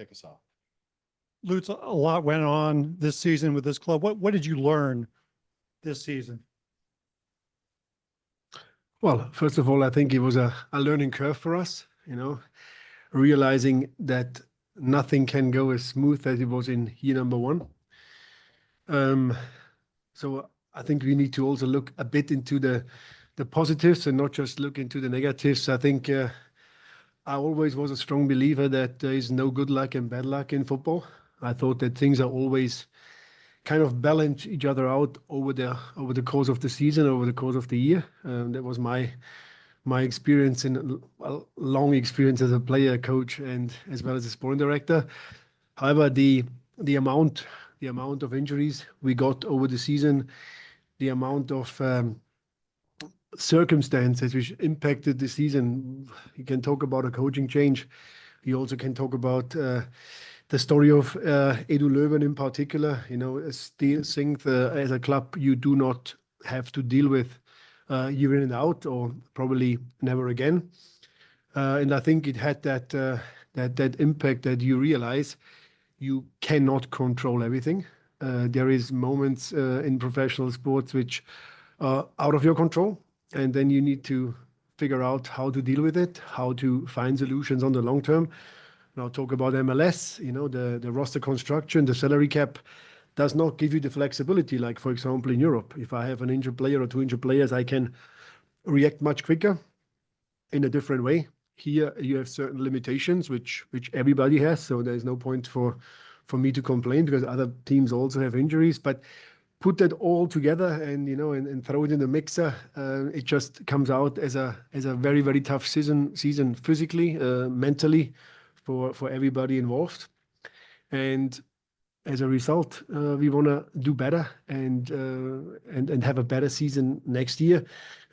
kick us off. Lutz, a lot went on this season with this club. What did you learn this season? Well, first of all, I think it was a learning curve for us, realizing that nothing can go as smooth as it was in year number one. So I think we need to also look a bit into the positives and not just look into the negatives. I think I always was a strong believer that there is no good luck and bad luck in football. I thought that things are always kind of balance each other out over the course of the season, over the course of the year. That was my experience in a long experience as a player, coach, and as well as a sporting director. However, the amount of injuries we got over the season, the amount of circumstances which impacted the season. You can talk about a coaching change. You also can talk about the story of Edu Löwen in particular. Still think as a club you do not have to deal with year in and out, or probably never again. And I think it had that impact that you realize you cannot control everything. There is moments in professional sports which are out of your control, and then you need to figure out how to deal with it, how to find solutions on the long term. Now talk about MLS, the roster construction, the salary cap does not give you the flexibility. Like, for example, in Europe, if I have an injured player or two injured players, I can react much quicker in a different way. Here you have certain limitations, which everybody has. So there's no point for me to complain because other teams also have injuries. But put that all together and throw it in the mixer. It just comes out as a very, very tough season physically, mentally for everybody involved. And as a result, we want to do better and have a better season next year,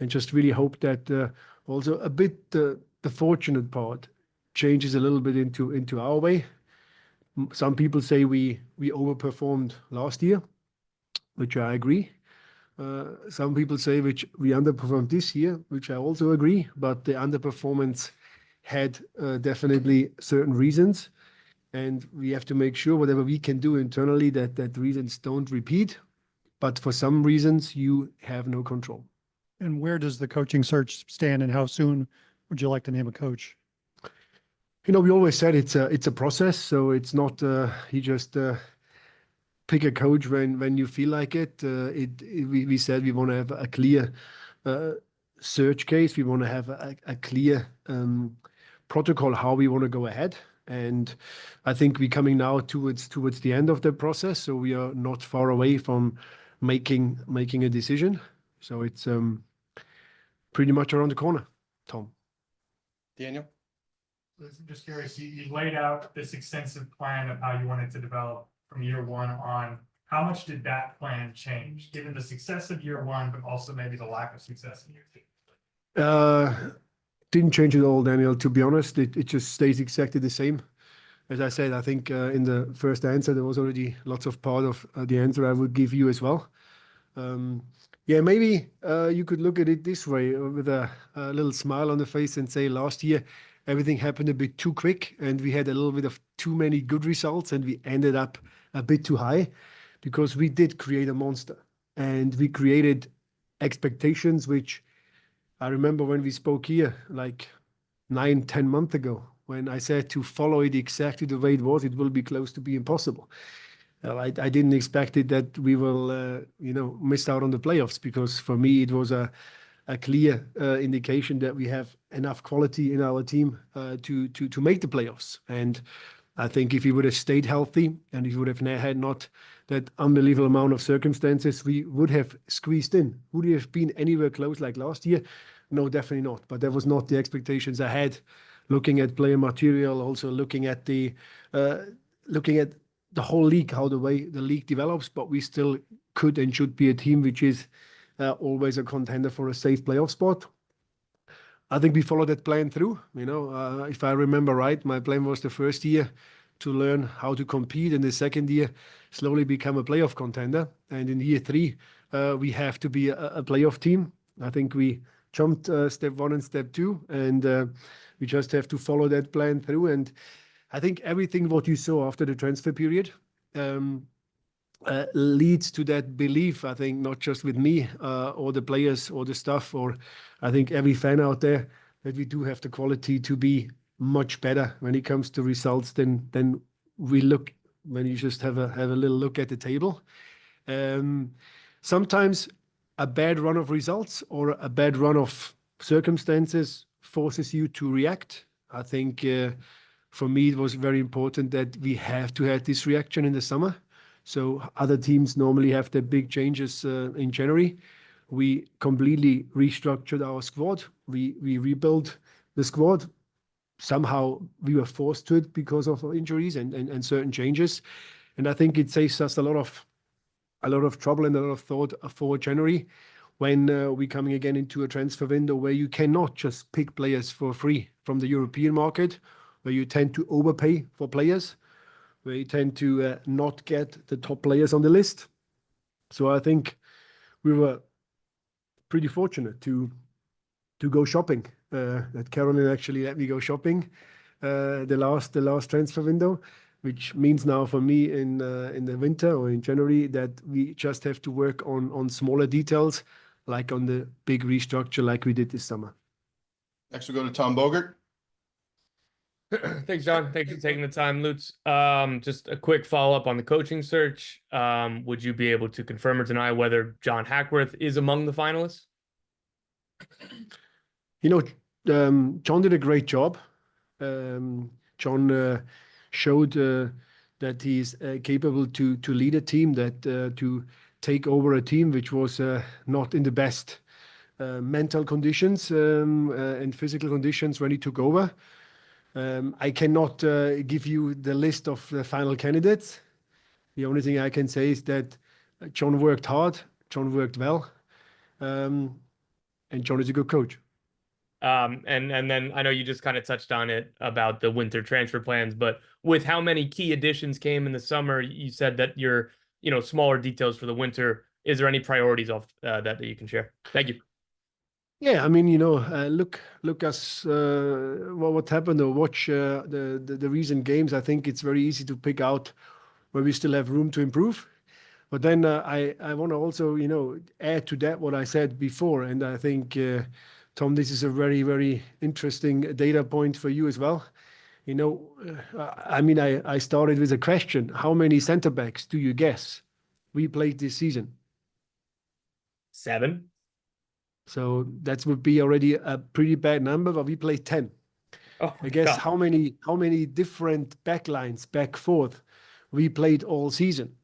and just really hope that also a bit the fortunate part changes a little bit into our way. Some people say we overperformed last year, which I agree. Some people say which we underperformed this year, which I also agree. But the underperformance had definitely certain reasons, and we have to make sure whatever we can do internally that reasons don't repeat. But for some reasons, you have no control. And where does the coaching search stand, and how soon would you like to name a coach? We always said it's a process, so it's not you just pick a coach when you feel like it. We said we want to have a clear search case. We want to have a clear protocol how we want to go ahead. And I think we're coming now towards the end of the process, so we are not far away from making a decision. So it's pretty much around the corner, Tom. Daniel? I'm just curious, you laid out this extensive plan of how you wanted to develop from year one on. How much did that plan change, given the success of year one, but also maybe the lack of success in year two? Didn't change at all, Daniel. To be honest, it just stays exactly the same. As I said, I think in the first answer, there was already lots of part of the answer I would give you as well. Maybe you could look at it this way with a little smile on the face and say last year, everything happened a bit too quick and we had a little bit of too many good results and we ended up a bit too high because we did create a monster and we created expectations, which I remember when we spoke here like 9-10 months ago, when I said to follow it exactly the way it was, it will be close to be impossible. I didn't expect it that we will, miss out on the playoffs, because for me it was a clear indication that we have enough quality in our team to make the playoffs. And I think if we would have stayed healthy and if we would have had not that unbelievable amount of circumstances, we would have squeezed in. Would we have been anywhere close like last year? No, definitely not. But that was not the expectations I had. Looking at player material, also looking at the whole league, how the way the league develops, but we still could and should be a team which is always a contender for a safe playoff spot. I think we followed that plan through. If I remember right, my plan was the first year to learn how to compete, and the second year slowly become a playoff contender. And in year 3, we have to be a playoff team. I think we jumped step 1 and step 2, and we just have to follow that plan through. And I think everything what you saw after the transfer period leads to that belief, I think, not just with me or the players or the staff, or I think every fan out there, that we do have the quality to be much better when it comes to results than we look when you just have a little look at the table. Sometimes a bad run of results or a bad run of circumstances forces you to react. I think for me, it was very important that we have to have this reaction in the summer. So other teams normally have their big changes in January. We completely restructured our squad. We rebuilt the squad. Somehow we were forced to it because of injuries and certain changes. And I think it saves us a lot of trouble and a lot of thought for January when we're coming again into a transfer window where you cannot just pick players for free from the European market, where you tend to overpay for players, where you tend to not get the top players on the list. So I think we were pretty fortunate to go shopping. That Caroline actually let me go shopping the last transfer window, which means now for me in the winter or in January that we just have to work on smaller details, like on the big restructure like we did this summer. Next, we go to Tom Bogert. Thanks, John. Thanks for taking the time, Lutz. Just a quick follow-up on the coaching search. Would you be able to confirm or deny whether John Hackworth is among the finalists? You know, John did a great job. John showed that he's capable to lead a team, that to take over a team which was not in the best mental conditions and physical conditions when he took over. I cannot give you the list of the final candidates. The only thing I can say is that John worked hard, John worked well, and John is a good coach. And then I know you just kind of touched on it about the winter transfer plans, but with how many key additions came in the summer, you said that you're, smaller details for the winter. Is there any priorities of that you can share? Thank you. Yeah, I mean, look us what happened or watch the recent games. I think it's very easy to pick out where we still have room to improve. But then I want to also, add to that what I said before. And I think, Tom, this is a very, very interesting data point for you as well. I started with a question. How many center backs do you guess we played this season? 7. So that would be already a pretty bad number, but we played 10. Oh, I guess God. how many different backlines, back forth, we played all season?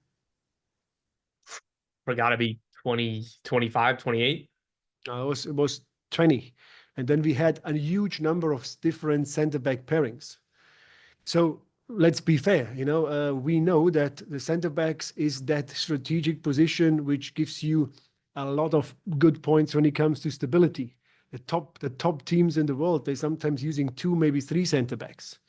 For gotta be 20, 25, 28. It was 20. And then we had a huge number of different center back pairings. So let's be fair, we know that the center backs is that strategic position which gives you a lot of good points when it comes to stability. The top teams in the world, they're sometimes using 2, maybe 3 center backs.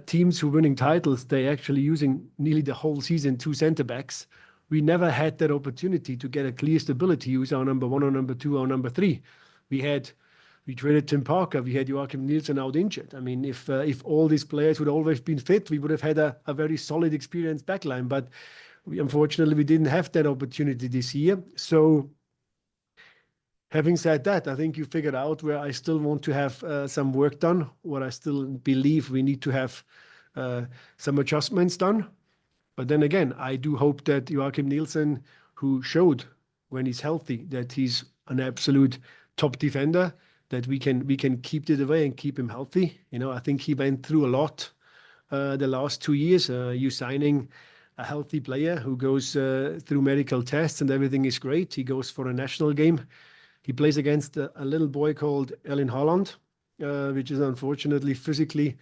Teams who are winning titles, they're actually using nearly the whole season 2 center backs. We never had that opportunity to get a clear stability, use our number 1 or number 2 or number 3. We traded Tim Parker, we had Joachim Nielsen out injured. I mean, if all these players would always been fit, we would have had a very solid, experienced backline. But unfortunately, we didn't have that opportunity this year. So having said that, I think you figured out where I still want to have some work done, what I still believe we need to have some adjustments done. But then again, I do hope that Joachim Nielsen, who showed when he's healthy that he's an absolute top defender, that we can keep it away and keep him healthy. I think he went through a lot the last 2 years. You signing a healthy player who goes through medical tests and everything is great. He goes for a national game. He plays against a little boy called Erling Haaland, which is unfortunately physically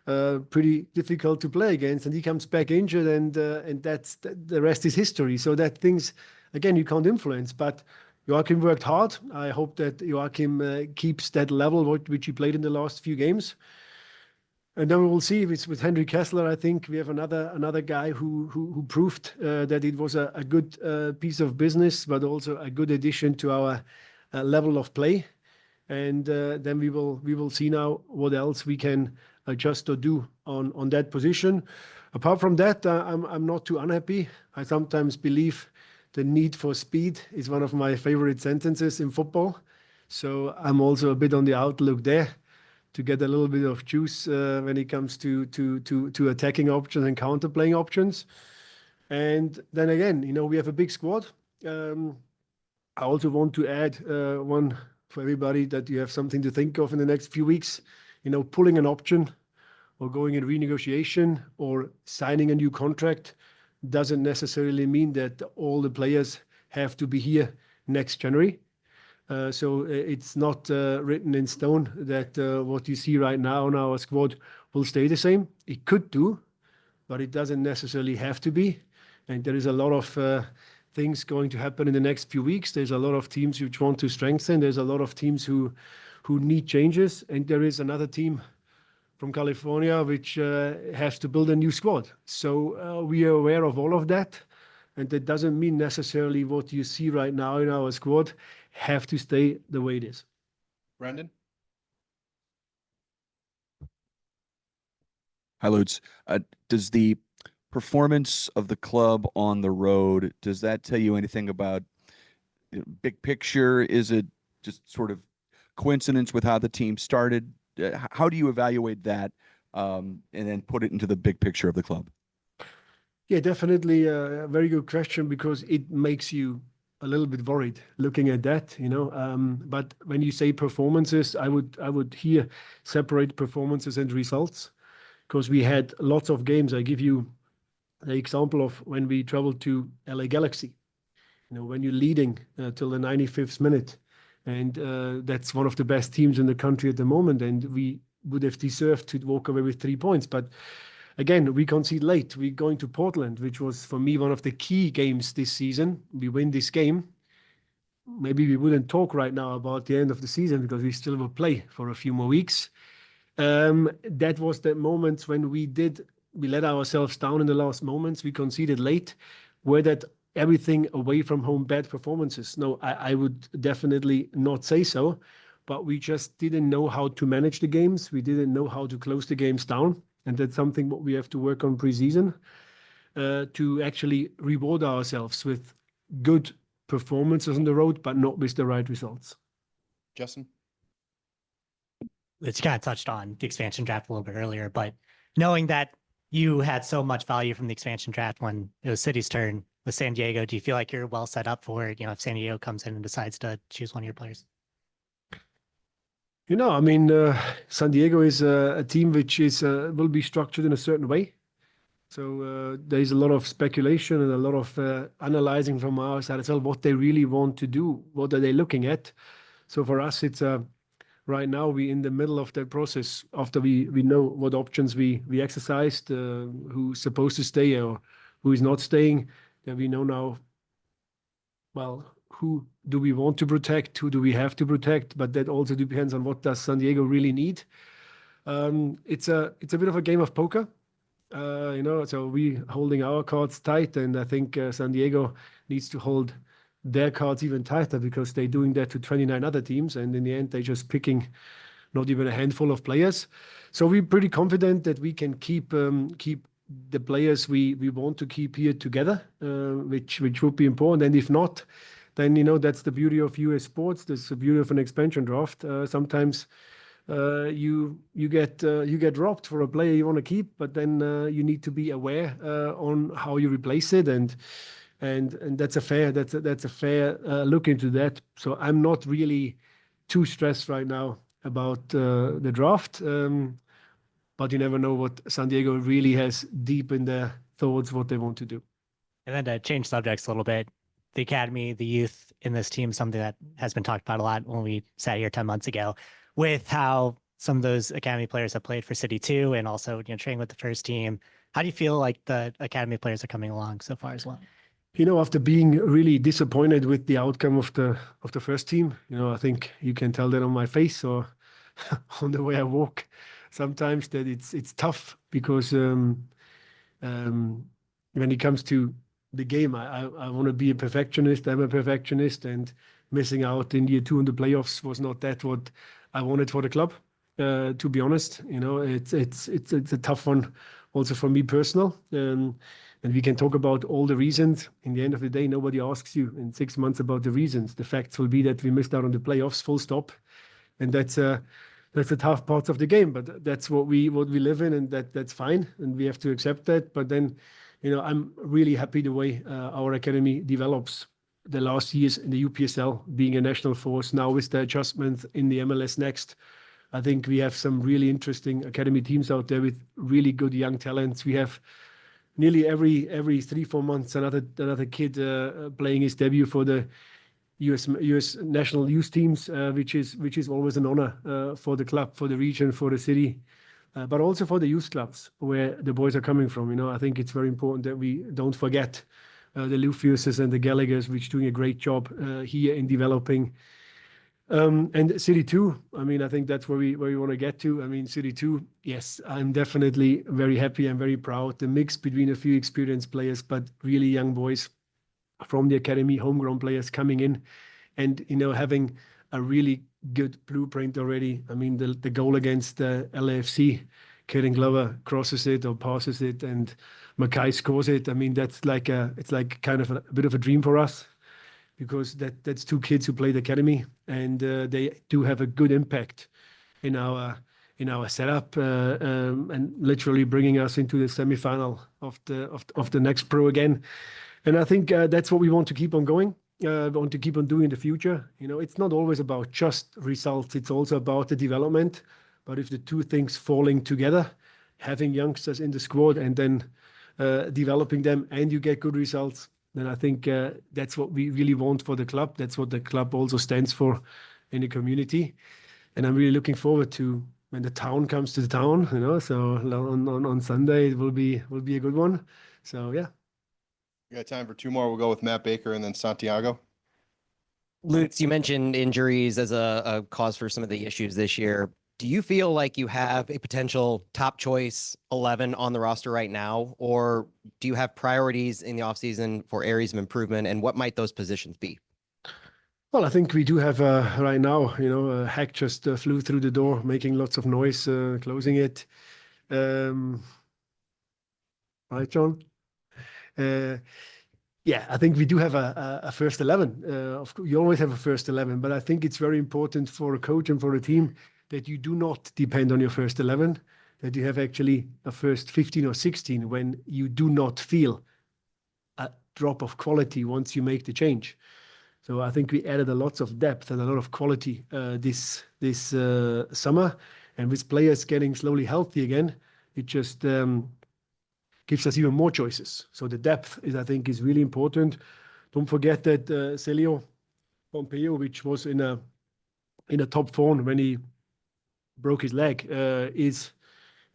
pretty difficult to play against. And he comes back injured, and the rest is history. So that things, again, you can't influence. But Joachim worked hard. I hope that Joachim keeps that level which he played in the last few games. And then we will see with Henry Kessler. I think we have another guy who proved that it was a good piece of business, but also a good addition to our level of play. And then we will see now what else we can adjust or do on that position. Apart from that, I'm not too unhappy. I sometimes believe the need for speed is one of my favorite sentences in football. So I'm also a bit on the outlook there to get a little bit of juice when it comes to attacking options and counter playing options. And then again, we have a big squad. I also want to add one for everybody that you have something to think of in the next few weeks. Pulling an option or going in renegotiation or signing a new contract doesn't necessarily mean that all the players have to be here next January. So it's not written in stone that what you see right now in our squad will stay the same. It could do, but it doesn't necessarily have to be. And there is a lot of things going to happen in the next few weeks. There's a lot of teams which want to strengthen. There's a lot of teams who need changes. And there is another team from California which has to build a new squad. So we are aware of all of that. And that doesn't mean necessarily what you see right now in our squad have to stay the way it is. Brandon? Hi, Lutz. Does the performance of the club on the road, does that tell you anything about big picture? Is it just sort of coincidence with how the team started? How do you evaluate that and then put it into the big picture of the club? Yeah, definitely a very good question because it makes you a little bit worried looking at that, But when you say performances, I would here separate performances and results because we had lots of games. I give you the example of when we traveled to LA Galaxy, when you're leading till the 95th minute, and that's one of the best teams in the country at the moment, and we would have deserved to walk away with 3 points. But again, we concede late. We're going to Portland, which was for me one of the key games this season. We win this game. Maybe we wouldn't talk right now about the end of the season because we still will play for a few more weeks. That was the moment when we let ourselves down in the last moments. We conceded late. Were that everything away from home bad performances? No, I would definitely not say so. But we just didn't know how to manage the games. We didn't know how to close the games down. And that's something what we have to work on pre-season to actually reward ourselves with good performances on the road, but not with the right results. Justin? It's kind of touched on the expansion draft a little bit earlier, but knowing that you had so much value from the expansion draft when it was City's turn with San Diego, do you feel like you're well set up for, if San Diego comes in and decides to choose one of your players? San Diego is a team which will be structured in a certain way. So there is a lot of speculation and a lot of analyzing from our side as well what they really want to do, what are they looking at. So for us, it's right now we're in the middle of that process after we know what options we exercised, who's supposed to stay or who is not staying. Then we know now, well, who do we want to protect? Who do we have to protect? But that also depends on what does San Diego really need. It's a bit of a game of poker, So we holding our cards tight, and I think San Diego needs to hold their cards even tighter because they're doing that to 29 other teams, and in the end they're just picking not even a handful of players. So we're pretty confident that we can keep the players we want to keep here together, which would be important. And if not, then that's the beauty of US sports. That's the beauty of an expansion draft. Sometimes you get robbed for a player you want to keep, but then you need to be aware on how you replace it, and that's a fair look into that. So I'm not really too stressed right now about the draft, but you never know what San Diego really has deep in their thoughts what they want to do. And then to change subjects a little bit, the academy, the youth in this team, something that has been talked about a lot when we sat here 10 months ago, with how some of those academy players have played for City too, and also training with the first team. How do you feel like the academy players are coming along so far as well? After being really disappointed with the outcome of the first team, I think you can tell that on my face or on the way I walk sometimes that it's tough because when it comes to the game, I want to be a perfectionist. I'm a perfectionist, and missing out in year 2 in the playoffs was not that what I wanted for the club. to be honest. You know, it's a tough one also for me personal. And we can talk about all the reasons. In the end of the day, nobody asks you in 6 months about the reasons. The facts will be that we missed out on the playoffs, full stop. And that's the tough parts of the game, but that's what we live in, and that's fine, and we have to accept that. But then, you know, I'm really happy the way our academy develops the last years in the UPSL, being a national force now with the adjustment in the MLS next. I think we have some really interesting academy teams out there with really good young talents. We have nearly every 3-4 months another kid playing his debut for the US national youth teams, which is always an honor for the club, for the region, for the city, but also for the youth clubs where the boys are coming from. You know, I think it's very important that we don't forget the Lufiuses and the Gallaghers, which are doing a great job here in developing. And City 2, I mean, I think that's where we want to get to. I mean, City 2, yes, I'm definitely very happy and very proud. The mix between a few experienced players, but really young boys from the academy, homegrown players coming in and, you know, having a really good blueprint already. I mean, the goal against LAFC, Caden Glover crosses it or passes it and Mackay scores it. I mean, it's like kind of a bit of a dream for us, because that's two kids who played academy, and they do have a good impact in our setup, and literally bringing us into the semifinal of the next pro again. And I think that's what we want to keep on going. Want to keep on doing in the future. You know, it's not always about just results. It's also about the development. But if the two things falling together, having youngsters in the squad and then developing them, and you get good results, then I think that's what we really want for the club. That's what the club also stands for in the community. And I'm really looking forward to when the town comes to the town, you know, so on Sunday it will be a good one. So, yeah. We got time for 2 more. We'll go with Matt Baker and then Santiago. Lutz, you mentioned injuries as a cause for some of the issues this year. Do you feel like you have a potential top choice 11 on the roster right now, or do you have priorities in the offseason for areas of improvement, and what might those positions be? Well, I think we do have right now, you know, Hack just flew through the door, making lots of noise, closing it. Right, John? Yeah, I think we do have a first 11. Of course, you always have a first 11, but I think it's very important for a coach and for a team that you do not depend on your first 11, that you have actually a first 15 or 16 when you do not feel a drop of quality once you make the change. So I think we added a lot of depth and a lot of quality this summer, and with players getting slowly healthy again, it just gives us even more choices. So the depth I think is really important. Don't forget that Celio Pompeo, which was in a top form when he broke his leg, is,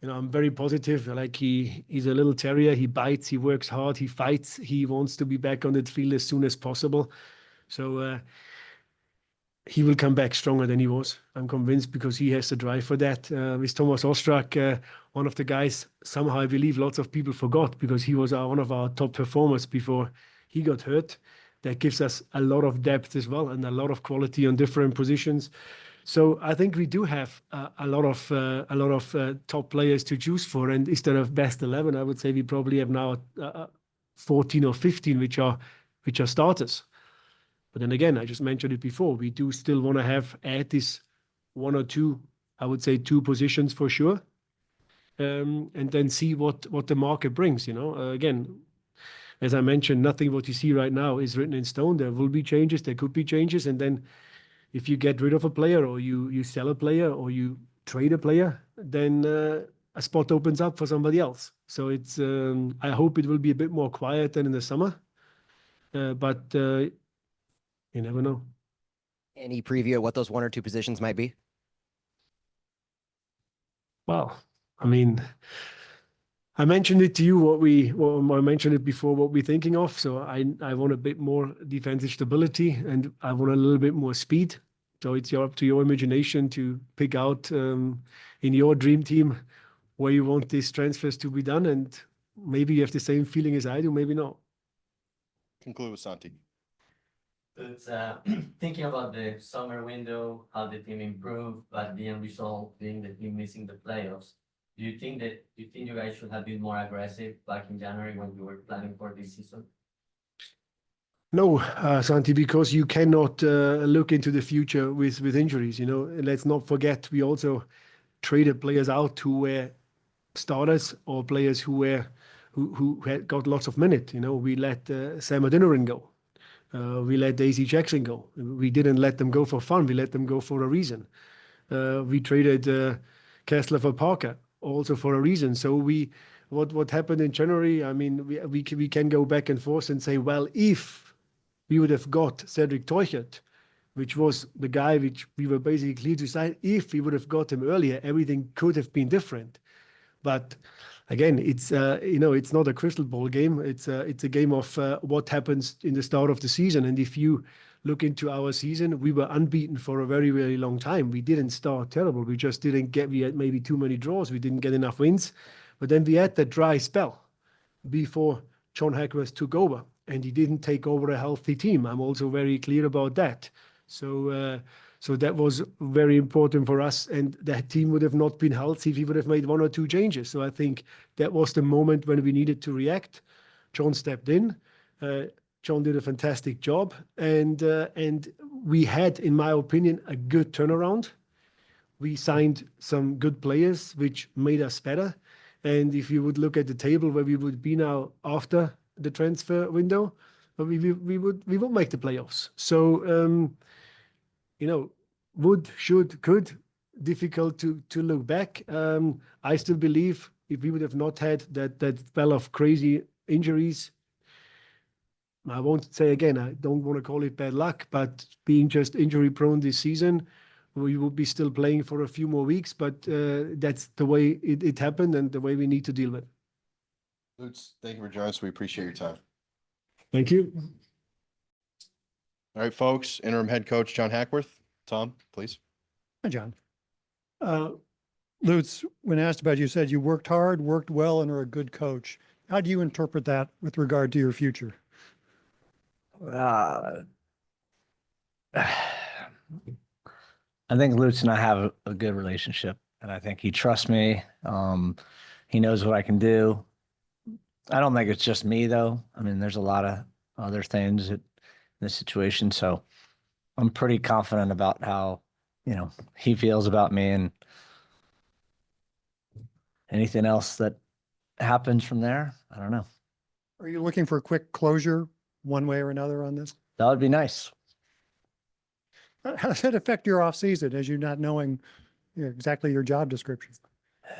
you know, I'm very positive. Like he's a little terrier. He bites, he works hard, he fights, he wants to be back on the field as soon as possible. So he will come back stronger than he was. I'm convinced, because he has the drive for that. With Thomas Ostrak, one of the guys, somehow I believe lots of people forgot, because he was one of our top performers before he got hurt. That gives us a lot of depth as well, and a lot of quality on different positions. So I think we do have a lot of top players to choose for. And instead of best 11, I would say we probably have now 14 or 15 which are starters. But then again, I just mentioned it before, we do still want to add this 1 or 2, I would say 2 positions for sure, and then see what the market brings. You know, again, as I mentioned, nothing what you see right now is written in stone. There will be changes, there could be changes, and then if you get rid of a player, or you sell a player, or you trade a player, then a spot opens up for somebody else. So it's I hope it will be a bit more quiet than in the summer, but you never know. Any preview of what those 1 or 2 positions might be? Well, I mean, I mentioned it to you, I mentioned it before, what we're thinking of. So I want a bit more defensive stability, and I want a little bit more speed. So it's up to your imagination to pick out in your dream team where you want these transfers to be done. And maybe you have the same feeling as I do, maybe not. Conclude with Santi. It's thinking about the summer window, how the team improved, but the end result being the team missing the playoffs. Do you think you guys should have been more aggressive back in January when you were planning for this season? No, Santi, because you cannot look into the future with injuries. You know, let's not forget we also traded players out who were starters or players who had got lots of minutes. You know, we let Sam Adeniran go. We let Daisy Jackson go. We didn't let them go for fun. We let them go for a reason. We traded Kessler for Parker also for a reason. So what happened in January? I mean, we can go back and forth and say, well, if we would have got Cedric Teuchert, which was the guy which we were basically clear to sign. If we would have got him earlier, everything could have been different. But again, it's it's not a crystal ball game. It's a game of what happens in the start of the season. And if you look into our season, we were unbeaten for a very, very long time. We didn't start terrible. We just didn't get. We had maybe too many draws. We didn't get enough wins. But then we had that dry spell before John Hackworth took over, and he didn't take over a healthy team. I'm also very clear about that. So that was very important for us, and that team would have not been healthy if he would have made one or two changes. So I think that was the moment when we needed to react. John stepped in. John did a fantastic job, and we had, in my opinion, a good turnaround. We signed some good players, which made us better. And if you would look at the table where we would be now after the transfer window, we would make the playoffs. So would, should, could, difficult to look back. I still believe if we would have not had that spell of crazy injuries, I won't say again, I don't want to call it bad luck, but being just injury prone this season, we will be still playing for a few more weeks, but that's the way it happened and the way we need to deal with it. Lutz, thank you for joining us. We appreciate your time. Thank you. All right, folks, interim head coach John Hackworth. Tom, please. Hi, John. Lutz, when asked about you, said you worked hard, worked well, and are a good coach. How do you interpret that with regard to your future? I think Lutz and I have a good relationship, and I think he trusts me. He knows what I can do. I don't think it's just me, though. I mean, there's a lot of other things in this situation, so I'm pretty confident about how, he feels about me, and anything else that happens from there, I don't know. Are you looking for a quick closure one way or another on this? That would be nice. How does that affect your off season as you not knowing exactly your job description?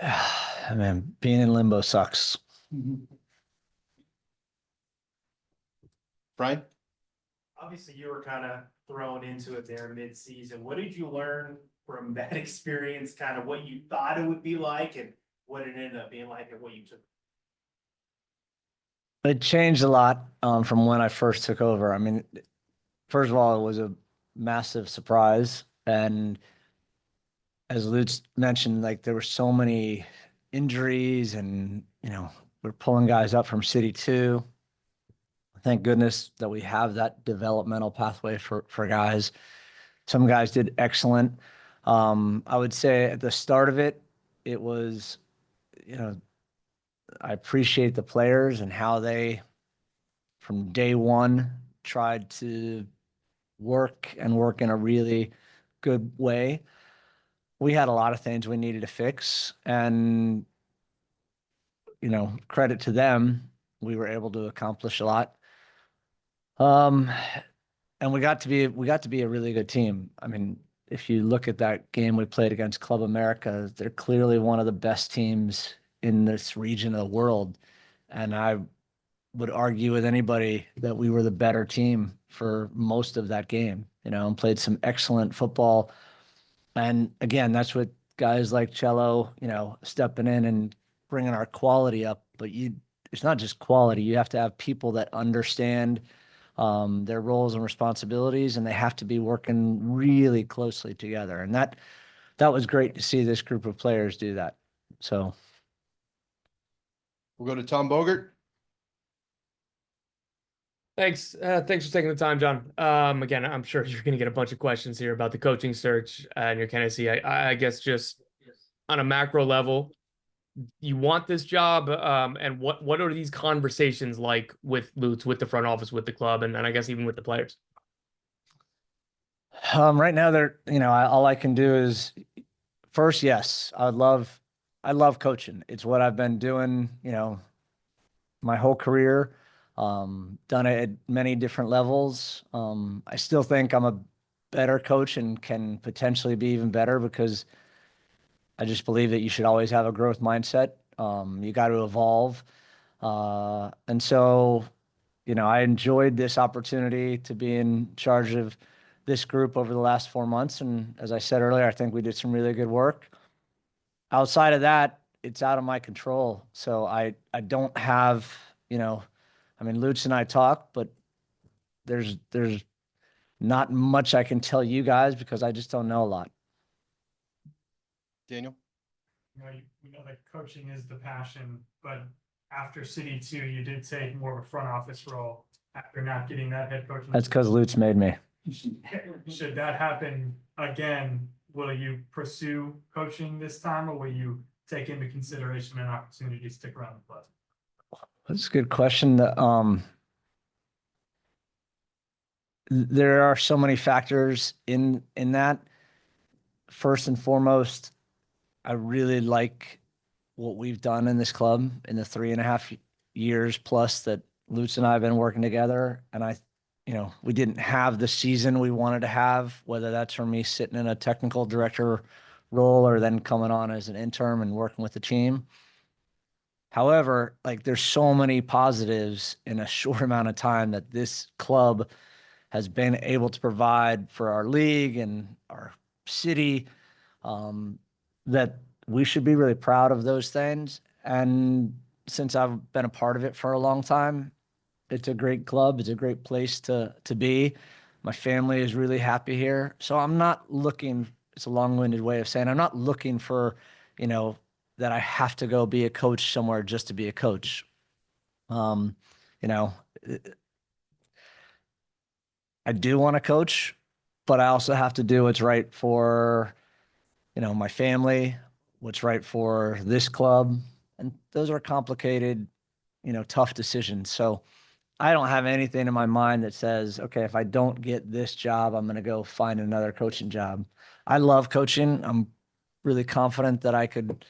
I mean, being in limbo sucks. Brian? Obviously, you were kind of thrown into it there mid-season. What did you learn from that experience? Kind of what you thought it would be like and what it ended up being like and what you took? It changed a lot from when I first took over. I mean, first of all, it was a massive surprise. And as Lutz mentioned, like there were so many injuries and, we're pulling guys up from City 2. Thank goodness that we have that developmental pathway for guys. Some guys did excellent. I would say at the start of it, it was, I appreciate the players and how they, from day one, tried to work in a really good way. We had a lot of things we needed to fix, and, credit to them, we were able to accomplish a lot. And we got to be a really good team. I mean, if you look at that game we played against Club America, they're clearly one of the best teams in this region of the world. And I would argue with anybody that we were the better team for most of that game, and played some excellent football. And again, that's what guys like Cello, stepping in and bringing our quality up. But it's not just quality. You have to have people that understand their roles and responsibilities, and they have to be working really closely together. And that was great to see this group of players do that. So We'll go to Tom Bogert. Thanks. Thanks for taking the time, John. Again, I'm sure you're going to get a bunch of questions here about the coaching search and your candidacy. I guess just on a macro level, you want this job, and what are these conversations like with Lutz, with the front office, with the club, and I guess even with the players? Right now, all I can do is first, yes, I love coaching. It's what I've been doing, my whole career. Done it at many different levels. I still think I'm a better coach and can potentially be even better because I just believe that you should always have a growth mindset. You got to evolve. And so, I enjoyed this opportunity to be in charge of this group over the last 4 months. And as I said earlier, I think we did some really good work. Outside of that, it's out of my control. So I don't have, Lutz and I talk, but there's not much I can tell you guys because I just don't know a lot. Daniel? We know that coaching is the passion, but after City 2, you did take more of a front office role after not getting that head coach. That's because Lutz made me. Should that happen again, will you pursue coaching this time, or will you take into consideration an opportunity to stick around the club? That's a good question. There are so many factors in that. First and foremost, I really like what we've done in this club in the 3.5 years plus that Lutz and I have been working together. And we didn't have the season we wanted to have, whether that's from me sitting in a technical director role or then coming on as an interim and working with the team. However, there's so many positives in a short amount of time that this club has been able to provide for our league and our city, that we should be really proud of those things. And since I've been a part of it for a long time, it's a great club. It's a great place to be. My family is really happy here. So I'm not looking, it's a long-winded way of saying I'm not looking for, that I have to go be a coach somewhere just to be a coach. I do want to coach, but I also have to do what's right for, my family, what's right for this club. And those are complicated, tough decisions. So I don't have anything in my mind that says, okay, if I don't get this job, I'm going to go find another coaching job. I love coaching. I'm really confident that I could,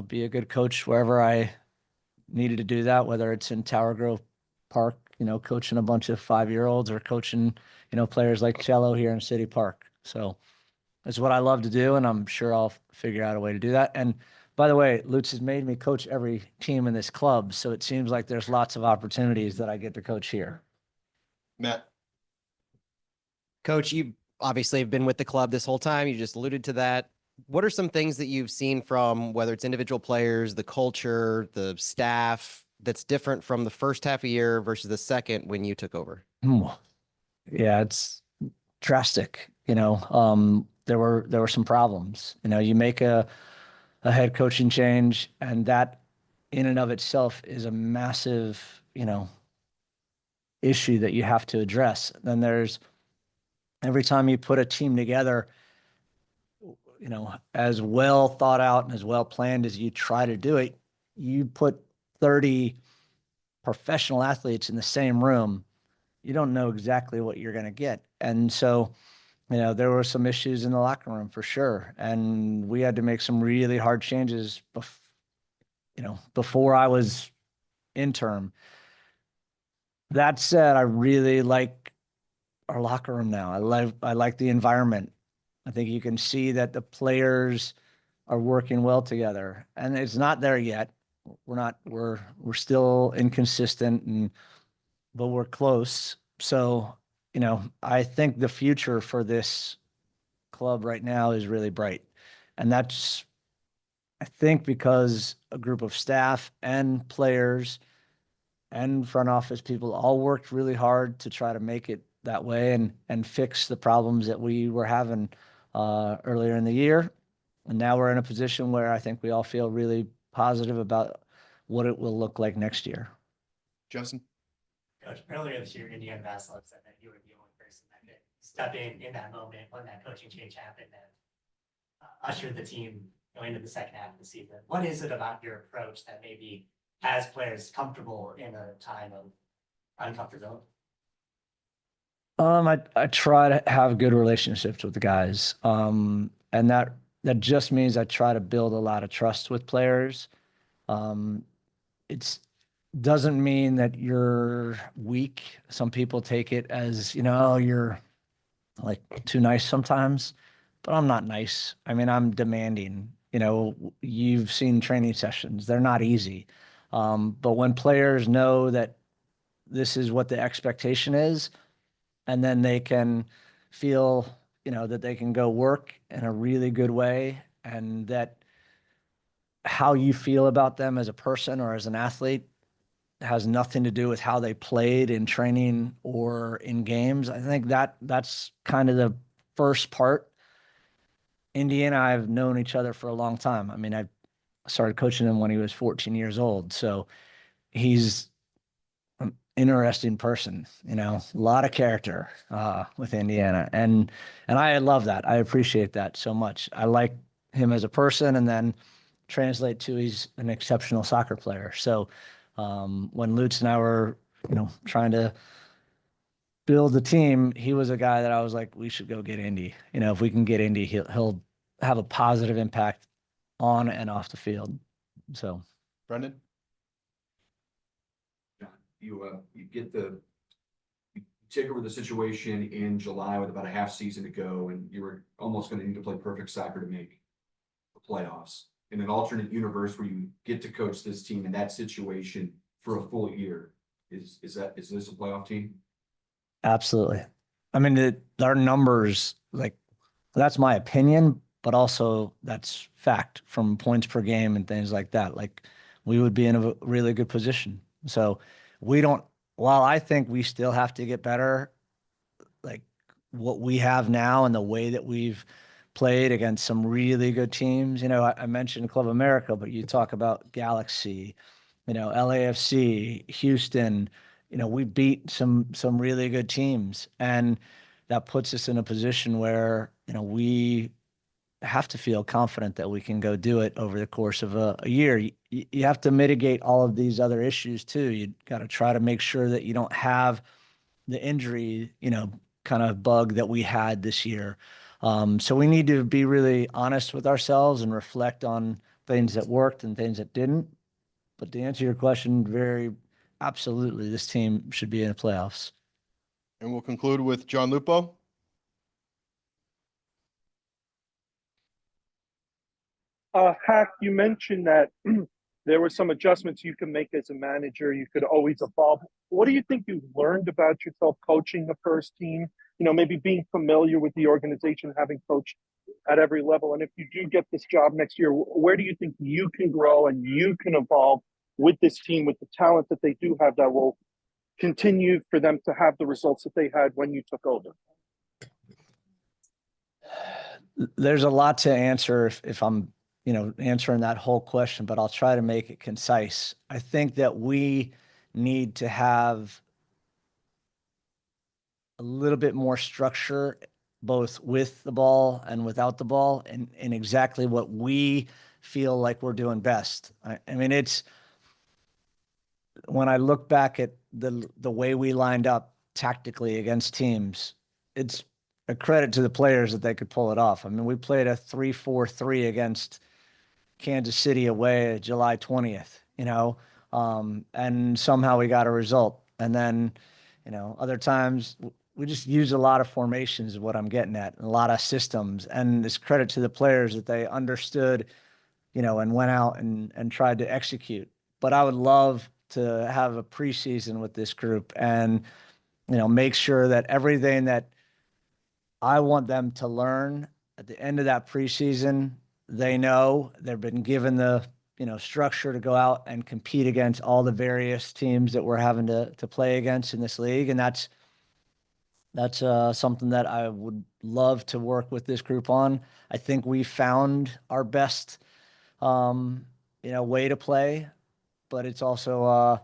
be a good coach wherever I needed to do that, whether it's in Tower Grove Park, coaching a bunch of 5-year-olds or coaching, players like Cello here in City Park. So it's what I love to do, and I'm sure I'll figure out a way to do that. And by the way, Lutz has made me coach every team in this club, so it seems like there's lots of opportunities that I get to coach here. Matt? Coach, you obviously have been with the club this whole time. You just alluded to that. What are some things that you've seen from whether it's individual players, the culture, the staff that's different from the first half of the year versus the second when you took over? Yeah, it's drastic. There were some problems. You make a head coaching change, and that in and of itself is a massive, issue that you have to address. Then there's every time you put a team together, as well thought out and as well planned as you try to do it, you put 30 professional athletes in the same room, you don't know exactly what you're going to get. And so, there were some issues in the locker room for sure. And we had to make some really hard changes, before I was interim. That said, I really like our locker room now. I like the environment. I think you can see that the players are working well together, and it's not there yet. We're still inconsistent, but we're close. So, I think the future for this club right now is really bright. And that's, I think, because a group of staff and players and front office people all worked really hard to try to make it that way and fix the problems that we were having earlier in the year. And now we're in a position where I think we all feel really positive about what it will look like next year. Justin? Coach, earlier this year, Indiana Vasilov said that you were the only person that could step in that moment when that coaching change happened and usher the team going into the second half of the season. What is it about your approach that maybe has players comfortable in a time of uncomfortability? I try to have good relationships with the guys. And that just means I try to build a lot of trust with players. It's doesn't mean that you're weak. Some people take it as, you're like too nice sometimes, but I'm not nice. I mean, I'm demanding. You've seen training sessions. They're not easy. But when players know that this is what the expectation is, and then they can feel, that they can go work in a really good way, and that how you feel about them as a person or as an athlete has nothing to do with how they played in training or in games. I think that's kind of the first part. Indy and I have known each other for a long time. I mean, I started coaching him when he was 14 years old. So he's an interesting person, a lot of character with Indiana. And I love that. I appreciate that so much. I like him as a person, and then translate to he's an exceptional soccer player. So when Lutz and I were, trying to build the team, he was a guy that I was like, we should go get Indy. If we can get Indy, he'll have a positive impact on and off the field. So, Brendan? You take over the situation in July with about a half season to go, and you were almost going to need to play perfect soccer to make the playoffs. In an alternate universe where you get to coach this team in that situation for a full year, is this a playoff team? absolutely. I mean, our numbers, like, that's my opinion, but also that's fact from points per game and things like that. Like, we would be in a really good position. So while I think we still have to get better, like what we have now and the way that we've played against some really good teams. I mentioned Club America, but you talk about Galaxy, LAFC, Houston. We beat some really good teams, and that puts us in a position where we have to feel confident that we can go do it over the course of a year. You have to mitigate all of these other issues too. You got to try to make sure that you don't have the injury, kind of bug that we had this year. So we need to be really honest with ourselves and reflect on things that worked and things that didn't. But to answer your question, very absolutely, this team should be in the playoffs. And we'll conclude with John Lupo. Hack, you mentioned that there were some adjustments you can make as a manager. You could always evolve. What do you think you've learned about yourself coaching the first team? Maybe being familiar with the organization, having coached at every level. And if you do get this job next year, where do you think you can grow and you can evolve with this team, with the talent that they do have that will continue for them to have the results that they had when you took over? There's a lot to answer if I'm answering that whole question, but I'll try to make it concise. I think that we need to have a little bit more structure, both with the ball and without the ball, and exactly what we feel like we're doing best. I mean, it's when I look back at the way we lined up tactically against teams, it's a credit to the players that they could pull it off. I mean, we played a 3-4-3 against Kansas City away July 20th, and somehow we got a result. And then, other times we just use a lot of formations is what I'm getting at, and a lot of systems. And it's credit to the players that they understood, and went out and tried to execute. But I would love to have a preseason with this group and, make sure that everything that I want them to learn at the end of that preseason, they know they've been given the, structure to go out and compete against all the various teams that we're having to play against in this league. And that's something that I would love to work with this group on. I think we found our best, way to play, but it's also,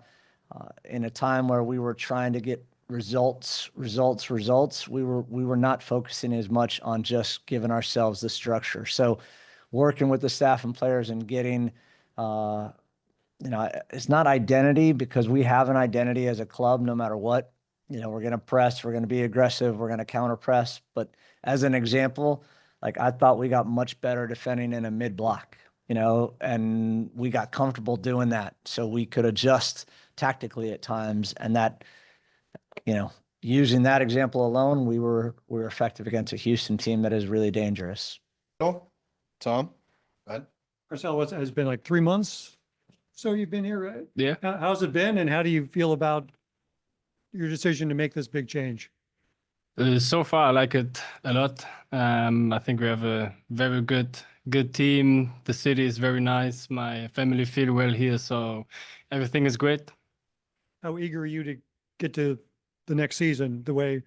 in a time where we were trying to get results, we were not focusing as much on just giving ourselves the structure. So working with the staff and players and getting, it's not identity, because we have an identity as a club no matter what. We're going to press, we're going to be aggressive, we're going to counter press. But as an example, like, I thought we got much better defending in a mid block, and we got comfortable doing that. So we could adjust tactically at times, and that, using that example alone, we were effective against a Houston team that is really dangerous. Tom, go ahead. Marcel, has been like 3 months? So you've been here, right? Yeah. How's it been, and how do you feel about your decision to make this big change? So far, I like it a lot. I think we have a very good team. The city is very nice. My family feel well here, so everything is great. How eager are you to get to the next season, the way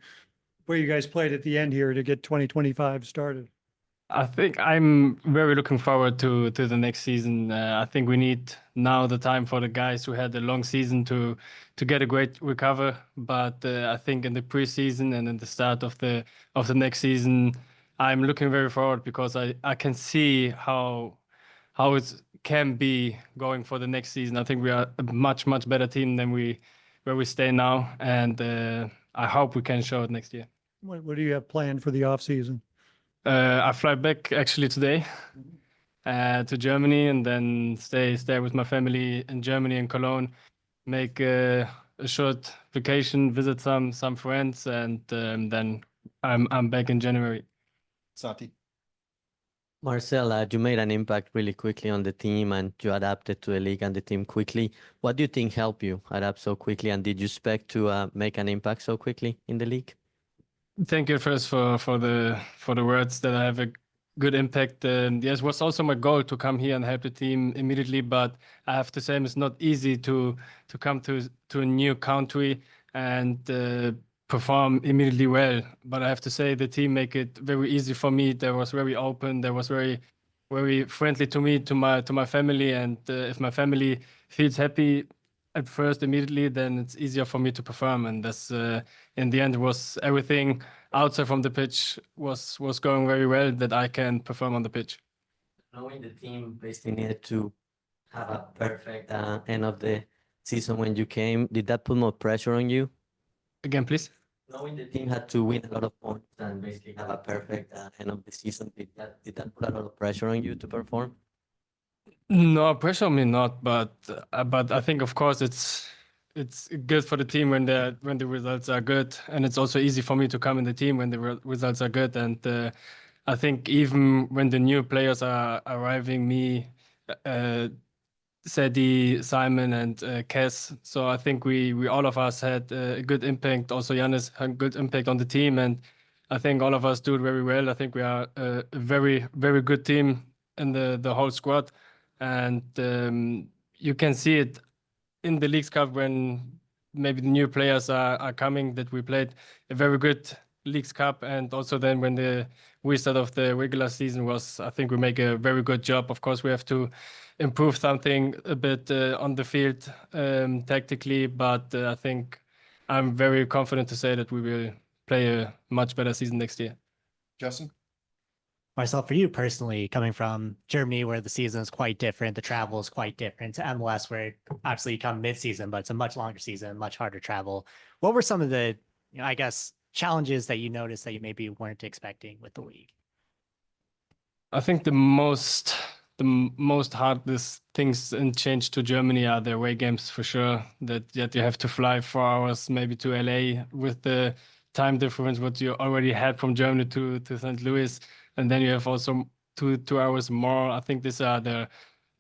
you guys played at the end here to get 2025 started? I think I'm very looking forward to the next season. I think we need now the time for the guys who had a long season to get a great recover. But I think in the preseason and in the start of the next season, I'm looking very forward, because I can see how it can be going for the next season. I think we are a much better team than where we stay now, and I hope we can show it next year. What do you have planned for the off season? I fly back actually today to Germany, and then stay with my family in Germany and Cologne, make a short vacation, visit some friends, and then I'm back in January. Santi. Marcel, you made an impact really quickly on the team, and you adapted to the league and the team quickly. What do you think helped you adapt so quickly, and did you expect to make an impact so quickly in the league? Thank you first for the words that I have a good impact. Yes, it was also my goal to come here and help the team immediately, but I have to say it's not easy to come to a new country and perform immediately well. But I have to say the team make it very easy for me. They was very open. They was very friendly to me, to my family, and if my family feels happy at first immediately, then it's easier for me to perform. And that's in the end, it was everything outside from the pitch was going very well, that I can perform on the pitch. Knowing the team basically needed to have a perfect end of the season when you came, did that put more pressure on you? Again, please. Knowing the team had to win a lot of points and basically have a perfect end of the season, did that put a lot of pressure on you to perform? No, pressure on me not, but I think of course it's good for the team when the results are good, and it's also easy for me to come in the team when the results are good. And I think even when the new players are arriving, me, Sedi, Simon, and Kes. So I think we all of us had a good impact. Also, Yannis had a good impact on the team, and I think all of us do it very well. I think we are a very good team in the whole squad, and you can see it in the Leagues Cup when maybe the new players are coming, that we played a very good Leagues Cup, and also then when the restart of the regular season was, I think we make a very good job. Of course, we have to improve something a bit on the field tactically, but I think I'm very confident to say that we will play a much better season next year. Justin? Marcel, for you personally, coming from Germany, where the season is quite different, the travel is quite different, to MLS, where obviously you come mid-season, but it's a much longer season, much harder travel. What were some of the, I guess, challenges that you noticed that you maybe weren't expecting with the league? I think the most hardest things in change to Germany are the away games, for sure. That you have to fly 4 hours maybe to LA with the time difference what you already had from Germany to St. Louis, and then you have also two hours more. I think these are the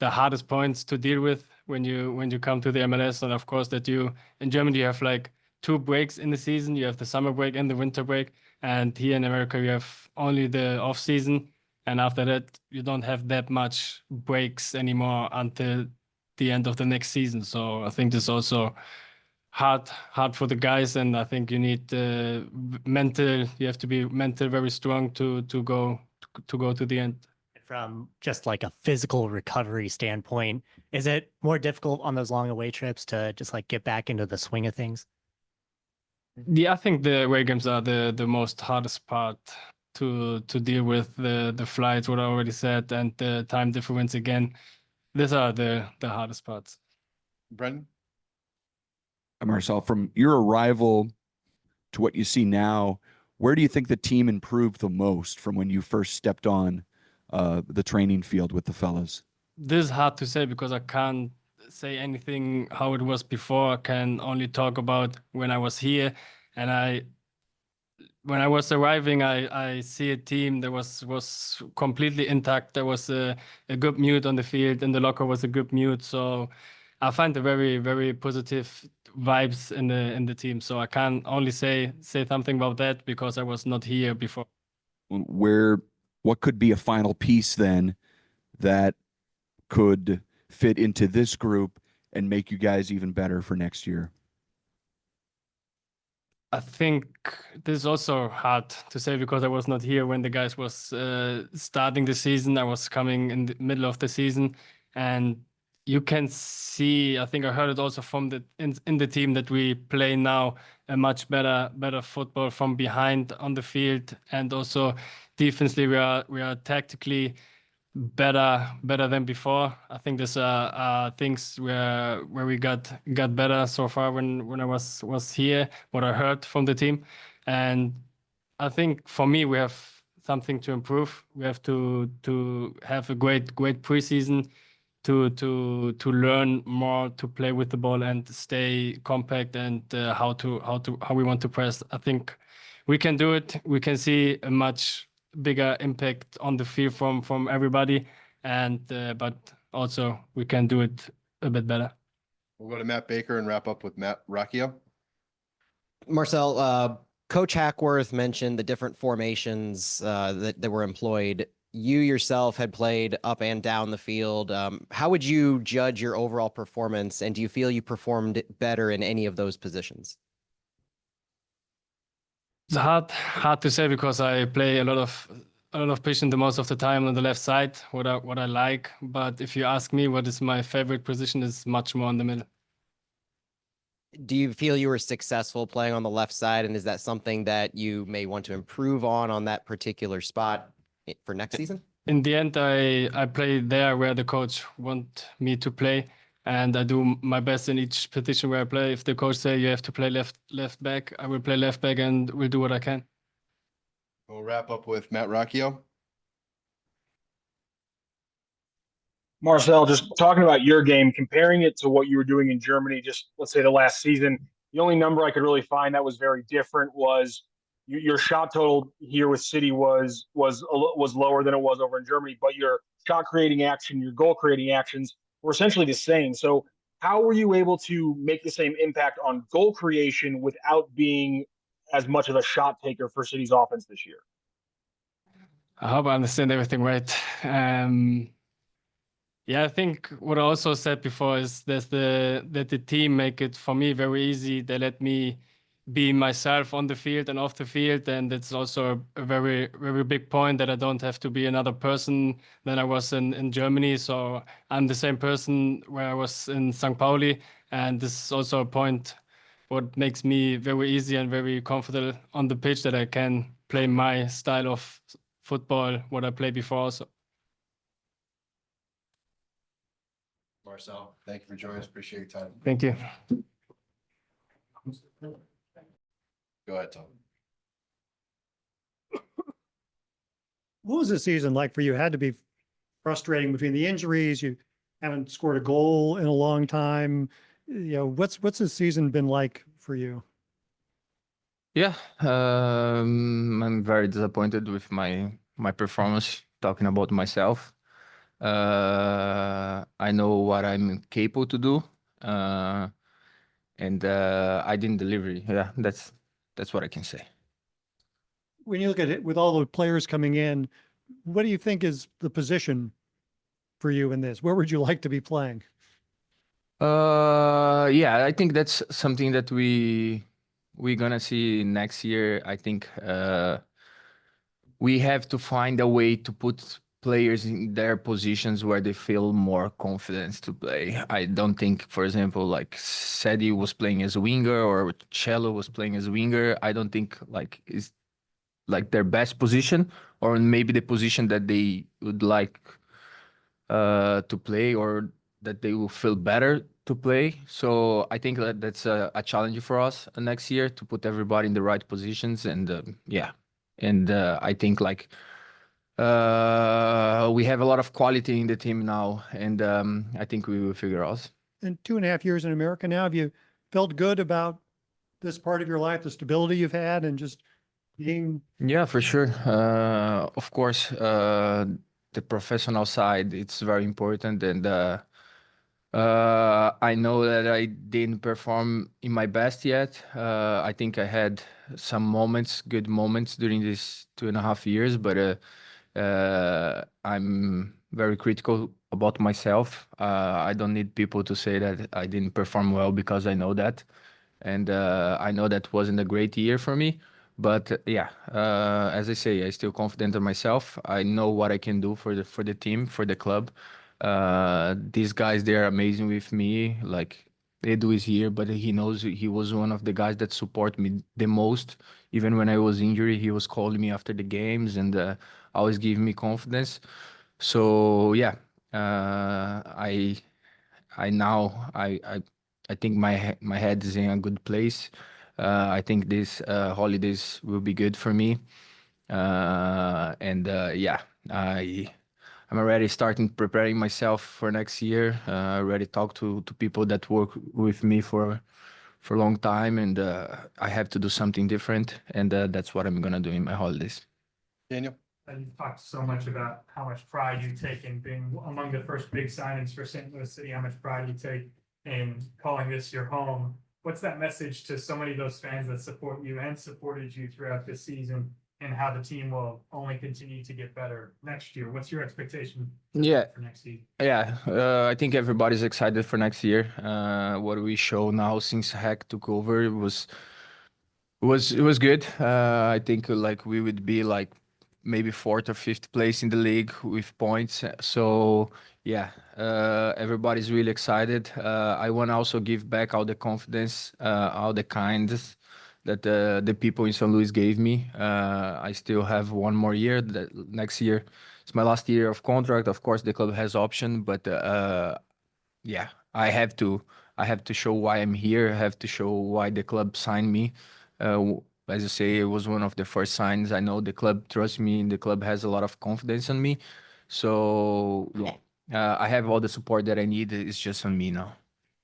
hardest points to deal with when you come to the MLS. And of course that you in Germany you have like 2 breaks in the season. You have the summer break and the winter break, and here in America you have only the off season, and after that you don't have that much breaks anymore until the end of the next season. So I think this is also hard for the guys, and I think you need you have to be mental very strong to go to the end. from just like a physical recovery standpoint, is it more difficult on those long away trips to just like get back into the swing of things? Yeah, I think the away games are the most hardest part to deal with. The flights, what I already said, and the time difference again. These are the hardest parts. Brendan? Marcel, from your arrival to what you see now, where do you think the team improved the most from when you first stepped on the training field with the fellas? This is hard to say because I can't say anything how it was before. I can only talk about when I was here, and when I was arriving, I see a team that was completely intact. There was a good mood on the field, and the locker was a good mood. So I find a very, very positive vibes in the team. So I can only say something about that because I was not here before. What could be a final piece then that could fit into this group and make you guys even better for next year? I think this is also hard to say because I was not here when the guys was starting the season. I was coming in the middle of the season, and you can see, I think I heard it also from in the team, that we play now a much better football from behind on the field, and also defensively we are tactically better than before. I think there's things where we got better so far when I was here, what I heard from the team. And I think for me we have something to improve. We have to have a great preseason to learn more to play with the ball and stay compact, and how we want to press. I think we can do it. We can see a much bigger impact on the field from everybody, and but also we can do it a bit better. We'll go to Matt Baker and wrap up with Matt Racchio. Marcel, Coach Hackworth mentioned the different formations that were employed. You yourself had played up and down the field. How would you judge your overall performance, and do you feel you performed better in any of those positions? It's hard to say because I play a lot of position the most of the time on the left side, what I like. But if you ask me what is my favorite position, is much more in the middle. Do you feel you were successful playing on the left side, and is that something that you may want to improve on that particular spot for next season? In the end, I play there where the coach want me to play, and I do my best in each position where I play. If the coach say you have to play left back, I will play left back and will do what I can. We'll wrap up with Matt Racchio. Marcel, just talking about your game, comparing it to what you were doing in Germany, just let's say the last season, the only number I could really find that was very different was your shot total here with City was lower than it was over in Germany, but your shot creating action, your goal creating actions were essentially the same. So how were you able to make the same impact on goal creation without being as much of a shot taker for City's offense this year? I hope I understand everything right. Yeah, I think what I also said before is that the team make it for me very easy. They let me be myself on the field and off the field, and it's also a very, very big point that I don't have to be another person than I was in Germany. So I'm the same person where I was in St. Pauli, and this is also a point what makes me very easy and very comfortable on the pitch, that I can play my style of football, what I played before also. Marcel, thank you for joining us. Appreciate your time. Thank you. Go ahead, Tom. What was the season like for you? It had to be frustrating between the injuries. You haven't scored a goal in a long time. You know, what's the season been like for you? Yeah, I'm very disappointed with my performance. Talking about myself, I know what I'm capable to do, and I didn't deliver. Yeah, that's what I can say. When you look at it with all the players coming in, what do you think is the position for you in this? Where would you like to be playing? Yeah, I think that's something that we're gonna see next year. I think we have to find a way to put players in their positions where they feel more confidence to play. I don't think, for example, like Sedi was playing as a winger or Cello was playing as a winger. I don't think like is like their best position, or maybe the position that they would like to play, or that they will feel better to play. So I think that that's a challenge for us next year to put everybody in the right positions. And yeah, and I think like we have a lot of quality in the team now, and I think we will figure out. In 2.5 years in America now, have you felt good about this part of your life, the stability you've had, and just being? Yeah, for sure. Of course, the professional side, it's very important. And I know that I didn't perform in my best yet. I think I had some moments, good moments during these 2.5 years, but I'm very critical about myself. I don't need people to say that I didn't perform well, because I know that. And I know that wasn't a great year for me. But yeah, as I say, I still confident in myself. I know what I can do for the team, for the club. These guys, they are amazing with me. Like Edu is here, but he knows he was one of the guys that support me the most. Even when I was injured, he was calling me after the games and always giving me confidence. So yeah, I now I think my head is in a good place. I think this holidays will be good for me. And yeah, I'm already starting preparing myself for next year. I already talked to people that work with me for a long time, and I have to do something different, and that's what I'm gonna do in my holidays. Daniel? And you've talked so much about how much pride you take in being among the first big signings for St. Louis City, how much pride you take in calling this your home. What's that message to so many of those fans that support you and supported you throughout this season, and how the team will only continue to get better next year? What's your expectation for next season? Yeah, I think everybody's excited for next year. What we show now since Hack took over was good. I think like we would be like maybe fourth or fifth place in the league with points. So yeah, everybody's really excited. I want to also give back all the confidence, all the kindness that the people in St. Louis gave me. I still have one more year. That next year it's my last year of contract. Of course, the club has option, but yeah, I have to show why I'm here. I have to show why the club signed me. As you say, it was one of the first signs. I know the club trusts me, and the club has a lot of confidence in me. So yeah, I have all the support that I need. It's just on me now.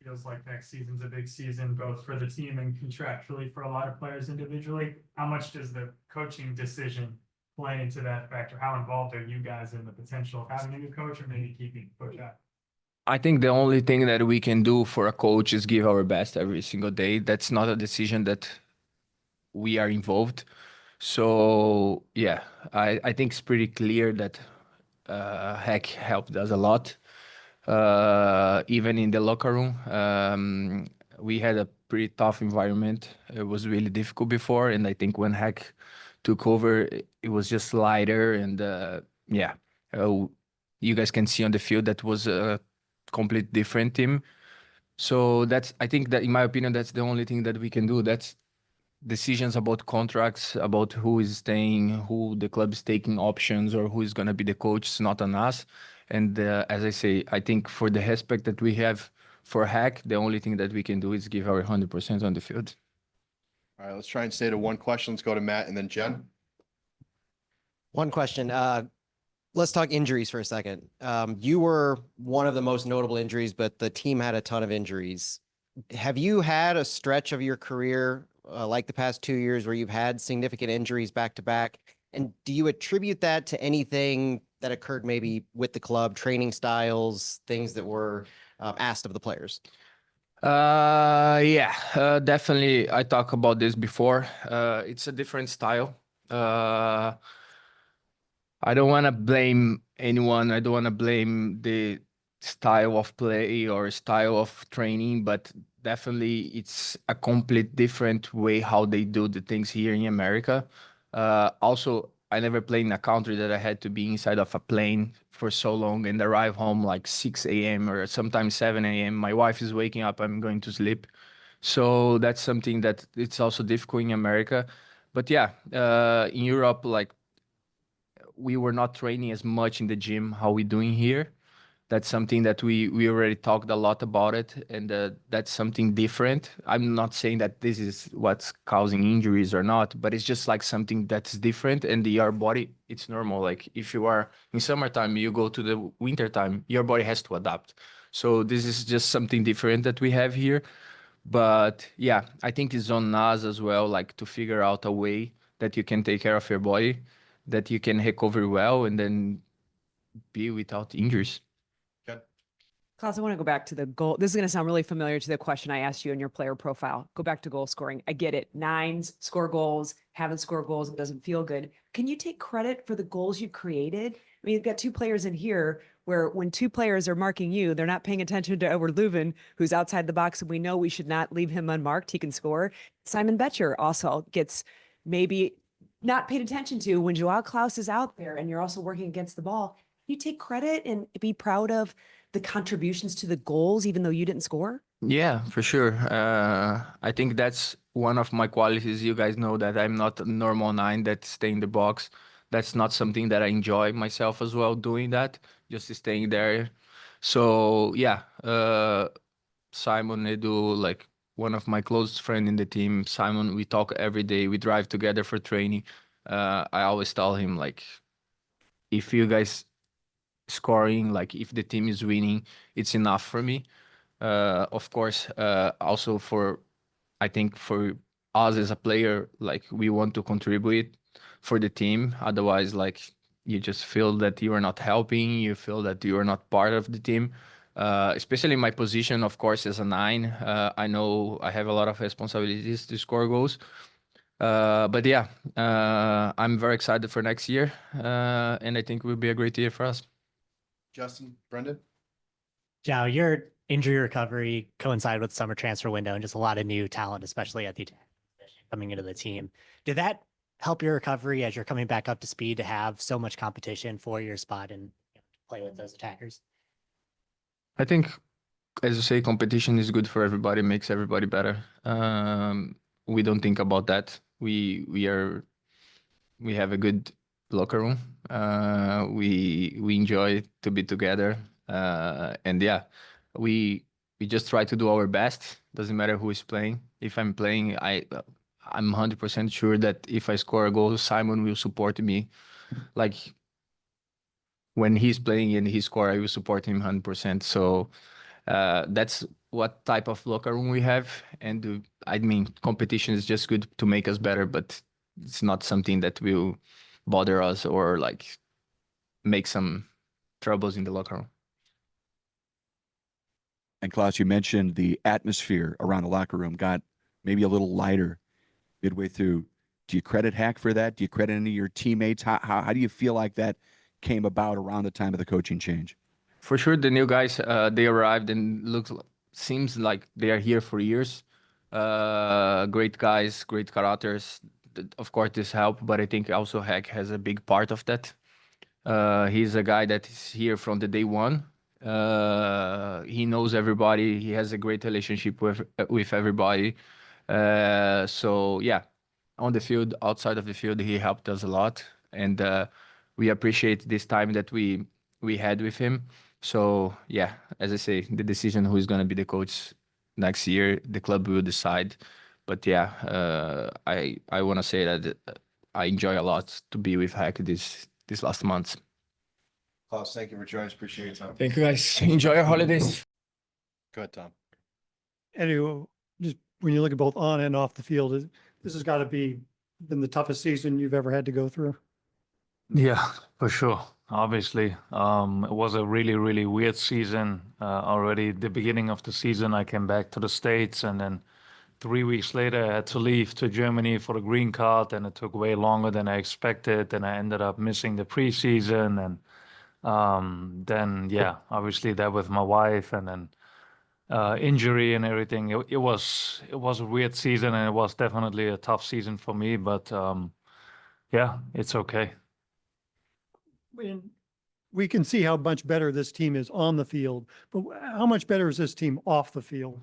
Feels like next season's a big season, both for the team and contractually for a lot of players individually. How much does the coaching decision play into that factor? How involved are you guys in the potential of having a new coach, or maybe keeping coach out? I think the only thing that we can do for a coach is give our best every single day. That's not a decision that we are involved. So yeah, I think it's pretty clear that Hack helped us a lot. Even in the locker room, we had a pretty tough environment. It was really difficult before, and I think when Hack took over, it was just lighter. And yeah, you guys can see on the field that was a complete different team. So that's, I think that in my opinion, that's the only thing that we can do. That's decisions about contracts, about who is staying, who the club is taking options, or who is going to be the coach. It's not on us. And as I say, I think for the respect that we have for Hack, the only thing that we can do is give our 100% on the field. All right, let's try and stay to one question. Let's go to Matt and then Jen. One question. Let's talk injuries for a second. You were one of the most notable injuries, but the team had a ton of injuries. Have you had a stretch of your career like the past 2 years where you've had significant injuries back to back? And do you attribute that to anything that occurred maybe with the club, training styles, things that were asked of the players? Yeah, definitely. I talked about this before. It's a different style. I don't want to blame anyone. I don't want to blame the style of play or style of training, but definitely it's a complete different way how they do the things here in America. Also, I never played in a country that I had to be inside of a plane for so long and arrive home like 6 a.m. or sometimes 7 a.m. My wife is waking up, I'm going to sleep. So that's something that it's also difficult in America. But yeah, in Europe, like we were not training as much in the gym how we doing here. That's something that we already talked a lot about it, and that's something different. I'm not saying that this is what's causing injuries or not, but it's just like something that's different, and your body, it's normal. Like if you are in summertime, you go to the wintertime, your body has to adapt. So this is just something different that we have here. But yeah, I think it's on us as well, like to figure out a way that you can take care of your body, that you can recover well, and then be without injuries. Klaus, I want to go back to the goal. This is going to sound really familiar to the question I asked you in your player profile. Go back to goal scoring. I get it. Nines, score goals, haven't scored goals. It doesn't feel good. Can you take credit for the goals you created? I mean, you've got two players in here where when two players are marking you, they're not paying attention to Edward Leuven, who's outside the box, and we know we should not leave him unmarked. He can score. Simon Betcher also gets maybe not paid attention to when Joao Klaus is out there and you're also working against the ball. Can you take credit and be proud of the contributions to the goals, even though you didn't score? Yeah, for sure. I think that's one of my qualities. You guys know that I'm not a normal nine that stay in the box. That's not something that I enjoy myself as well doing that, just staying there. So yeah, Simon, Edu, like one of my closest friend in the team, Simon, we talk every day. We drive together for training. I always tell him like, if you guys scoring, like if the team is winning, it's enough for me. Of course, also I think for us as a player, like we want to contribute for the team. Otherwise, like you just feel that you are not helping, you feel that you are not part of the team. Especially my position, of course, as a nine, I know I have a lot of responsibilities to score goals. But yeah, I'm very excited for next year, and I think it will be a great year for us. Justin, Brendan? Joe, your injury recovery coincided with summer transfer window and just a lot of new talent, especially at the attack position coming into the team. Did that help your recovery as you're coming back up to speed to have so much competition for your spot and play with those attackers? I think, as you say, competition is good for everybody, makes everybody better. We don't think about that. We have a good locker room. We enjoy to be together. And yeah, we just try to do our best. Doesn't matter who is playing. If I'm playing, I'm 100% sure that if I score a goal, Simon will support me. Like when he's playing and he score, I will support him 100%. So that's what type of locker room we have. And I mean, competition is just good to make us better, but it's not something that will bother us or like make some troubles in the locker room. And Klaus, you mentioned the atmosphere around the locker room got maybe a little lighter midway through. Do you credit Hack for that? Do you credit any of your teammates? How do you feel like that came about around the time of the coaching change? For sure, the new guys, they arrived and seems like they are here for years. Great guys, great characters. Of course, this helped, but I think also Hack has a big part of that. He's a guy that is here from the day one. He knows everybody. He has a great relationship with everybody. So yeah, on the field, outside of the field, he helped us a lot, and we appreciate this time that we had with him. So yeah, as I say, the decision who is going to be the coach next year, the club will decide. But yeah, I want to say that I enjoy a lot to be with Hack this last month. Klaus, thank you for joining us. Appreciate your time. Thank you, guys. Enjoy your holidays. Go ahead, Tom. Anyway, just when you look at both on and off the field, this has got to be been the toughest season you've ever had to go through. Yeah, for sure. Obviously, it was a really, really weird season. Already the beginning of the season, I came back to the States, and then 3 weeks later, I had to leave to Germany for the green card, and it took way longer than I expected. And I ended up missing the preseason, and then yeah, obviously that with my wife, and then injury and everything. It was a weird season, and it was definitely a tough season for me. But yeah, it's okay. And we can see how much better this team is on the field, but how much better is this team off the field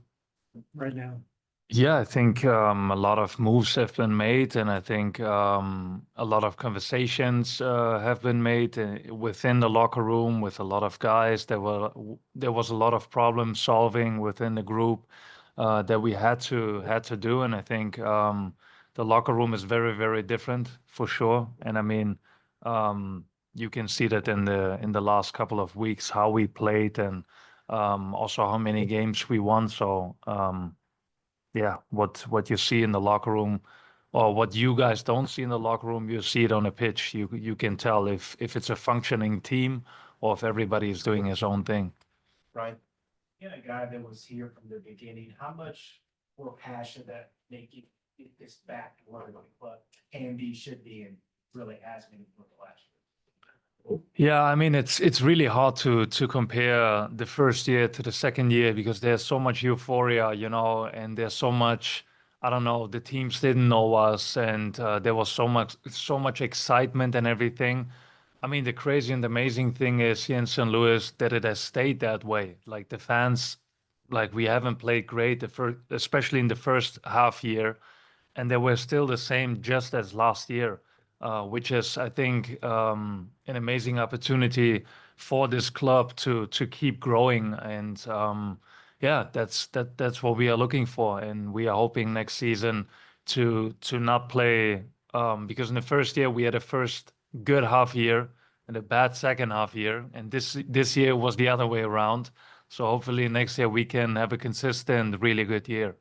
right now? Yeah, I think a lot of moves have been made, and I think a lot of conversations have been made within the locker room with a lot of guys. There was a lot of problem solving within the group that we had to do, and I think the locker room is very, very different for sure. And I mean, you can see that in the last couple of weeks how we played and also how many games we won. So. Yeah, what you see in the locker room, or what you guys don't see in the locker room, you see it on a pitch. You can tell if it's a functioning team or if everybody is doing his own thing. Ryan? Being a guy that was here from the beginning, how much more passion that make you get this back to where the club can be, should be, and really has been for the last year? Yeah, I mean it's really hard to compare the first year to the second year because there's so much euphoria, you know, and there's so much, I don't know, the teams didn't know us, and there was so much excitement and everything. I mean, the crazy and amazing thing is here in St. Louis that it has stayed that way. Like the fans, like we haven't played great especially in the first half year, and they were still the same just as last year, which is, I think, an amazing opportunity for this club to keep growing. And yeah, that's what we are looking for, and we are hoping next season to not play because in the first year we had a first good half year and a bad second half year, and this year was the other way around. So hopefully next year we can have a consistent, really good year.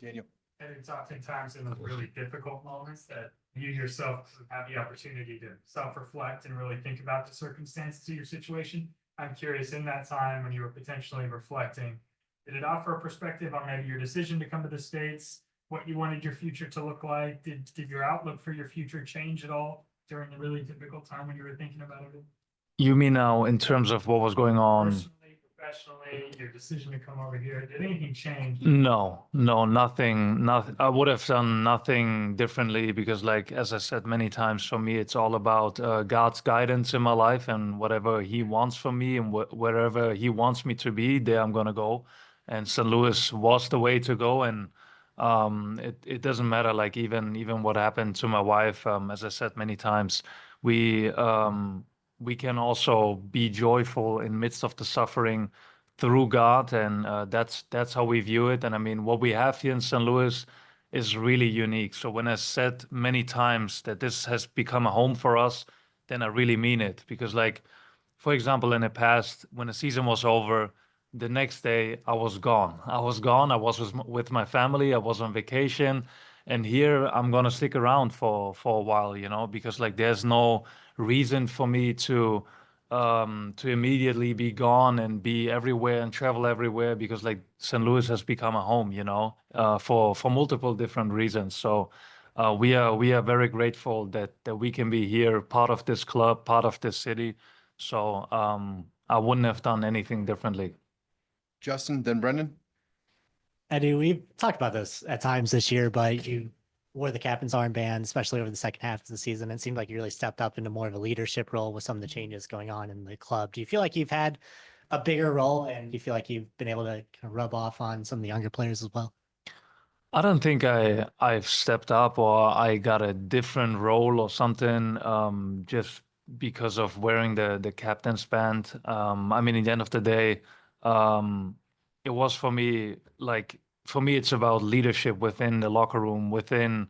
Daniel? And it's oftentimes in those really difficult moments that you yourself have the opportunity to self-reflect and really think about the circumstances of your situation. I'm curious, in that time when you were potentially reflecting, did it offer a perspective on maybe your decision to come to the States, what you wanted your future to look like? Did your outlook for your future change at all during the really difficult time when you were thinking about it? You mean now in terms of what was going on? Personally, professionally, your decision to come over here, did anything change? No, nothing. I would have done nothing differently because, like, as I said many times, for me, it's all about God's guidance in my life, and whatever He wants for me and wherever He wants me to be, there I'm gonna go. And St. Louis was the way to go, and it doesn't matter. Like even what happened to my wife, as I said many times, we can also be joyful in midst of the suffering through God, and that's how we view it. And I mean, what we have here in St. Louis is really unique. So when I said many times that this has become a home for us, then I really mean it. Because, like, for example, in the past, when the season was over, the next day I was gone. I was gone. I was with my family. I was on vacation, and here I'm gonna stick around for a while, you know, because like there's no reason for me to immediately be gone and be everywhere and travel everywhere, because like St. Louis has become a home, you know, for multiple different reasons. So we are very grateful that we can be here, part of this club, part of this city. So I wouldn't have done anything differently. Justin, then Brendan? Eddie, we've talked about this at times this year, but you wore the captain's armband, especially over the second half of the season. It seemed like you really stepped up into more of a leadership role with some of the changes going on in the club. Do you feel like you've had a bigger role, and do you feel like you've been able to kind of rub off on some of the younger players as well? I don't think I've stepped up or I got a different role or something just because of wearing the captain's band. I mean, at the end of the day, it was for me it's about leadership within the locker room, within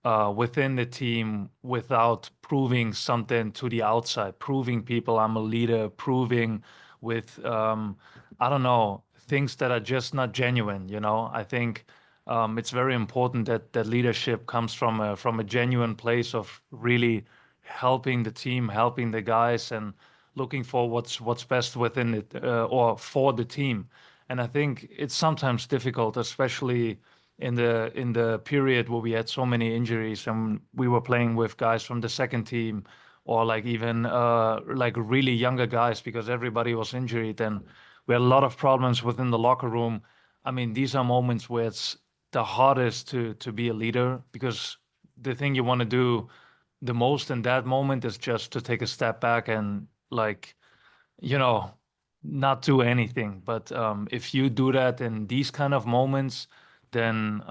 the team, without proving something to the outside, proving people I'm a leader, proving with I don't know, things that are just not genuine. You know, I think. It's very important that leadership comes from a genuine place of really helping the team, helping the guys, and looking for what's best within it or for the team. And I think it's sometimes difficult, especially in the period where we had so many injuries and we were playing with guys from the second team, or like even like really younger guys, because everybody was injured and we had a lot of problems within the locker room. I mean, these are moments where it's the hardest to be a leader, because the thing you want to do the most in that moment is just to take a step back and like, you know, not do anything. But if you do that in these kind of moments, then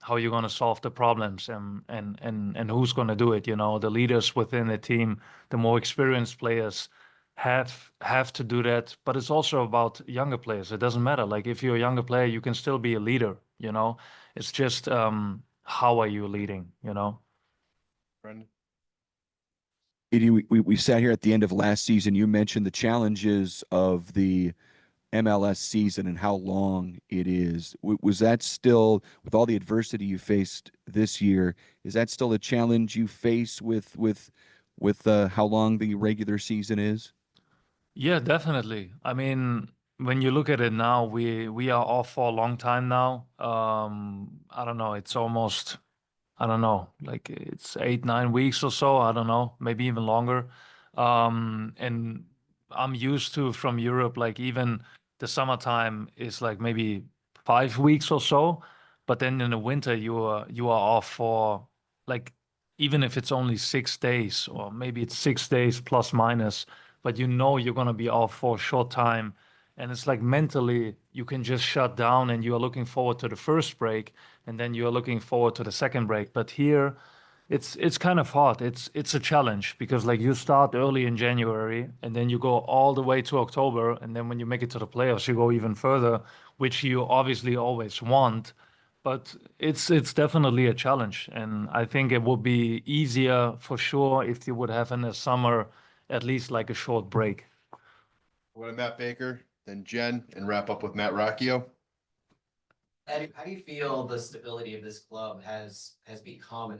how are you going to solve the problems and who's going to do it? You know, the leaders within the team, the more experienced players have to do that. But it's also about younger players. It doesn't matter. Like if you're a younger player, you can still be a leader. You know, it's just how are you leading? You know. Brendan? We sat here at the end of last season. You mentioned the challenges of the MLS season and how long it is. Was that still, with all the adversity you faced this year, is that still a challenge you face with how long the regular season is? Yeah, definitely. I mean, when you look at it now, we are off for a long time now. I don't know, it's almost, I don't know, like it's 8, 9 weeks or so. I don't know, maybe even longer. And I'm used to from Europe, like even the summertime is like maybe 5 weeks or so. But then in the winter, you are off for like even if it's only 6 days or maybe it's 6 days plus minus, but you know you're gonna be off for a short time. And it's like mentally you can just shut down and you are looking forward to the first break and then you're looking forward to the second break. But here it's kind of hard. It's a challenge because like you start early in January and then you go all the way to October, and then when you make it to the playoffs, you go even further, which you obviously always want. But it's definitely a challenge, and I think it would be easier for sure if you would have in the summer at least like a short break. What to Matt Baker, then Jen, and wrap up with Matt Rocchio. How do you feel the stability of this club has become in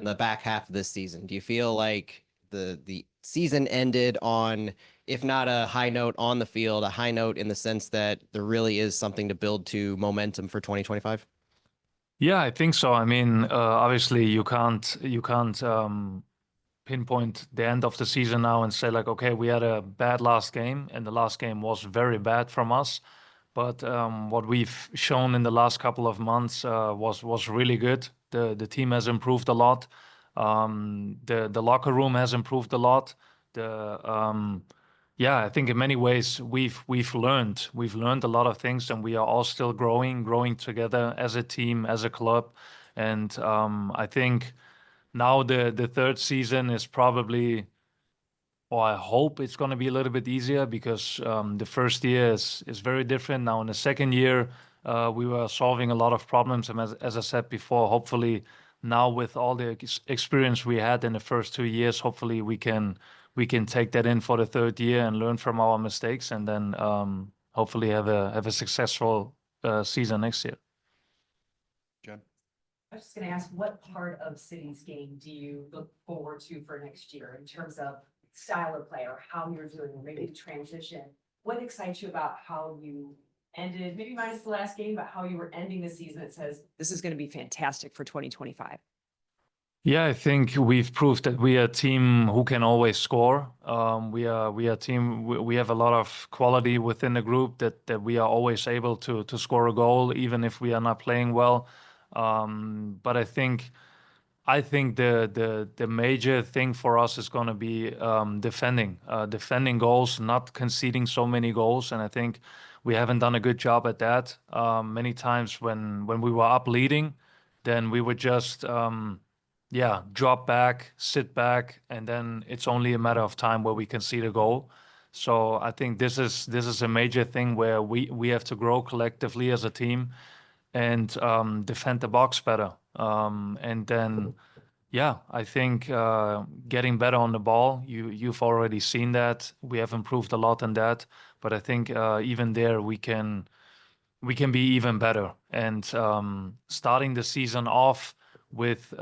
the back half of this season? Do you feel like the season ended on, if not a high note on the field, a high note in the sense that there really is something to build to momentum for 2025? Yeah, I think so. I mean, obviously you can't pinpoint the end of the season now and say like, okay, we had a bad last game, and the last game was very bad from us. But what we've shown in the last couple of months was really good. The team has improved a lot. The locker room has improved a lot. Yeah, I think in many ways we've learned a lot of things, and we are all still growing together as a team, as a club. And I think now the third season is probably, or I hope it's going to be a little bit easier because the first year is very different. Now in the second year, we were solving a lot of problems, and as I said before, hopefully now with all the experience we had in the first 2 years, hopefully we can take that in for the third year and learn from our mistakes, and then hopefully have a successful season next year. Jen? I was just gonna ask, what part of City's game do you look forward to for next year in terms of style of play or how you're doing, or maybe the transition? What excites you about how you ended, maybe minus the last game, but how you were ending the season that says, this is gonna be fantastic for 2025? Yeah, I think we've proved that we are a team who can always score. We are a team. We have a lot of quality within the group that we are always able to score a goal, even if we are not playing well. But I think the major thing for us is going to be defending goals, not conceding so many goals, and I think we haven't done a good job at that. Many times when we were up leading, then we would just drop back, sit back, and then it's only a matter of time where we can see the goal. So I think this is a major thing where we have to grow collectively as a team and defend the box better. And then, yeah, I think getting better on the ball. You've already seen that. We have improved a lot in that, but I think even there we can be even better. And starting the season off with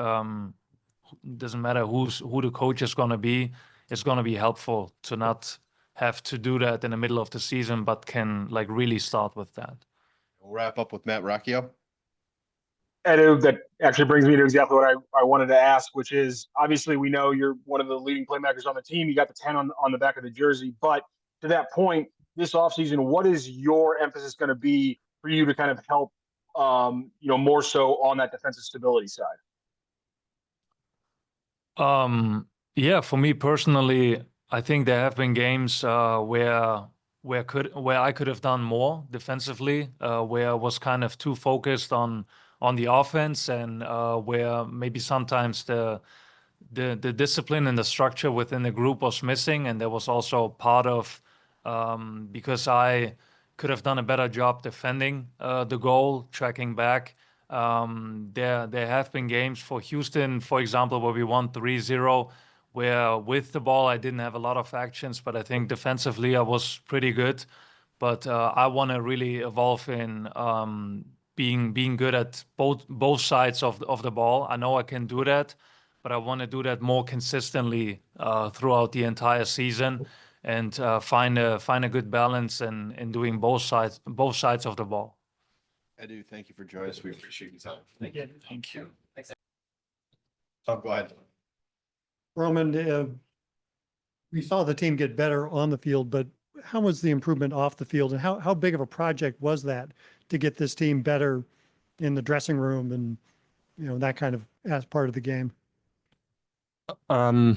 doesn't matter who the coach is going to be, it's going to be helpful to not have to do that in the middle of the season, but can like really start with that. We'll wrap up with Matt Rocchio. Edu, that actually brings me to exactly what I wanted to ask, which is obviously we know you're one of the leading playmakers on the team. You got the 10 on the back of the jersey. But to that point, this offseason, what is your emphasis going to be for you to kind of help, more so on that defensive stability side? Yeah, for me personally, I think there have been games where I could have done more defensively, where I was kind of too focused on the offense, and where maybe sometimes the discipline and the structure within the group was missing, and there was also part of because I could have done a better job defending the goal, tracking back. There have been games for Houston, for example, where we won 3-0, where with the ball I didn't have a lot of actions, but I think defensively I was pretty good. But I want to really evolve in being good at both sides of the ball. I know I can do that, but I want to do that more consistently throughout the entire season, and find a good balance in doing both sides of the ball. Edu, thank you for joining us. We appreciate your time. Thank you. Tom, go ahead. Roman, we saw the team get better on the field, but how was the improvement off the field, and how big of a project was that to get this team better in the dressing room and, that kind of as part of the game? Yeah,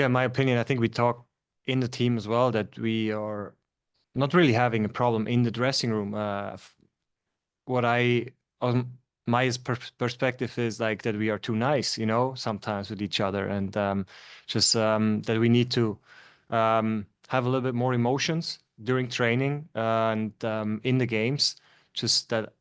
in my opinion, I think we talked in the team as well that we are not really having a problem in the dressing room. What I, on my perspective is like that we are too nice, sometimes with each other, and that we need to have a little bit more emotions during training and in the games, just that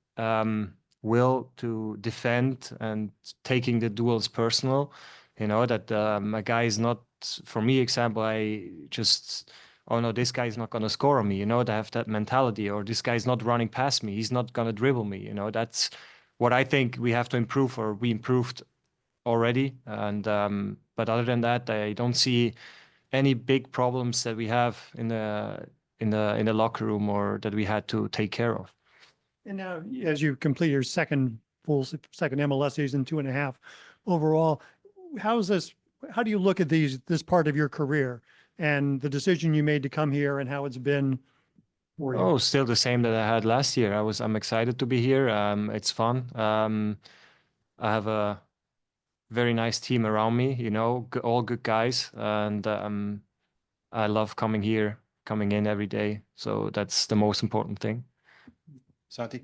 will to defend and taking the duels personal, that a guy is not, for me, example, I just, oh no, this guy is not going to score on me, to have that mentality, or this guy is not running past me, he's not going to dribble me, that's what I think we have to improve, or we improved already. And but other than that, I don't see any big problems that we have in the locker room, or that we had to take care of. And now, as you complete your second MLS season, 2.5 overall, how do you look at this part of your career and the decision you made to come here, and how it's been for you? Oh, still the same that I had last year. I'm excited to be here. It's fun. I have a very nice team around me, all good guys, and I love coming here, coming in every day. So that's the most important thing. Santi?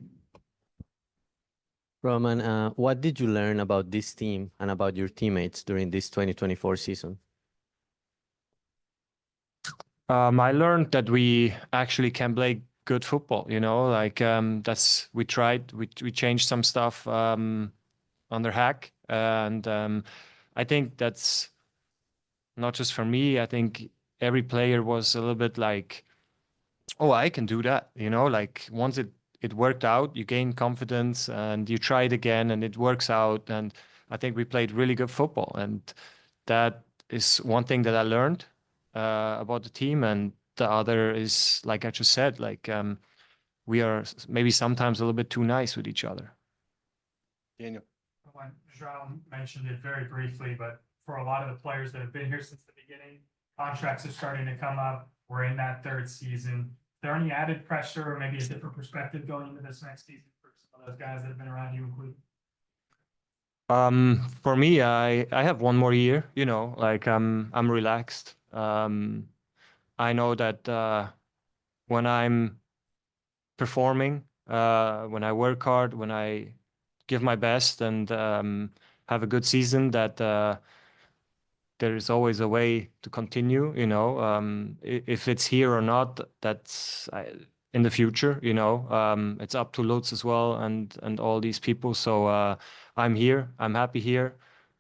Roman, what did you learn about this team and about your teammates during this 2024 season? I learned that we actually can play good football, we changed some stuff under Hack, and I think that's not just for me. I think every player was a little bit like, oh, I can do that, once it worked out, you gain confidence and you try it again and it works out. And I think we played really good football, and that is one thing that I learned about the team. And the other is, like I just said, we are maybe sometimes a little bit too nice with each other. Daniel? When João mentioned it very briefly, but for a lot of the players that have been here since the beginning, contracts are starting to come up. We're in that third season. Is there any added pressure or maybe a different perspective going into this next season for some of those guys that have been around you included? For me, I have one more year, I'm relaxed. I know that when I'm performing, when I work hard, when I give my best and have a good season, that there is always a way to continue, if it's here or not, that's in the future, it's up to Lutz as well and all these people. So I'm here, I'm happy here,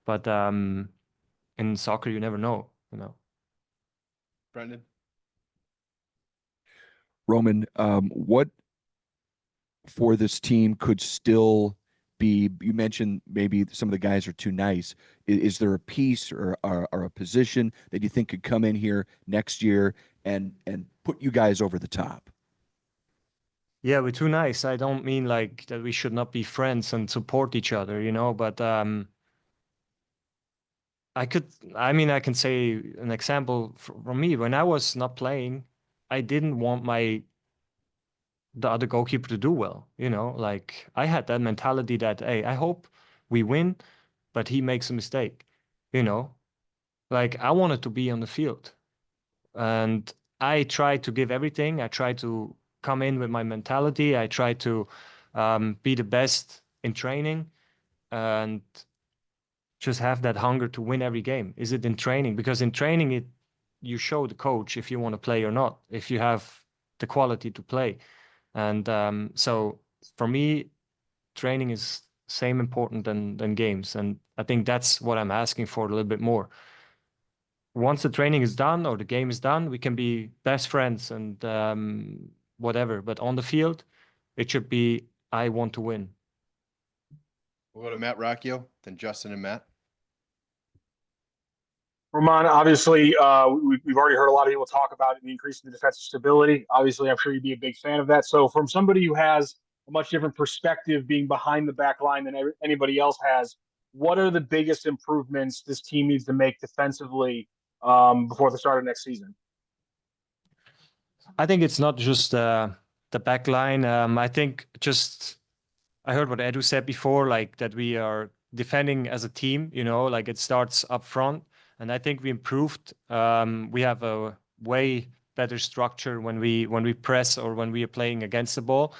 but in soccer, you never know, Brendan? Roman, what for this team could still be, you mentioned maybe some of the guys are too nice. Is there a piece or a position that you think could come in here next year and put you guys over the top? Yeah, we're too nice. I don't mean like that we should not be friends and support each other, but I can say an example from me. When I was not playing, I didn't want the other goalkeeper to do well, I had that mentality that, hey, I hope we win, but he makes a mistake. you know, like I wanted to be on the field, and I try to give everything. I try to come in with my mentality. I try to be the best in training and just have that hunger to win every game. Is it in training? Because in training, you show the coach if you want to play or not, if you have the quality to play. And so for me, training is same important than games. And I think that's what I'm asking for a little bit more. Once the training is done or the game is done, we can be best friends and whatever. But on the field, it should be, I want to win. We'll go to Matt Rocchio, then Justin and Matt. Roman, obviously, we've already heard a lot of people talk about the increase in the defensive stability. Obviously, I'm sure you'd be a big fan of that. So from somebody who has a much different perspective being behind the back line than anybody else has, what are the biggest improvements this team needs to make defensively before the start of next season? I think it's not just the back line. I think I heard what Edu said before, like that we are defending as a team, you know, like it starts up front. And I think we improved. We have a way better structure when we press or when we are playing against the ball.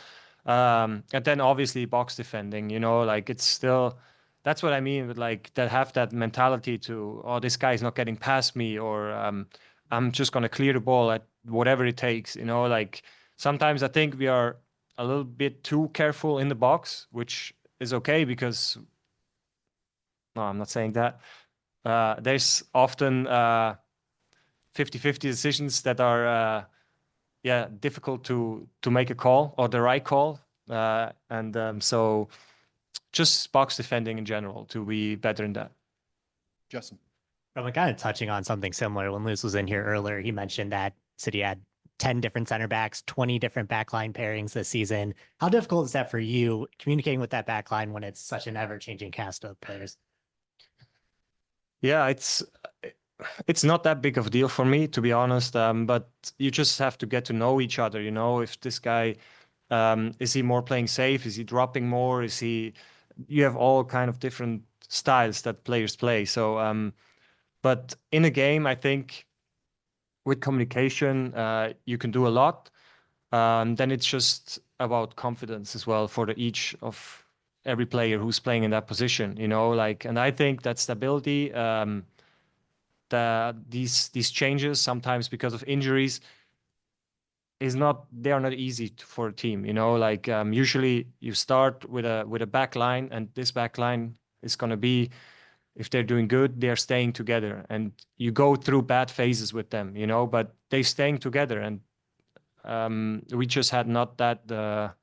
And then obviously box defending, you know, like it's still, that's what I mean with like that have that mentality to, oh, this guy is not getting past me, or I'm just going to clear the ball at whatever it takes, you know, like sometimes I think we are a little bit too careful in the box, which is okay because, no, I'm not saying that. There's often 50-50 decisions that are difficult to make a call or the right call. So just box defending in general to be better in that. Justin. I'm kind of touching on something similar. When Lutz was in here earlier, he mentioned that City had 10 different center backs, 20 different backline pairings this season. How difficult is that for you communicating with that backline when it's such an ever-changing cast of players? Yeah, it's not that big of a deal for me, to be honest. But you just have to get to know each other. You know, if this guy is he more playing safe? Is he dropping more? You have all kind of different styles that players play. So, but in a game, I think with communication, you can do a lot. Then it's just about confidence as well for each of every player who's playing in that position, you know, like, and I think that stability, these changes sometimes because of injuries they are not easy for a team, you know, like usually you start with a back line, and this back line is going to be, if they're doing good, they're staying together, and you go through bad phases with them, you know, but they're staying together. And we just had not that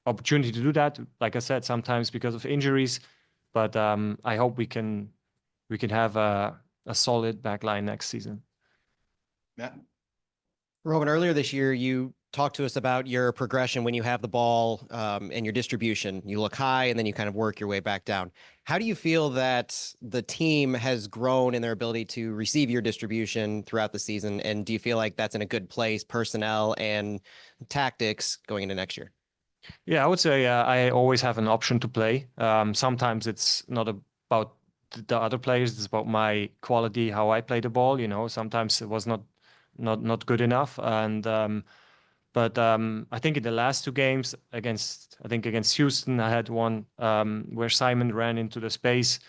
opportunity to do that, like I said, sometimes because of injuries. But I hope we can have a solid back line next season. Matt? Roman, earlier this year, you talked to us about your progression when you have the ball and your distribution. You look high and then you kind of work your way back down. How do you feel that the team has grown in their ability to receive your distribution throughout the season? And do you feel like that's in a good place, personnel and tactics going into next year? Yeah, I would say I always have an option to play. Sometimes it's not about the other players, it's about my quality, how I play the ball. You know, sometimes it was not good enough. And but I think in the last two games against Houston, I had one where Simon ran into the space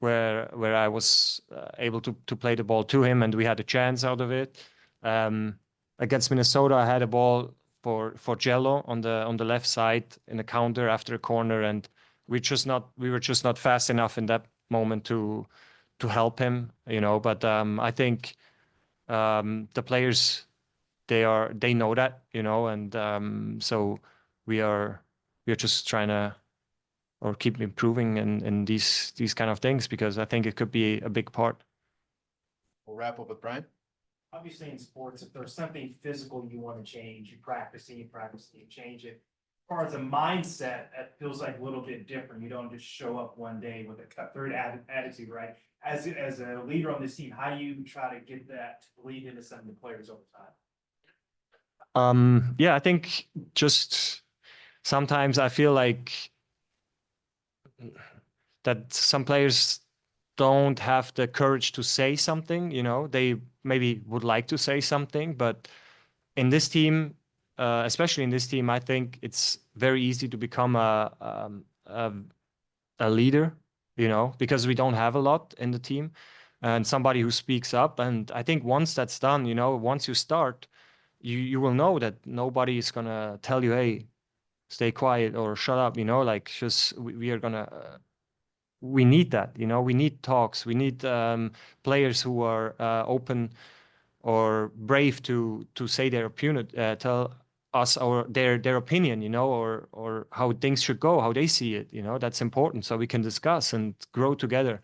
where I was able to play the ball to him, and we had a chance out of it. Against Minnesota, I had a ball for Jello on the left side in a counter after a corner, and we were just not fast enough in that moment to help him, you know. But I think the players, they know that, you know, and so we are just trying to or keep improving in these kind of things, because I think it could be a big part. We'll wrap up with Brian. Obviously in sports, if there's something physical you want to change, you practice, you change it. As far as a mindset, it feels like a little bit different. You don't just show up one day with a cutthroat attitude, right? As a leader on this team, how do you try to get that to bleed into some of the players over time? Yeah, I think just sometimes I feel like that some players don't have the courage to say something. You know, they maybe would like to say something, but in this team, especially in this team, I think it's very easy to become a leader, you know, because we don't have a lot in the team and somebody who speaks up. And I think once that's done, you know, once you start, you will know that nobody is gonna tell you, hey, stay quiet or shut up, you know, like just we are gonna we need that, you know, we need talks, we need players who are open or brave to say their opinion, tell us their opinion, you know, or how things should go, how they see it, you know. That's important, so we can discuss and grow together.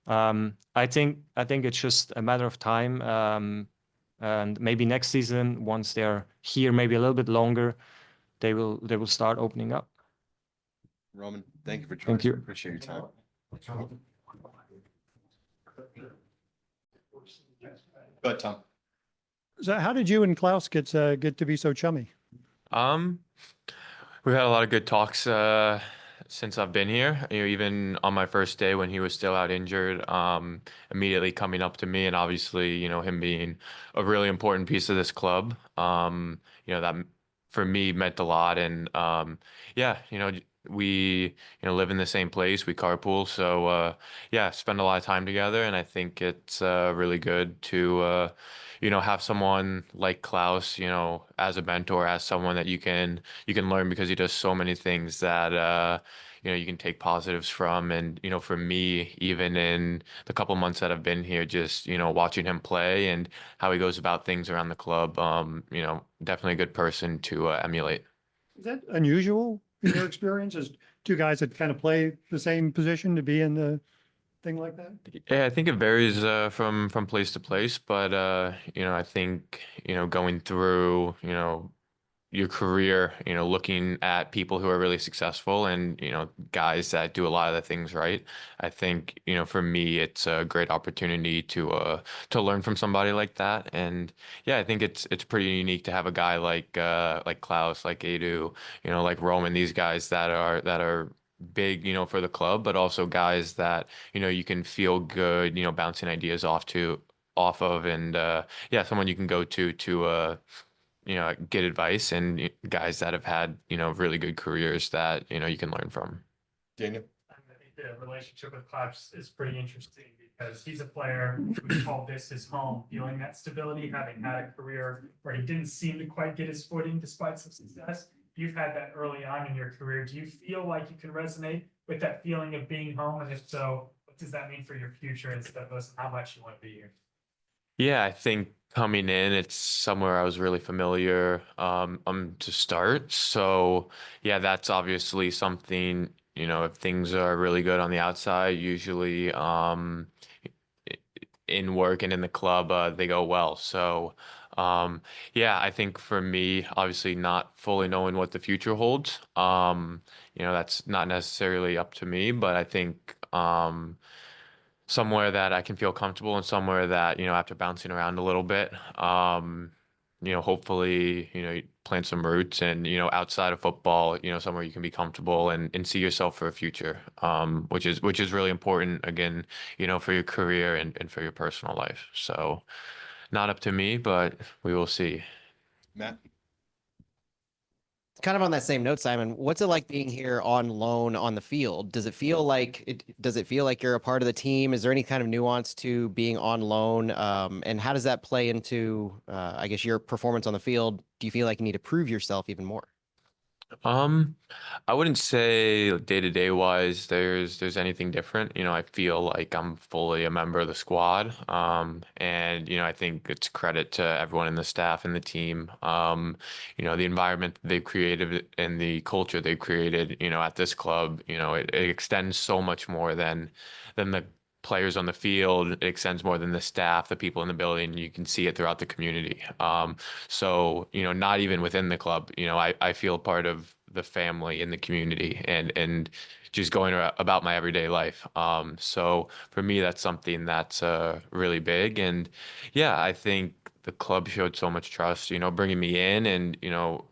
I think it's just a matter of time, and maybe next season, once they're here, maybe a little bit longer, they will start opening up. Roman, thank you for joining us. You. Appreciate your time. Go ahead, Tom. So how did you and Klaus get to be so chummy? We've had a lot of good talks since I've been here. You know, even on my first day when he was still out injured, immediately coming up to me, and obviously, you know, him being a really important piece of this club. You know, that for me meant a lot, and yeah, you know, we live in the same place, we carpool, so yeah, spend a lot of time together, and I think it's really good to have someone like Klaus, you know, as a mentor, as someone that you can learn, because he does so many things that you can take positives from. And for me, even in the couple months that I've been here, just watching him play and how he goes about things around the club, definitely a good person to emulate. Is that unusual in your experience, as two guys that kind of play the same position to be in the thing like that? Yeah, I think it varies from place to place, but I think going through your career, looking at people who are really successful and guys that do a lot of the things right. I think for me, it's a great opportunity to learn from somebody like that. And yeah, I think it's pretty unique to have a guy like Klaus, like Edu, like Roman, these guys that are big, for the club, but also guys that, you can feel good, bouncing ideas off of, and yeah, someone you can go to get advice, and guys that have had, really good careers that, you can learn from. Daniel? I think the relationship with Klaus is pretty interesting because he's a player who called this his home, feeling that stability, having had a career where he didn't seem to quite get his footing despite some success. You've had that early on in your career. Do you feel like you can resonate with that feeling of being home? And if so, what does that mean for your future instead of how much you want to be here? Yeah, I think coming in, it's somewhere I was really familiar to start. So yeah, that's obviously something, if things are really good on the outside, usually in work and in the club, they go well. So yeah, I think for me, obviously not fully knowing what the future holds, that's not necessarily up to me, but I think somewhere that I can feel comfortable, and somewhere that, after bouncing around a little bit, hopefully, plant some roots, and, outside of football, somewhere you can be comfortable and see yourself for a future, which is really important, again, for your career and for your personal life. So not up to me, but we will see. Matt? Kind of on that same note, Simon, what's it like being here on loan on the field? Does it feel like you're a part of the team? Is there any kind of nuance to being on loan? And how does that play into, I guess, your performance on the field? Do you feel like you need to prove yourself even more? I wouldn't say day-to-day wise there's anything different. I feel like I'm fully a member of the squad. And I think it's credit to everyone in the staff and the team. The environment they've created and the culture they've created, at this club, it extends so much more than the players on the field. It extends more than the staff, the people in the building. You can see it throughout the community. So, not even within the club, I feel part of the family in the community, and just going about my everyday life. So for me, that's something that's really big. And yeah, I think the club showed so much trust, bringing me in and,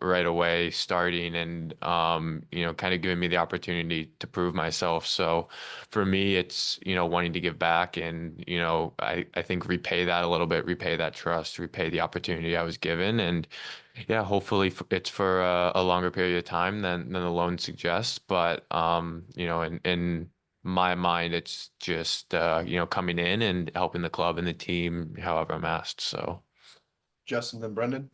right away starting and, kind of giving me the opportunity to prove myself. So for me, it's, wanting to give back and, I think repay that a little bit, repay that trust, repay the opportunity I was given. And yeah, hopefully it's for a longer period of time than the loan suggests. But, in my mind, it's just, coming in and helping the club and the team however I'm asked. So. Justin, then Brendan.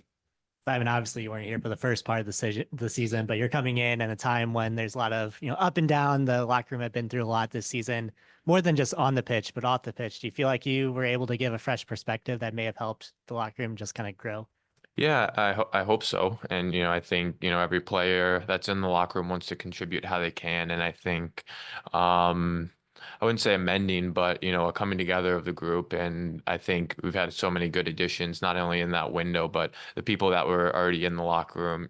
Simon, obviously you weren't here for the first part of the season, but you're coming in at a time when there's a lot of, up and down. The locker room had been through a lot this season, more than just on the pitch, but off the pitch. Do you feel like you were able to give a fresh perspective that may have helped the locker room just kind of grow? Yeah, I hope so. And, I think, every player that's in the locker room wants to contribute how they can. And I think, I wouldn't say amending, but, a coming together of the group. And I think we've had so many good additions, not only in that window, but the people that were already in the locker room.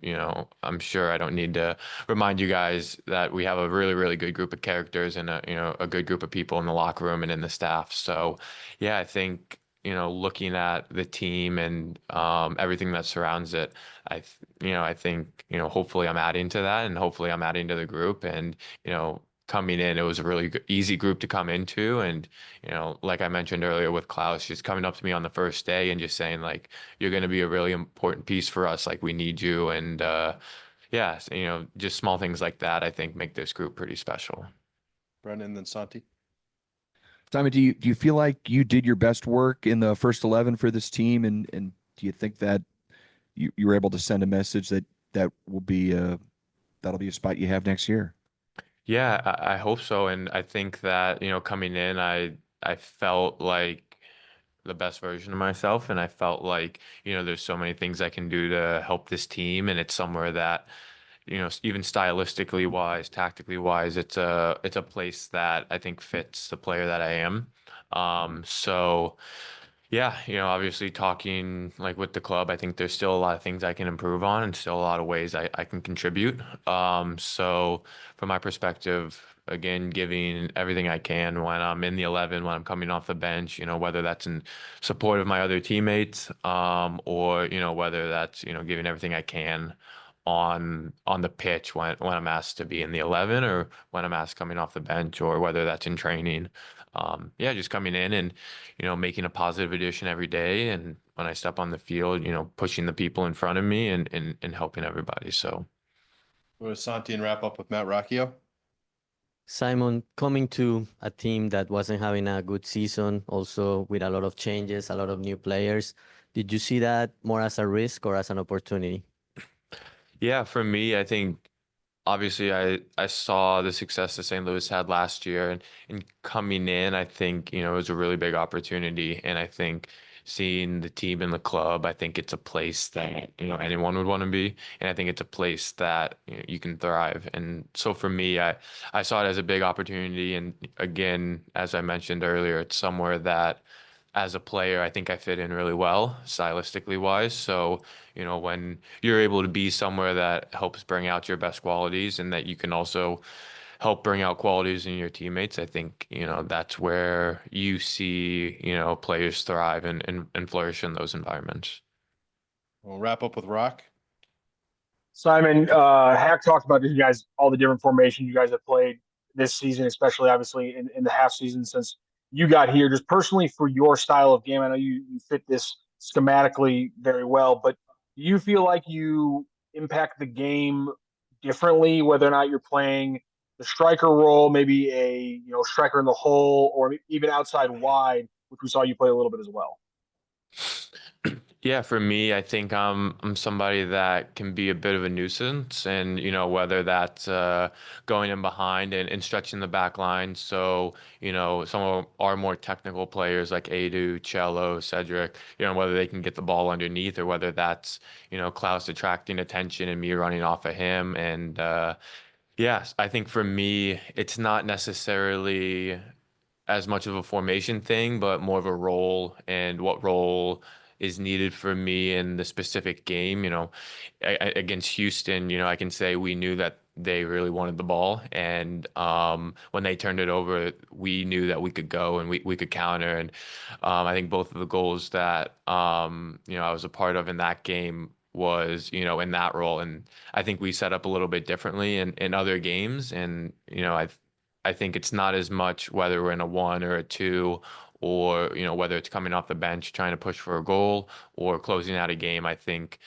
I'm sure I don't need to remind you guys that we have a really, really good group of characters and a good group of people in the locker room and in the staff. So, yeah, I think, looking at the team and everything that surrounds it, I think, hopefully I'm adding to that and hopefully I'm adding to the group. And, coming in, it was a really easy group to come into. And, like I mentioned earlier with Klaus, just coming up to me on the first day and just saying like, you're going to be a really important piece for us. Like we need you. And yeah, just small things like that, I think make this group pretty special. Brendan, then Santi. Simon, do you feel like you did your best work in the first 11 for this team, and do you think that you were able to send a message that will be that'll be a spot you have next year? Yeah, I hope so. And I think that, coming in, I felt like the best version of myself. And I felt like, there's so many things I can do to help this team. And it's somewhere that, even stylistically wise, tactically wise, it's a place that I think fits the player that I am. So yeah, obviously talking like with the club, I think there's still a lot of things I can improve on and still a lot of ways I can contribute. So from my perspective, again, giving everything I can when I'm in the 11, when I'm coming off the bench, whether that's in support of my other teammates, or, whether that's, giving everything I can on the pitch when I'm asked to be in the 11 or when I'm asked coming off the bench or whether that's in training. Yeah, just coming in and, making a positive addition every day. And when I step on the field, pushing the people in front of me and helping everybody. So. Go to Santi and wrap up with Matt Rocchio. Simon, coming to a team that wasn't having a good season, also with a lot of changes, a lot of new players, did you see that more as a risk or as an opportunity? Yeah, for me, I think obviously I saw the success that St. Louis had last year and coming in, I think, it was a really big opportunity. And I think seeing the team in the club, I think it's a place that, anyone would want to be. And I think it's a place that you can thrive. And so for me, I saw it as a big opportunity. And again, as I mentioned earlier, it's somewhere that as a player, I think I fit in really well, stylistically wise. So, when you're able to be somewhere that helps bring out your best qualities and that you can also help bring out qualities in your teammates, I think, that's where you see, players thrive and flourish in those environments. We'll wrap up with Rock. Simon, Hack talked about you guys, all the different formations you guys have played this season, especially obviously in the half season since you got here. Just personally for your style of game, I know you fit this schematically very well, but do you feel like you impact the game differently, whether or not you're playing the striker role, maybe a striker in the hole, or even outside wide, which we saw you play a little bit as well? Yeah, for me, I think I'm somebody that can be a bit of a nuisance, and whether that's going in behind and stretching the back line. So some of our more technical players like Edu, Cello, Cedric, whether they can get the ball underneath or whether that's Klaus attracting attention and me running off of him. And yes, I think for me, it's not necessarily as much of a formation thing, but more of a role and what role is needed for me in the specific game. Against Houston, I can say we knew that they really wanted the ball. And when they turned it over, we knew that we could go and we could counter. And I think both of the goals that I was a part of in that game was in that role. And I think we set up a little bit differently in other games. And I think it's not as much whether we're in a 1 or a 2, or whether it's coming off the bench trying to push for a goal or closing out a game. I think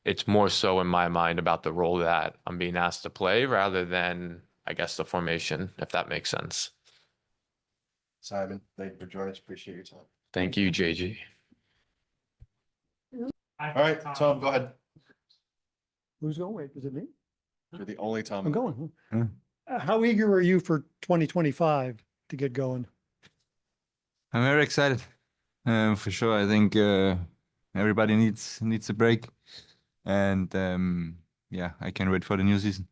it's more so in my mind about the role that I'm being asked to play rather than, I guess, the formation, if that makes sense. Simon, thank you for joining us. Appreciate your time. Thank you, JG. All right, Tom, go ahead. Who's going? Wait, is it me? You're the only Tom. I'm going. How eager are you for 2025 to get going? I'm very excited. For sure. I think everybody needs a break. And yeah, I can't wait for the new season.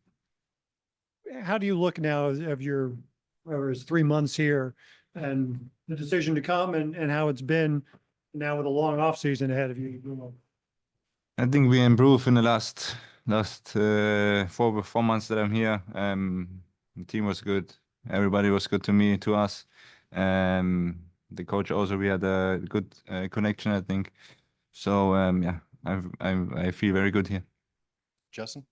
How do you look now of your, whatever it's 3 months here and the decision to come and how it's been now with a long off season ahead of you? I think we improved in the last 4 months that I'm here. The team was good. Everybody was good to me, to us. The coach also, we had a good connection, I think. So yeah, I feel very good here. Justin?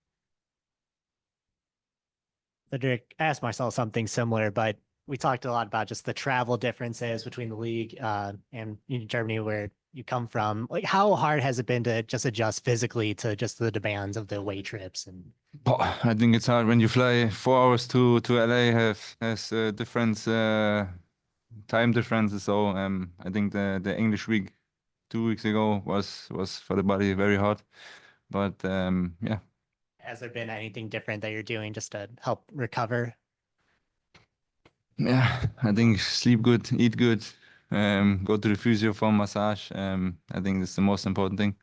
Cedric asked Marcel something similar, but we talked a lot about just the travel differences between the league and Germany, where you come from. Like, how hard has it been to just adjust physically to just the demands of the away trips? And I think it's hard when you fly 4 hours to LA, has different time differences. So I think the English week 2 weeks ago was for the body very hard. But yeah. has there been anything different that you're doing just to help recover? Yeah, I think sleep good, eat good, go to the physio for massage. I think that's the most important thing.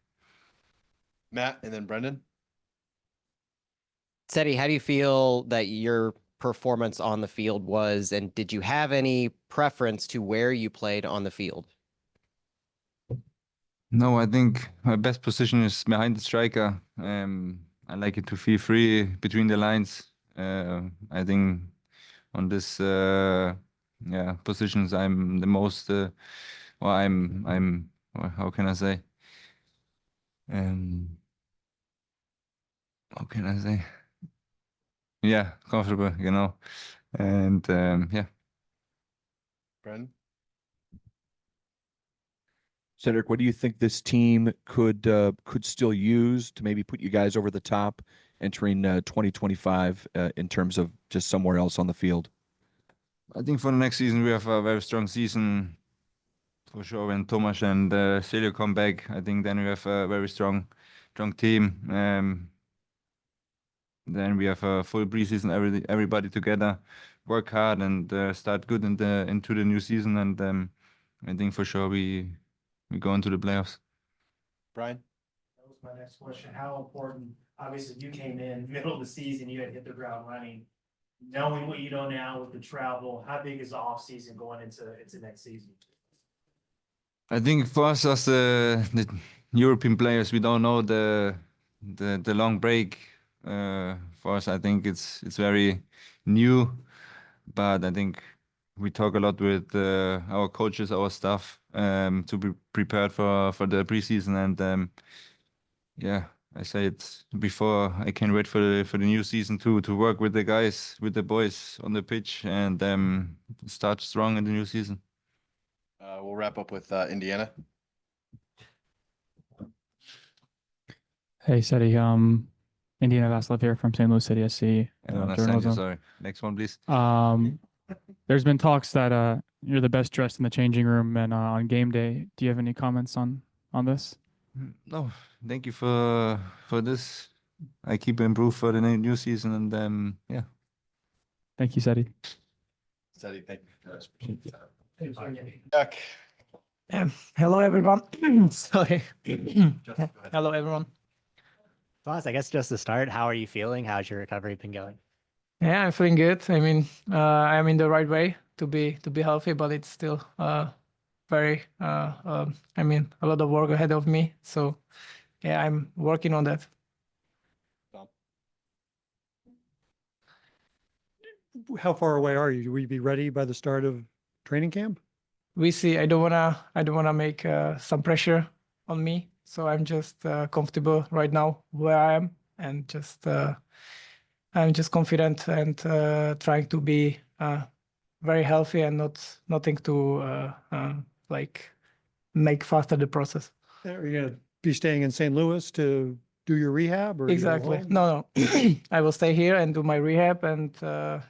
Matt, and then Brendan. Seti, how do you feel that your performance on the field was, and did you have any preference to where you played on the field? No, I think my best position is behind the striker. I like it to feel free between the lines. I think on this positions I'm the most or I'm how can I say? How can I say? Yeah, comfortable, and yeah. Brendan? Cedric, what do you think this team could still use to maybe put you guys over the top entering 2025 in terms of just somewhere else on the field? I think for the next season we have a very strong season for sure. When Tomas and Celio come back, I think then we have a very strong team. Then we have a full preseason, everybody together, work hard and start good into the new season. And I think for sure we go into the playoffs. Brian? That was my next question. How important, obviously you came in middle of the season, you had to hit the ground running. Knowing what you know now with the travel, how big is the off season going into next season? I think for us as the European players, we don't know the long break. For us, I think it's very new, but I think we talk a lot with our coaches, our staff, to be prepared for the preseason. And yeah, I say it before. I can't wait for the new season to work with the guys, with the boys on the pitch, and start strong in the new season. We'll wrap up with Indiana. Hey, Seti. Indiana Vasiliev here from St. Louis City SC. Journalism. Sorry. Next one, please. There's been talks that you're the best dressed in the changing room and on game day. Do you have any comments on this? No, thank you for this. I keep improve for the new season, and yeah. Thank you, Seti. Seti, thank you. Jack. Hello, everyone. Sorry. Hello, everyone. Thomas, I guess just to start, how are you feeling? How's your recovery been going? Yeah, I'm feeling good. I mean, I'm in the right way to be healthy, but it's still very I mean, a lot of work ahead of me. So yeah, I'm working on that. how far away are you? Will you be ready by the start of training camp? We see. I don't wanna make some pressure on me. So I'm just comfortable right now where I am, and just I'm just confident and trying to be very healthy and nothing to like make faster the process. Are you gonna be staying in St. Louis to do your rehab or you go Exactly. home? No. I will stay here and do my rehab, and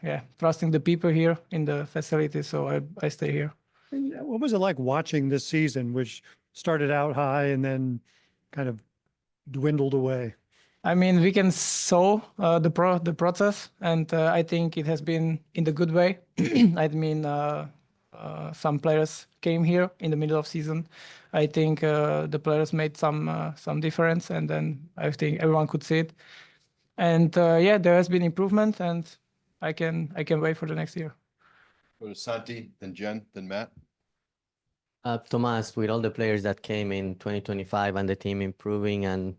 yeah, trusting the people here in the facility. So I stay here. And what was it like watching this season, which started out high and then kind of dwindled away? I mean, we can saw the process, and I think it has been in the good way. I mean, some players came here in the middle of season. I think the players made some difference, and then I think everyone could see it. And yeah, there has been improvement, and I can wait for the next year. Go to Santi, then Jen, then Matt. Tomas, with all the players that came in 2025 and the team improving and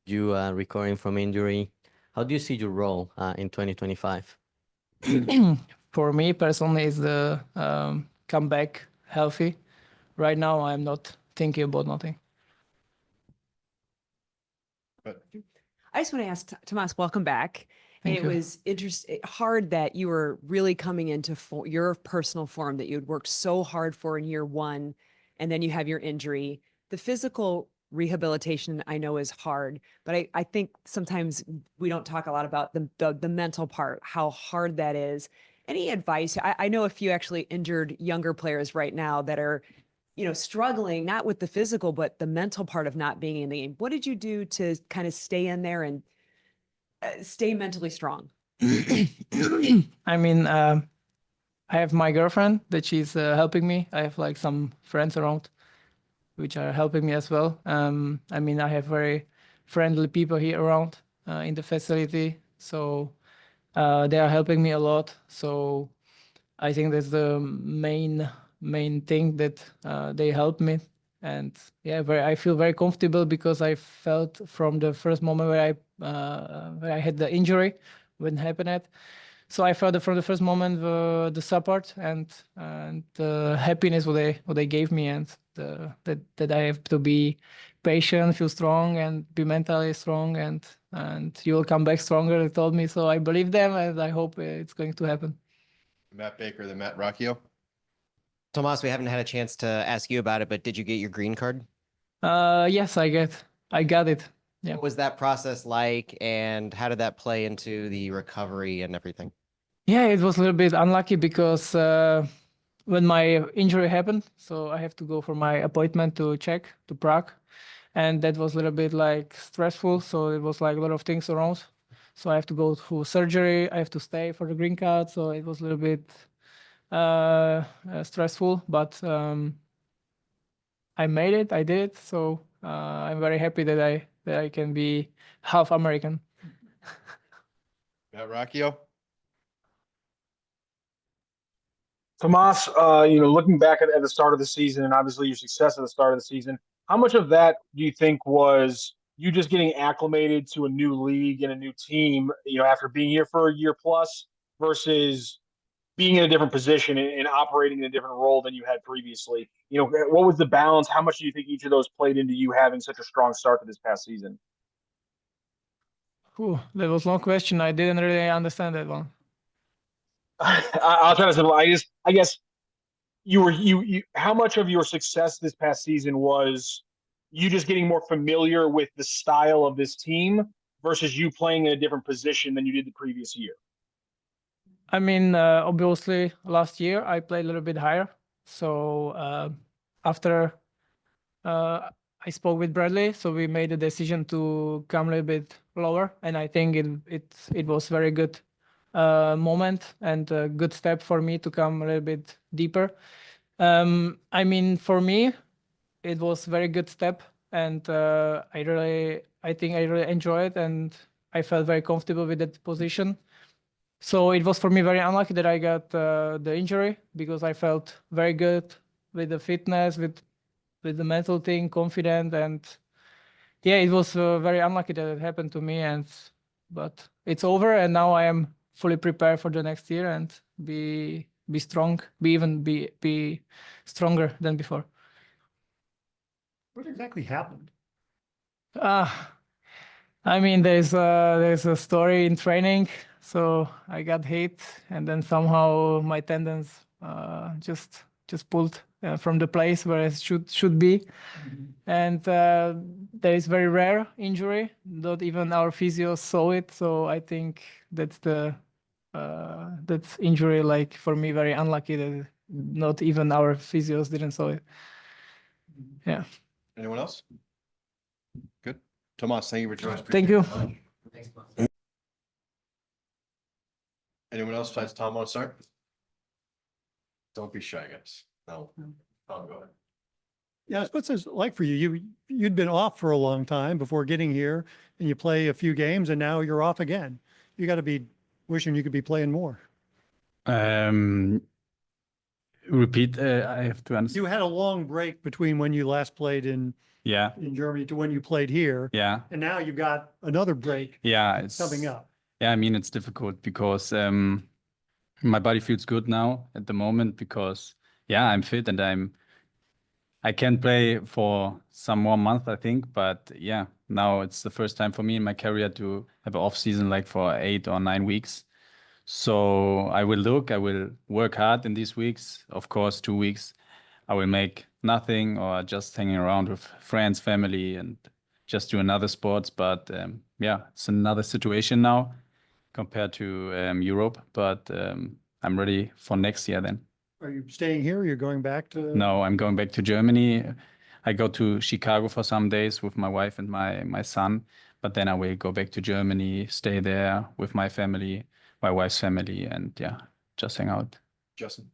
you recovering from injury, how do you see your role in 2025? For me personally, is the come back healthy. Right now, I'm not thinking about nothing. I just want to ask Tomas, welcome back. Thank and you. it was hard that you were really coming into your personal form that you had worked so hard for in year one, and then you have your injury. The physical rehabilitation I know is hard, but I think sometimes we don't talk a lot about the mental part, how hard that is. Any advice? I know a few actually injured younger players right now that are, struggling, not with the physical, but the mental part of not being in the game. What did you do to kind of stay in there and stay mentally strong? I mean, I have my girlfriend that she's helping me. I have like some friends around which are helping me as well. I mean, I have very friendly people here around in the facility. So they are helping me a lot. So I think that's the main thing that they help me. And yeah, I feel very comfortable because I felt from the first moment where I had the injury when it happened. So I felt from the first moment the support and the happiness what they gave me, and that I have to be patient, feel strong, and be mentally strong, and you will come back stronger. They told me, so I believe them, and I hope it's going to happen. Matt Baker, then Matt Rocchio. Tomas, we haven't had a chance to ask you about it, but did you get your green card? Yes, I got it. Yeah. What was that process like, and how did that play into the recovery and everything? Yeah, it was a little bit unlucky because when my injury happened, so I have to go for my appointment to check to Prague, and that was a little bit like stressful. So it was like a lot of things around. So I have to go through surgery. I have to stay for the green card. So it was a little bit stressful, but I made it. I did it. So I'm very happy that I can be half American. Matt Rocchio. Tomas, looking back at the start of the season and obviously your success at the start of the season, how much of that do you think was you just getting acclimated to a new league and a new team, after being here for a year plus, versus being in a different position and operating in a different role than you had previously? What was the balance? How much do you think each of those played into you having such a strong start to this past season? Whew, that was a long question. I didn't really understand that one. I'll try to simplify. I guess you how much of your success this past season was you just getting more familiar with the style of this team versus you playing in a different position than you did the previous year? I mean, obviously last year I played a little bit higher. So after I spoke with Bradley, so we made a decision to come a little bit lower, and I think it was very good moment and a good step for me to come a little bit deeper. I mean, for me, it was very good step, and I think I really enjoyed it, and I felt very comfortable with that position. So it was for me very unlucky that I got the injury, because I felt very good with the fitness, with the mental thing, confident, and yeah, it was very unlucky that it happened to me. But it's over, and now I am fully prepare for the next year and be strong, be stronger than before. What exactly happened? I mean, there's a story in training. So I got hit, and then somehow my tendons just pulled from the place where it should be. And there is very rare injury. Not even our physios saw it. So I think that's that's injury, like, for me, very unlucky that not even our physios didn't saw it. Yeah. Anyone else? Good. Tomas, thank you for joining us. Thank you. Thanks, Boss. Anyone else besides Tom want to start? Don't be shy, guys. No. Tom, go ahead. Yeah, what's this like for you? You'd been off for a long time before getting here, and you play a few games, and now you're off again. You got to be wishing you could be playing more. Repeat, I have to understand. You had a long break between when you last played in Germany to when you played here. Yeah. And now you've got another break It's coming up. Yeah, I mean, it's difficult because my body feels good now at the moment because I'm fit and I can play for some more months, I think. But now it's the first time for me in my career to have an off season like for 8 or 9 weeks. So I will work hard in these weeks. Of course, 2 weeks I will make nothing or just hanging around with friends, family, and just do another sports. But it's another situation now compared to Europe. But I'm ready for next year then. Are you staying here? Or you're going back to? No, I'm going back to Germany. I go to Chicago for some days with my wife and my son. But then I will go back to Germany, stay there with my family, my wife's family, and just hang out. Justin.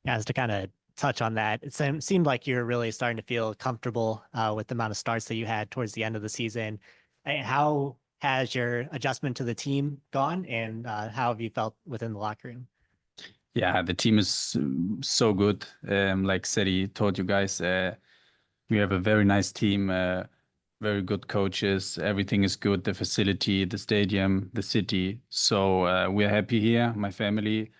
Yeah, as to kind of touch on that, it seemed like you're really starting to feel comfortable with the amount of starts that you had towards the end of the season. How has your adjustment to the team gone, and how have you felt within the locker room? Yeah, the team is so good. Like Seti told you guys, we have a very nice team, very good coaches. Everything is good. The facility, the stadium, the city. So we're happy here. My family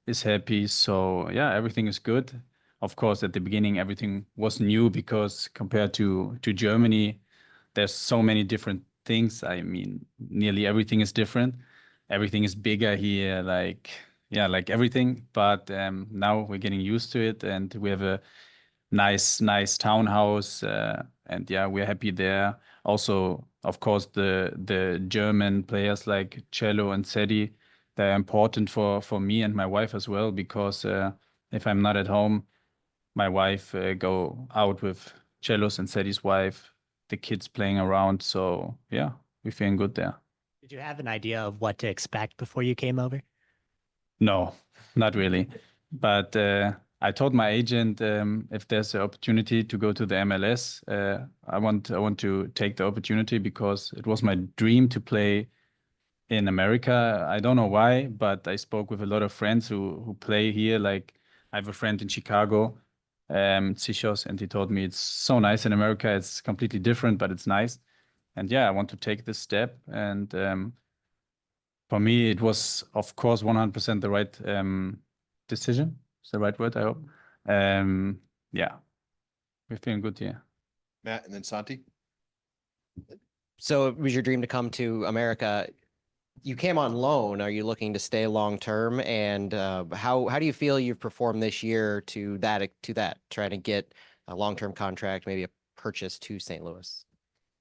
is happy. So everything is good. Of course, at the beginning, everything was new because compared to Germany, there's so many different things. I mean, nearly everything is different. Everything is bigger here, like everything. But now we're getting used to it, and we have a nice townhouse, and we're happy there. Also, of course, the German players like Cello and Sedi, they're important for me and my wife as well, because if I'm not at home, my wife go out with Cello's and Sedi's wife, the kids playing around. So we're feeling good there. Did you have an idea of what to expect before you came over? No, not really. But I told my agent, if there's an opportunity to go to the MLS, I want to take the opportunity because it was my dream to play in America. I don't know why, but I spoke with a lot of friends who play here. Like I have a friend in Chicago, Cichos, and he told me it's so nice in America. It's completely different, but it's nice. And I want to take this step. And for me, it was, of course, 100% the right decision. It's the right word, I hope. We're feeling good here. Matt, and then Santi. So it was your dream to come to America. You came on loan. Are you looking to stay long term? And how do you feel you've performed this year to that, trying to get a long-term contract, maybe a purchase to St. Louis?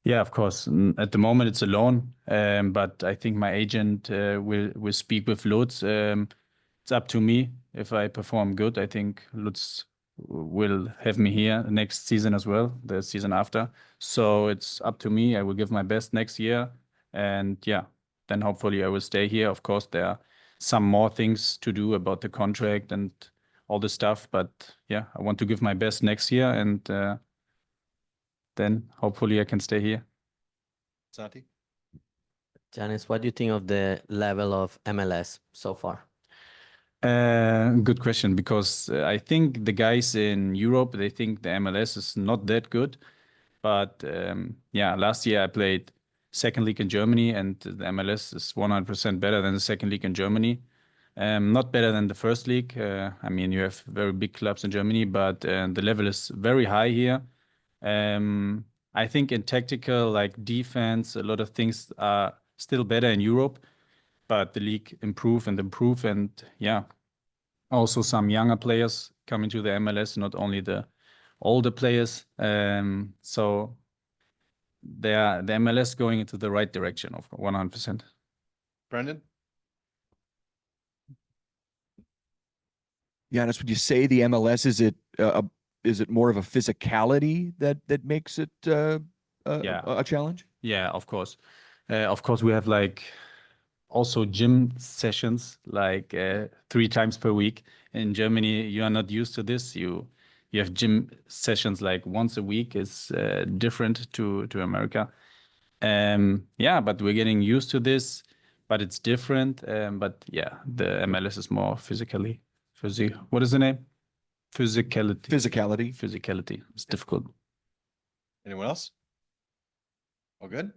Yeah, of course. At the moment, it's a loan, but I think my agent will speak with Lutz. It's up to me. If I perform good, I think Lutz will have me here next season as well, the season after. So it's up to me. I will give my best next year, and then hopefully I will stay here. Of course, there are some more things to do about the contract and all the stuff, but I want to give my best next year, and then hopefully I can stay here. Santi? Janice, what do you think of the level of MLS so far? Good question, because I think the guys in Europe, they think the MLS is not that good. But last year I played second league in Germany, and the MLS is 100% better than the second league in Germany. Not better than the first league. I mean, you have very big clubs in Germany, but the level is very high here. I think in tactical, like defense, a lot of things are still better in Europe, but the league improve, and yeah, also some younger players coming to the MLS, not only the older players. So the MLS going into the right direction of 100%. Brendan? Giannis, would you say the MLS is it more of a physicality that makes it a challenge? Yeah, of course. Of course, we have like also gym sessions like 3 times per week. In Germany, you are not used to this. You have gym sessions like once a week. Is different to America. Yeah, but we're getting used to this. But it's different. But yeah, the MLS is more physically. What is the name? Physicality. Physicality. It's difficult. Anyone else? All good?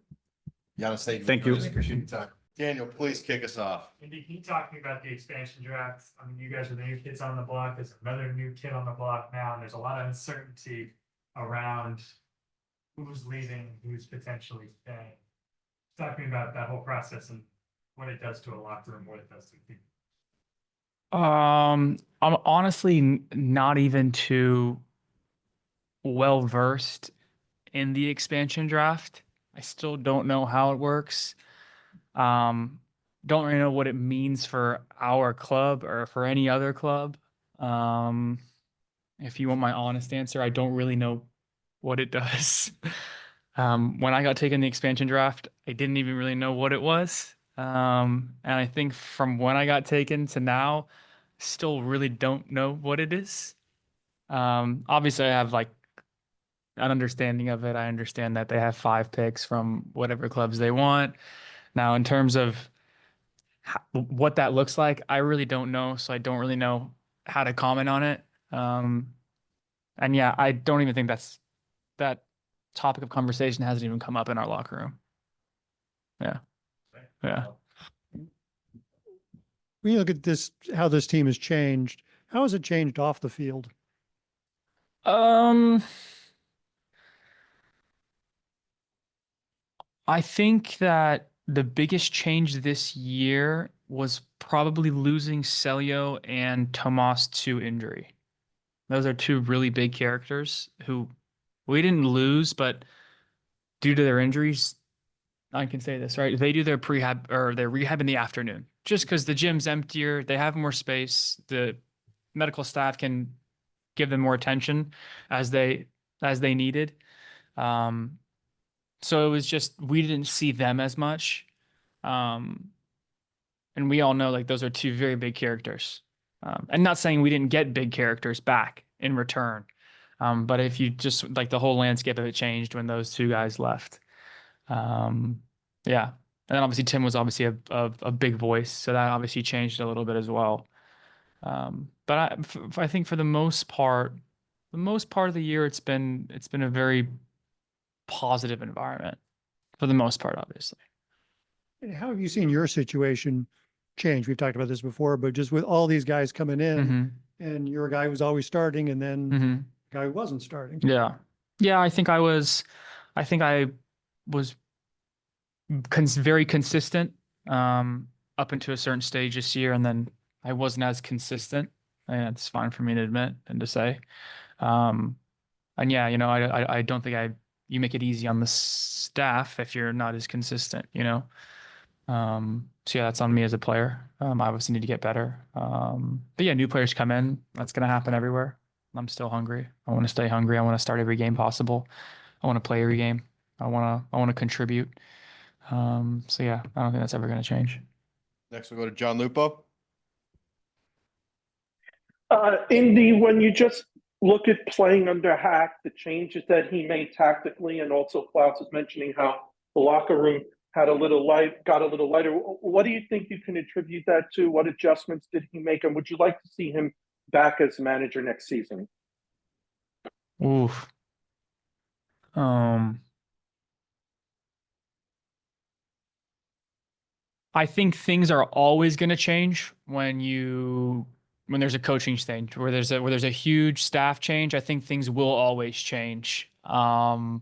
Giannis, Thank you. Appreciate your time. Daniel, please kick us off. Indeed, can you talk to me about the expansion draft? I mean, you guys are the new kids on the block. There's another new kid on the block now, and there's a lot of uncertainty around who's leaving, who's potentially staying. Talk to me about that whole process and what it does to a locker room, what it does to people. I'm honestly not even too well versed in the expansion draft. I still don't know how it works. Don't really know what it means for our club or for any other club. If you want my honest answer, I don't really know what it does. When I got taken the expansion draft, I didn't even really know what it was. And I think from when I got taken to now, still really don't know what it is. Obviously, I have like an understanding of it. I understand that they have 5 picks from whatever clubs they want. Now, in terms of what that looks like, I really don't know. So I don't really know how to comment on it. And yeah, I don't even think that topic of conversation hasn't even come up in our locker room. Yeah. Yeah. When you look at this, how this team has changed, how has it changed off the field? I think that the biggest change this year was probably losing Celio and Tomas to injury. Those are 2 really big characters who we didn't lose, but due to their injuries, I can say this, right? They do their prehab or their rehab in the afternoon just because the gym's emptier, they have more space, the medical staff can give them more attention as they needed. So it was just we didn't see them as much. And we all know like those are 2 very big characters. And not saying we didn't get big characters back in return. But if you just like the whole landscape of it changed when those 2 guys left. Yeah. And then obviously Tim was obviously a big voice, so that obviously changed a little bit as well. But I think for the most part of the year, it's been a very positive environment for the most part, obviously. And how have you seen your situation change? We've talked about this before, but just with all these guys coming in, and you're a guy who's always starting, and then a guy who wasn't starting. Yeah. Yeah, I think I was very consistent up into a certain stage this year, and then I wasn't as consistent. And it's fine for me to admit and to say. And yeah, you know, I don't think you make it easy on the staff if you're not as consistent, you know. So yeah, that's on me as a player. I obviously need to get better. But yeah, new players come in. That's gonna happen everywhere. I'm still hungry. I want to stay hungry. I want to start every game possible. I want to play every game. I want to contribute. So yeah, I don't think that's ever going to change. Next, we'll go to John Lupo. Indy, when you just look at playing under Hack, the changes that he made tactically, and also Klaus is mentioning how the locker room got a little lighter. What do you think you can attribute that to? What adjustments did he make? And would you like to see him back as manager next season? Oof. I think things are always going to change when there's a coaching change, where there's a huge staff change. I think things will always change. I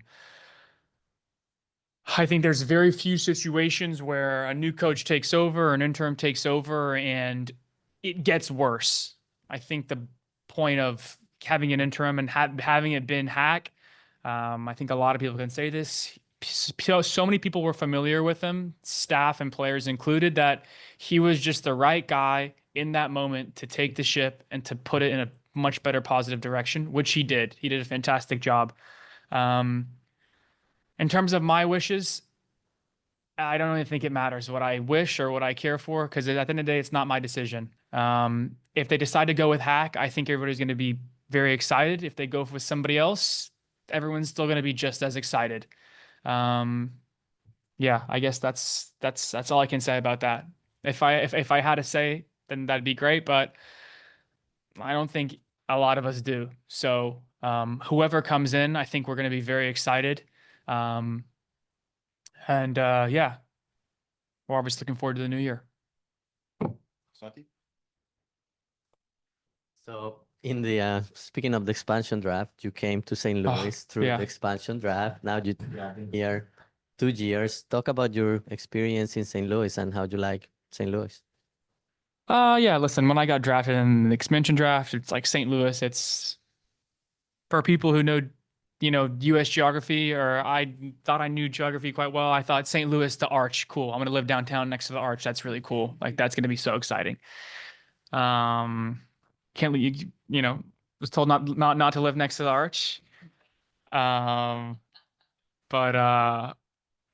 think there's very few situations where a new coach takes over, an interim takes over, and it gets worse. I think the point of having an interim and having it been Hack, I think a lot of people can say this. So many people were familiar with him, staff and players included, that he was just the right guy in that moment to take the ship and to put it in a much better positive direction, which he did. He did a fantastic job. In terms of my wishes, I don't really think it matters what I wish or what I care for, because at the end of the day, it's not my decision. If they decide to go with Hack, I think everybody's going to be very excited. If they go with somebody else, everyone's still going to be just as excited. Yeah, I guess that's all I can say about that. If I had to say, then that'd be great, but I don't think a lot of us do. So whoever comes in, I think we're going to be very excited. Yeah, we're obviously looking forward to the new year. Santi? So in the speaking of the expansion draft, you came to St. Louis through yeah. the expansion draft. Now you've been here 2 years. Talk about your experience in St. Louis and how you like St. Louis. Yeah, listen, when I got drafted in the expansion draft, it's like St. Louis. It's for people who know, US geography, or I thought I knew geography quite well. I thought St. Louis, the Arch, cool. I'm going to live downtown next to the Arch. That's really cool. Like, that's going to be so exciting. Can't was told not to live next to the Arch.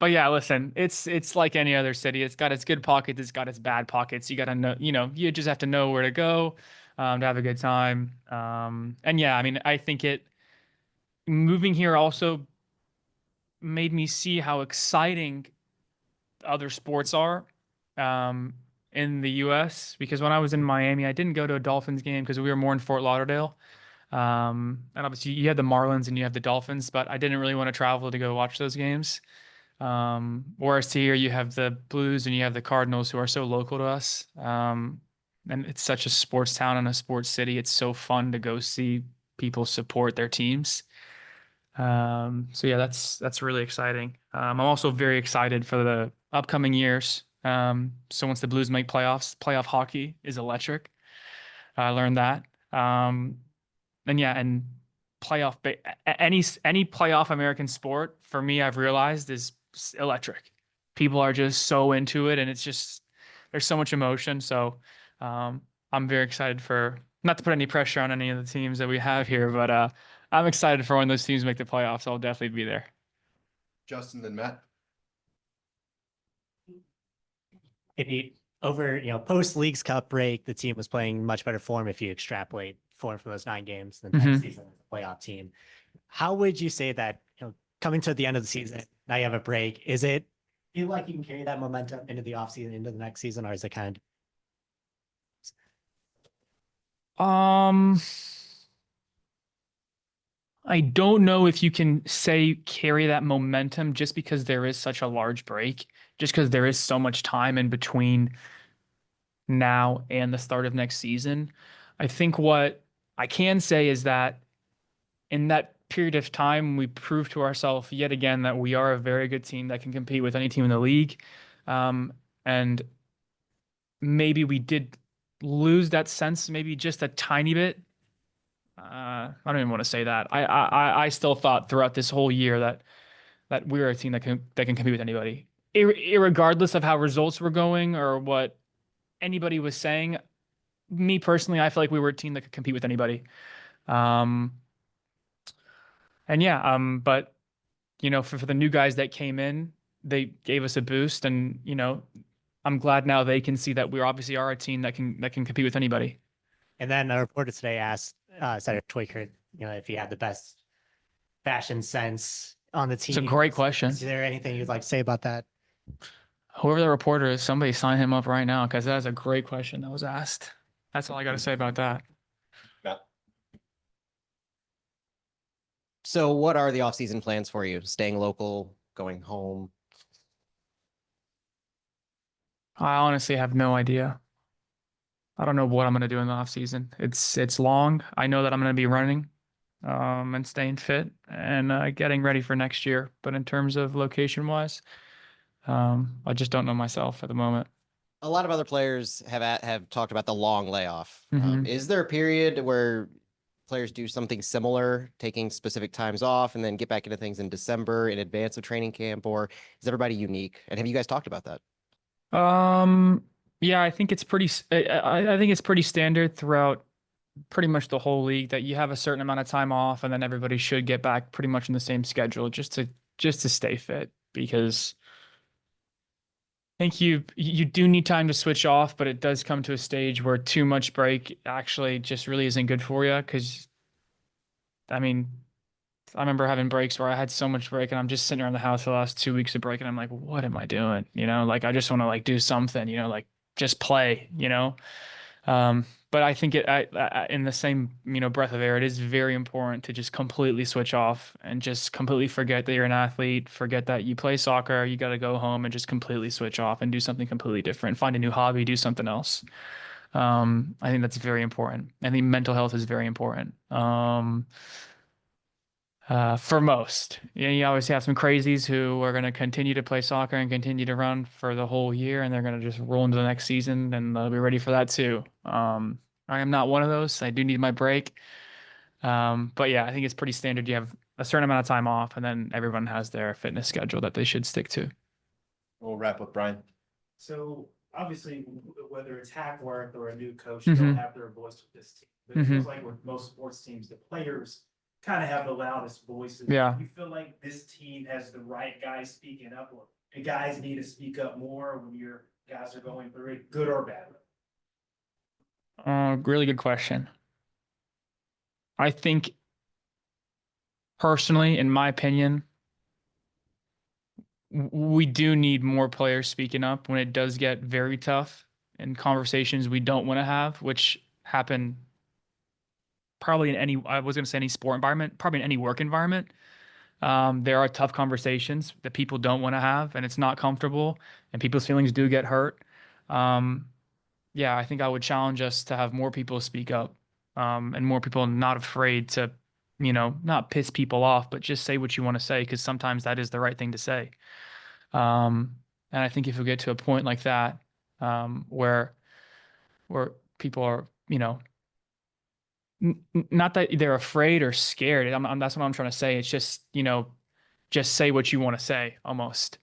But yeah, listen, it's like any other city. It's got its good pockets, it's got its bad pockets. You got to know, you just have to know where to go to have a good time. And yeah, I mean, I think moving here also made me see how exciting other sports are in the US, because when I was in Miami, I didn't go to a Dolphins game because we were more in Fort Lauderdale. And obviously you have the Marlins and you have the Dolphins, but I didn't really want to travel to go watch those games. Whereas here you have the Blues and you have the Cardinals, who are so local to us. And it's such a sports town and a sports city. It's so fun to go see people support their teams. So yeah, that's really exciting. I'm also very excited for the upcoming years. So once the Blues make playoffs, playoff hockey is electric. I learned that. And playoff any playoff American sport, for me, I've realized, is electric. People are just so into it, and there's so much emotion. So I'm very excited for, not to put any pressure on any of the teams that we have here, but I'm excited for when those teams make the playoffs. I'll definitely be there. Justin, then Matt. Post Leagues Cup break, the team was playing much better form if you extrapolate form from those 9 games than Mhm. next season as a playoff team. How would you say that, coming to the end of the season, now you have a break, is it feel like you can carry that momentum into the offseason, into the next season, or is it kind of I don't know if you can say carry that momentum, just because there is such a large break, just because there is so much time in between now and the start of next season. I think what I can say is that in that period of time, we proved to ourselves yet again that we are a very good team that can compete with any team in the league. And maybe we did lose that sense, maybe just a tiny bit. I don't even want to say that. I still thought throughout this whole year that we're a team that can compete with anybody, irregardless of how results were going or what anybody was saying. Me personally, I feel like we were a team that could compete with anybody. But for the new guys that came in, they gave us a boost, and I'm glad now they can see that we obviously are a team that can compete with anybody. And then a reporter today asked Senator Twickert, if he had the best fashion sense on the team. It's a great question. Is there anything you'd like to say about that? Whoever the reporter is, somebody sign him up right now, because that is a great question that was asked. That's all I got to say about that. Yeah. So what are the offseason plans for you? Staying local, going home? I honestly have no idea. I don't know what I'm gonna do in the off season. It's long. I know that I'm gonna be running, and staying fit and getting ready for next year. But in terms of location wise, I just don't know myself at the moment. A lot of other players have talked about the long layoff. Mhm. Is there a period where players do something similar, taking specific times off and then get back into things in December in advance of training camp, or is everybody unique? And have you guys talked about that? Yeah, I think it's pretty. I think it's pretty standard throughout pretty much the whole league that you have a certain amount of time off, and then everybody should get back pretty much in the same schedule just to stay fit because I think you do need time to switch off, but it does come to a stage where too much break actually just really isn't good for you. Because I mean, I remember having breaks where I had so much break, and I'm just sitting around the house for the last 2 weeks of break, and I'm like, what am I doing? You know, like I just want to like do something. You know, like just play. You know. But I think in the same, breath of air, it is very important to just completely switch off and just completely forget that you're an athlete, forget that you play soccer, you got to go home and just completely switch off and do something completely different, find a new hobby, do something else. I think that's very important. I think mental health is very important. For most, you always have some crazies who are going to continue to play soccer and continue to run for the whole year, and they're going to just roll into the next season, and they'll be ready for that too. I am not one of those. I do need my break. But yeah, I think it's pretty standard. You have a certain amount of time off, and then everyone has their fitness schedule that they should stick to. We'll wrap with Brian. So obviously, whether it's Hackworth or a new coach, they'll have their voice with this team. But it feels like with most sports teams, the players kind of have the loudest voices. Yeah. Do you feel like this team has the right guys speaking up, or do guys need to speak up more when your guys are going through it, good or bad? Really good question. I think personally, in my opinion, we do need more players speaking up when it does get very tough and conversations we don't want to have, which happen probably in any, I was going to say any sport environment, probably in any work environment. There are tough conversations that people don't want to have, and it's not comfortable, and people's feelings do get hurt. Yeah, I think I would challenge us to have more people speak up, and more people not afraid to, not piss people off, but just say what you want to say, because sometimes that is the right thing to say. And I think if we get to a point like that, where people are, not that they're afraid or scared. That's what I'm trying to say. It's just, just say what you want to say almost,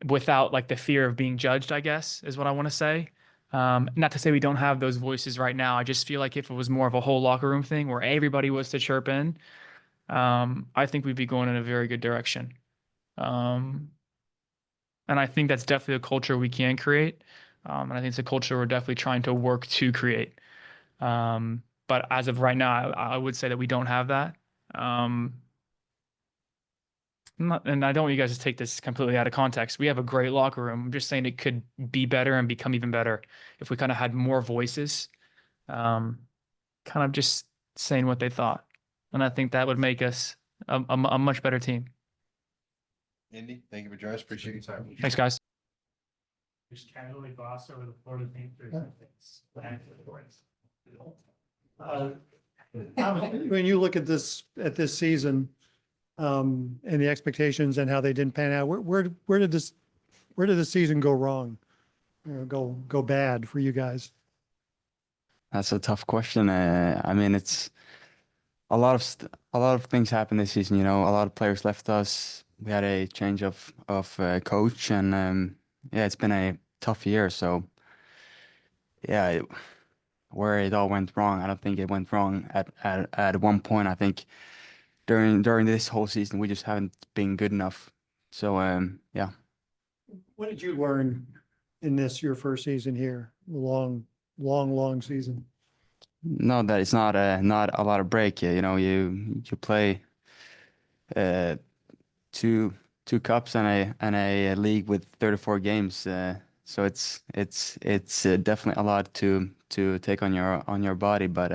without like the fear of being judged, I guess, is what I want to say. Not to say we don't have those voices right now. I just feel like if it was more of a whole locker room thing where everybody was to chirp in, I think we'd be going in a very good direction. And I think that's definitely a culture we can create. And I think it's a culture we're definitely trying to work to create. But as of right now, I would say that we don't have that. And I don't want you guys to take this completely out of context. We have a great locker room. I'm just saying it could be better and become even better if we kind of had more voices, kind of just saying what they thought. And I think that would make us a much better team. Andy, thank you for joining us. Appreciate your time. Thanks, guys. Just casually gloss over the Florida Panthers. When you look at this season, and the expectations and how they didn't pan out, where did the season go wrong? Go bad for you guys? That's a tough question. I mean, it's a lot of things happened this season. A lot of players left us. We had a change of coach, and yeah, it's been a tough year. So yeah, where it all went wrong, I don't think it went wrong at one point. I think during this whole season, we just haven't been good enough. So yeah. What did you learn in your first season here? Long season. No, that it's not a lot of break. You play two cups and a league with 34 games. So it's definitely a lot to take on your body. But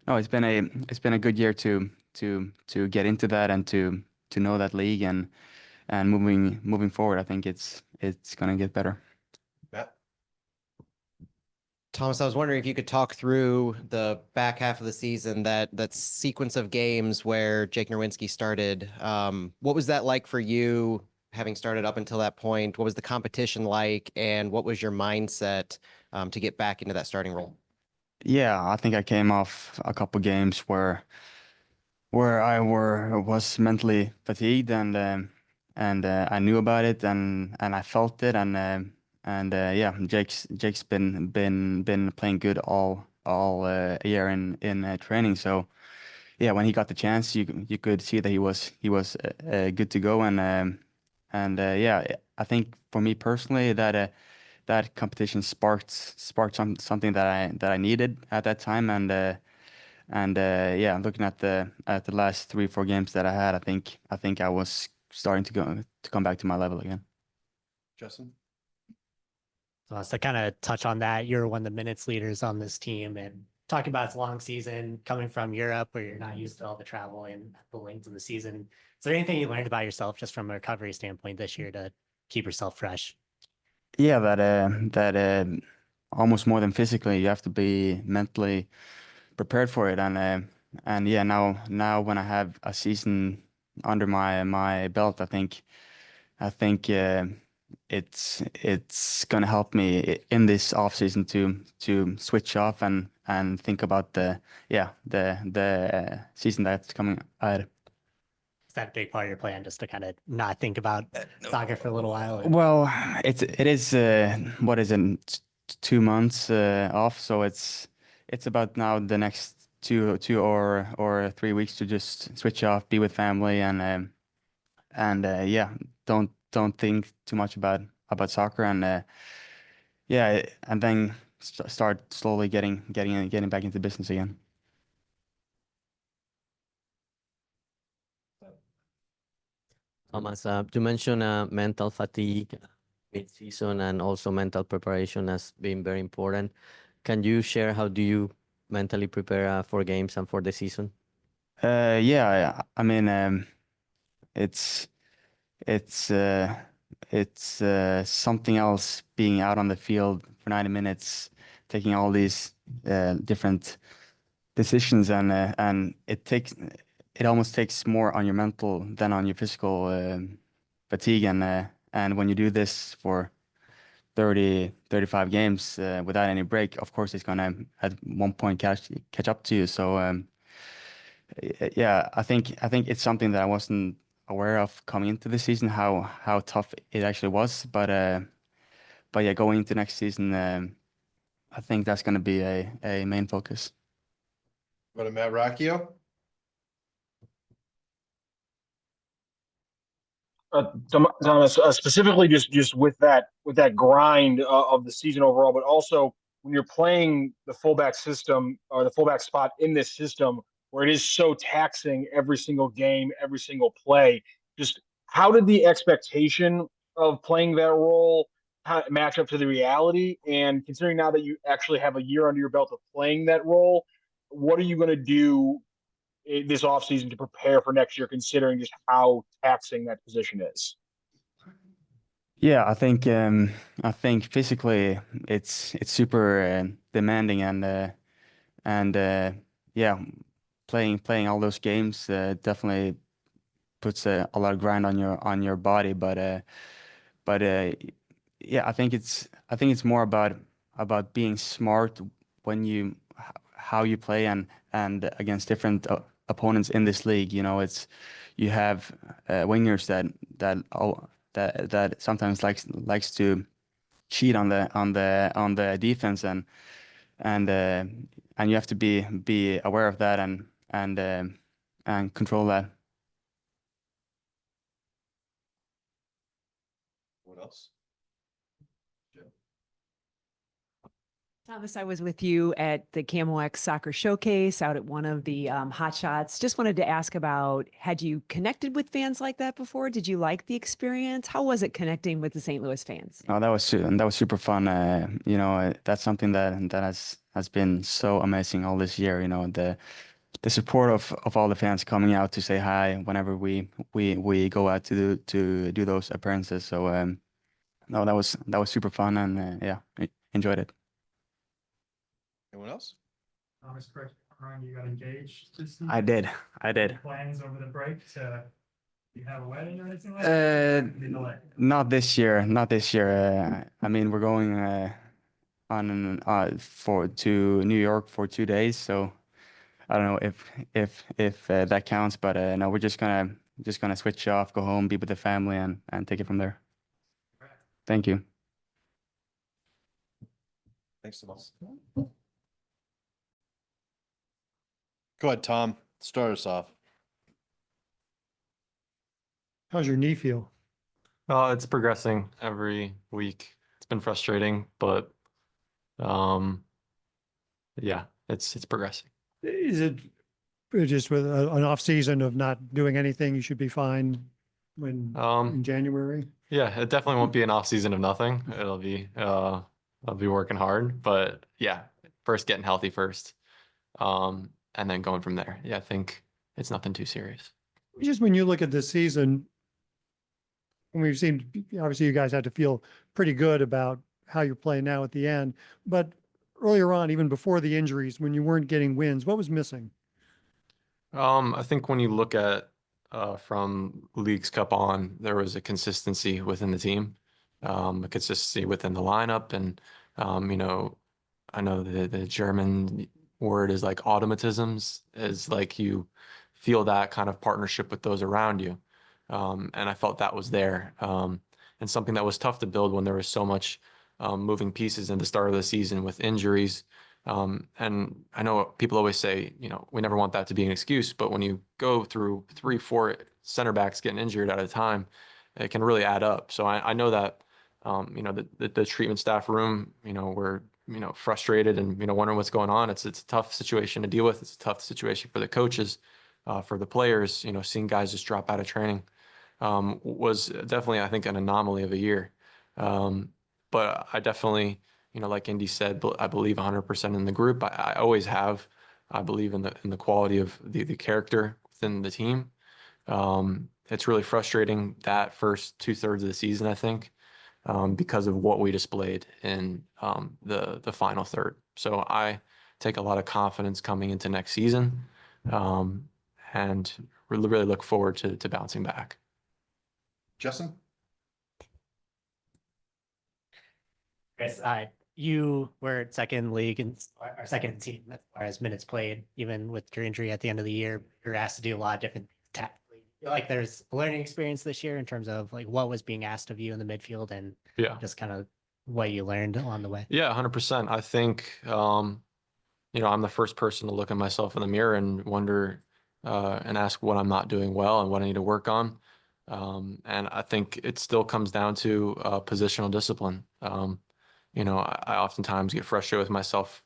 no, it's been a good year to get into that and to know that league and moving forward. I think it's gonna get better. Thomas, I was wondering if you could talk through the back half of the season, that sequence of games where Jake Nerwinski started. What was that like for you, having started up until that point? What was the competition like, and what was your mindset to get back into that starting role? Yeah, I think I came off a couple games where I was mentally fatigued and I knew about it and I felt it and yeah, Jake's been playing good all year in training. So yeah, when he got the chance, you could see that he was good to go and yeah, I think for me personally that competition sparked something that I needed at that time and yeah, looking at the last 3-4 games that I had, I think I was starting to come back to my level again. Justin? So kind of touch on that, you're one of the minutes leaders on this team, and talking about it's a long season coming from Europe where you're not used to all the travel and the length of the season. Is there anything you learned about yourself just from a recovery standpoint this year to keep yourself fresh? Yeah, that almost more than physically, you have to be mentally prepared for it, and yeah, now when I have a season under my belt, I think it's gonna help me in this off season to switch off and think about the season that's coming ahead. Is that a big part of your plan, just to kind of not think about soccer for a little while? Well, it is what is it, 2 months off, so it's about now the next two or 3 weeks to just switch off, be with family, and yeah, don't think too much about soccer, and yeah, and then start slowly getting back into business again. Thomas, you mentioned mental fatigue mid-season and also mental preparation as being very important. Can you share how do you mentally prepare for games and for the season? Yeah, I mean, it's it's uh, it's something else being out on the field for 90 minutes, taking all these different decisions, and it almost takes more on your mental than on your physical fatigue, and when you do this for 35 games without any break, of course it's gonna at one point catch up to you. So yeah, I think it's something that I wasn't aware of coming into the season, how tough it actually was, but yeah, going into next season, I think that's gonna be a main focus. Go to Matt Racchio. Thomas, specifically just with that grind of the season overall, but also when you're playing the fullback system or the fullback spot in this system where it is so taxing every single game, every single play, just how did the expectation of playing that role match up to the reality? And considering now that you actually have a year under your belt of playing that role, what are you going to do this offseason to prepare for next year, considering just how taxing that position is? Yeah, I think physically it's super demanding and yeah, playing all those games definitely puts a lot of grind on your body, but yeah, I think it's more about being smart when how you play and against different opponents in this league. You know, you have wingers that sometimes likes to cheat on the defense and and you have to be aware of that and control that. What else? Thomas, I was with you at the Camo X Soccer Showcase out at one of the Hot Shots. Just wanted to ask about, had you connected with fans like that before? Did you like the experience? How was it connecting with the St. Louis fans? Oh, that was super fun. You know, that's something that has been so amazing all this year. You know, the support of all the fans coming out to say hi whenever we go out to do those appearances. So no, that was super fun and yeah, enjoyed it. Anyone else? Thomas, correct, Ryan, you got engaged this I season? did. Any plans over the break to, do you have a wedding or anything like that? Delay? Not this year. Not this year. I mean, we're going on to New York for 2 days, so I don't know if that counts, but no, we're just gonna switch off, go home, be with the family, and take it from there. Thank you. Thanks so much. Go ahead, Tom. Start us off. How's your knee feel? It's progressing every week. It's been frustrating, but yeah, it's progressing. Is it just with an off season of not doing anything, you should be fine when in January? Yeah, it definitely won't be an off season of nothing. I'll be working hard, but yeah, first getting healthy first. And then going from there. Yeah, I think it's nothing too serious. Just when you look at this season, and we've seen, obviously you guys had to feel pretty good about how you're playing now at the end, but earlier on, even before the injuries, when you weren't getting wins, what was missing? I think when you look at from Leagues Cup on, there was a consistency within the team, a consistency within the lineup, and you know, I know the German word is like automatisms, is like you feel that kind of partnership with those around you, and I felt that was there, and something that was tough to build when there was so much moving pieces in the start of the season with injuries. And I know people always say, you know, we never want that to be an excuse, but when you go through 3, 4 center backs getting injured at a time, it can really add up. So I know that, you know, the treatment staff room, you know, we're, you know, frustrated and, you know, wondering what's going on. It's a tough situation to deal with. It's a tough situation for the coaches, for the players, you know, seeing guys just drop out of training, was definitely, I think, an anomaly of a year. But I definitely, you know, like Indy said, I believe 100% in the group. I always have. I believe in the quality of the character within the team. It's really frustrating that first 2/3 of the season, I think, because of what we displayed in the final third. So I take a lot of confidence coming into next season, and really look forward to bouncing back. Justin? Chris, you were second league and our second team as far as minutes played, even with your injury at the end of the year. You're asked to do a lot of different tactically. I feel like there's a learning experience this year in terms of like what was being asked of you in the midfield and just kind of what you learned along the way. Yeah, 100%. I think, you know, I'm the first person to look at myself in the mirror and wonder and ask what I'm not doing well and what I need to work on. And I think it still comes down to positional discipline. You know, I oftentimes get frustrated with myself,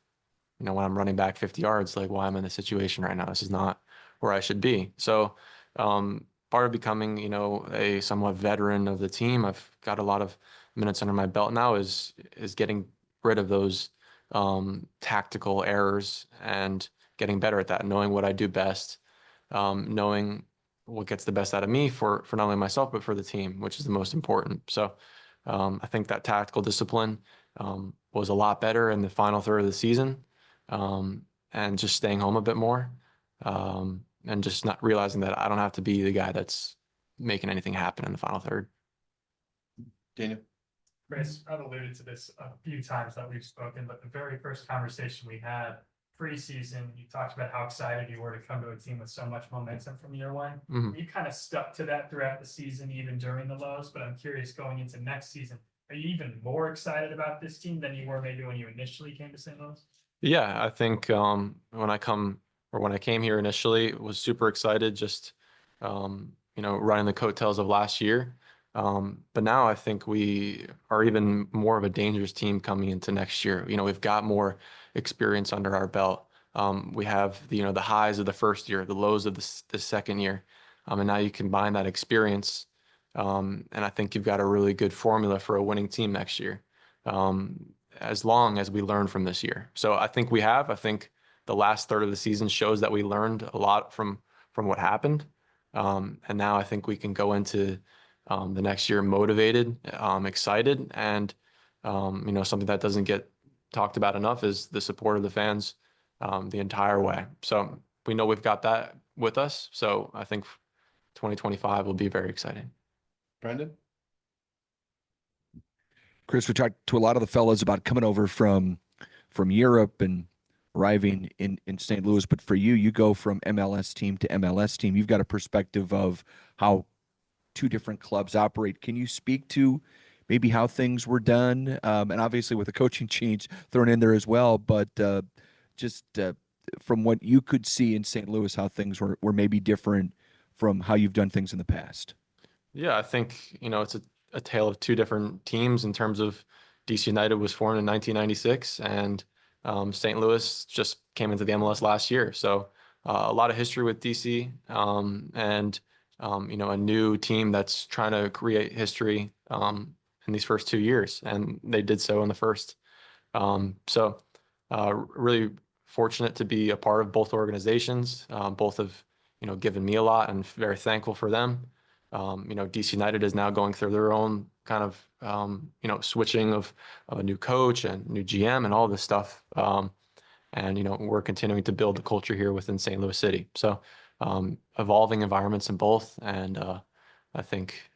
you know, when I'm running back 50 yards, like, why I'm in this situation right now. This is not where I should be. So part of becoming, you know, a somewhat veteran of the team, I've got a lot of minutes under my belt now, is getting rid of those tactical errors and getting better at that, knowing what I do best, knowing what gets the best out of me for not only myself, but for the team, which is the most important. So I think that tactical discipline was a lot better in the final third of the season, and just staying home a bit more, and just not realizing that I don't have to be the guy that's making anything happen in the final third. Daniel? Chris, I've alluded to this a few times that we've spoken, but the very first conversation we had preseason, you talked about how excited you were to come to a team with so much momentum from year one. You kind of stuck to that throughout the season, even during the lows, but I'm curious going into next season, are you even more excited about this team than you were maybe when you initially came to St. Louis? Yeah, I think when I came here initially, was super excited, just you know, riding the coattails of last year. But now I think we are even more of a dangerous team coming into next year. You know, we've got more experience under our belt. We have the, you know, the highs of the first year, the lows of the second year, and now you combine that experience, and I think you've got a really good formula for a winning team next year, as long as we learn from this year. So I think I think the last third of the season shows that we learned a lot from what happened, and now I think we can go into the next year motivated, excited, and you know, something that doesn't get talked about enough is the support of the fans the entire way. So we know we've got that with us. So I think 2025 will be very exciting. Brendan? Chris, we talked to a lot of the fellas about coming over from Europe and arriving in St. Louis, but for you, you go from MLS team to MLS team. You've got a perspective of how two different clubs operate. Can you speak to maybe how things were done? And obviously with a coaching change thrown in there as well, but just from what you could see in St. Louis, how things were maybe different from how you've done things in the past. Yeah, I think, it's a tale of two different teams in terms of DC United was formed in 1996 and St. Louis just came into the MLS last year. So a lot of history with DC and a new team that's trying to create history in these first 2 years, and they did so in the first. Really fortunate to be a part of both organizations. Both have given me a lot, and very thankful for them. DC United is now going through their own kind of switching of a new coach and new GM and all this stuff. We're continuing to build the culture here within St. Louis City. So evolving environments in both, and I think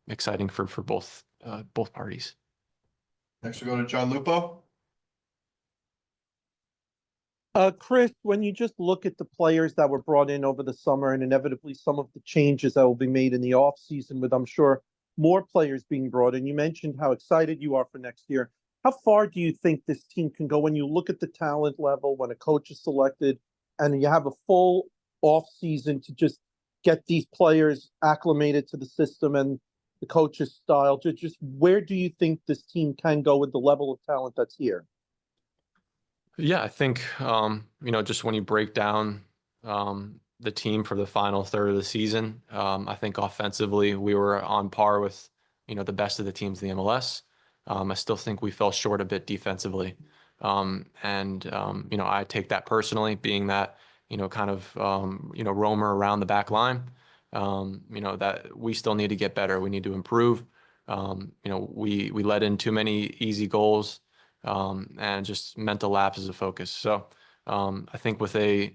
exciting for both parties. Next we go to John Lupo. Chris, when you just look at the players that were brought in over the summer and inevitably some of the changes that will be made in the off season with, I'm sure, more players being brought in, you mentioned how excited you are for next year. How far do you think this team can go when you look at the talent level, when a coach is selected and you have a full off season to just get these players acclimated to the system and the coach's style? Just where do you think this team can go with the level of talent that's here? Yeah, I think, just when you break down the team for the final third of the season, I think offensively we were on par with, the best of the teams in the MLS. I still think we fell short a bit defensively. I take that personally, being that, kind of, roamer around the back line, that we still need to get better. We need to improve. We let in too many easy goals. And just mental lapses of focus. So I think with a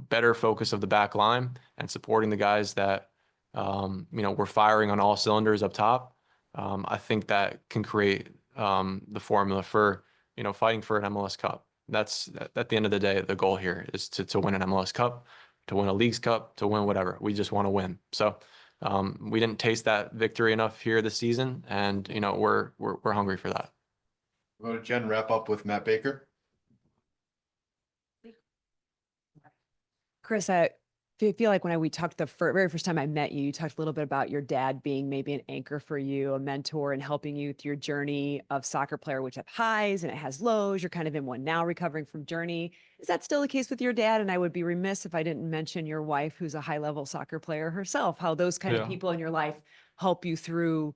better focus of the back line and supporting the guys that we're firing on all cylinders up top, I think that can create the formula for fighting for an MLS Cup. That's at the end of the day, the goal here is to win an MLS Cup, to win a Leagues Cup, to win whatever. We just want to win. So we didn't taste that victory enough here this season, and we're hungry for that. We'll go to Jen, wrap up with Matt Baker. Chris, I feel like when we talked the very first time I met you, you talked a little bit about your dad being maybe an anchor for you, a mentor, and helping you through your journey of soccer player, which have highs and it has lows. You're kind of in one now, recovering from journey. Is that still the case with your dad? And I would be remiss if I didn't mention your wife, who's a high-level soccer player herself, how those kind of people in your life help you through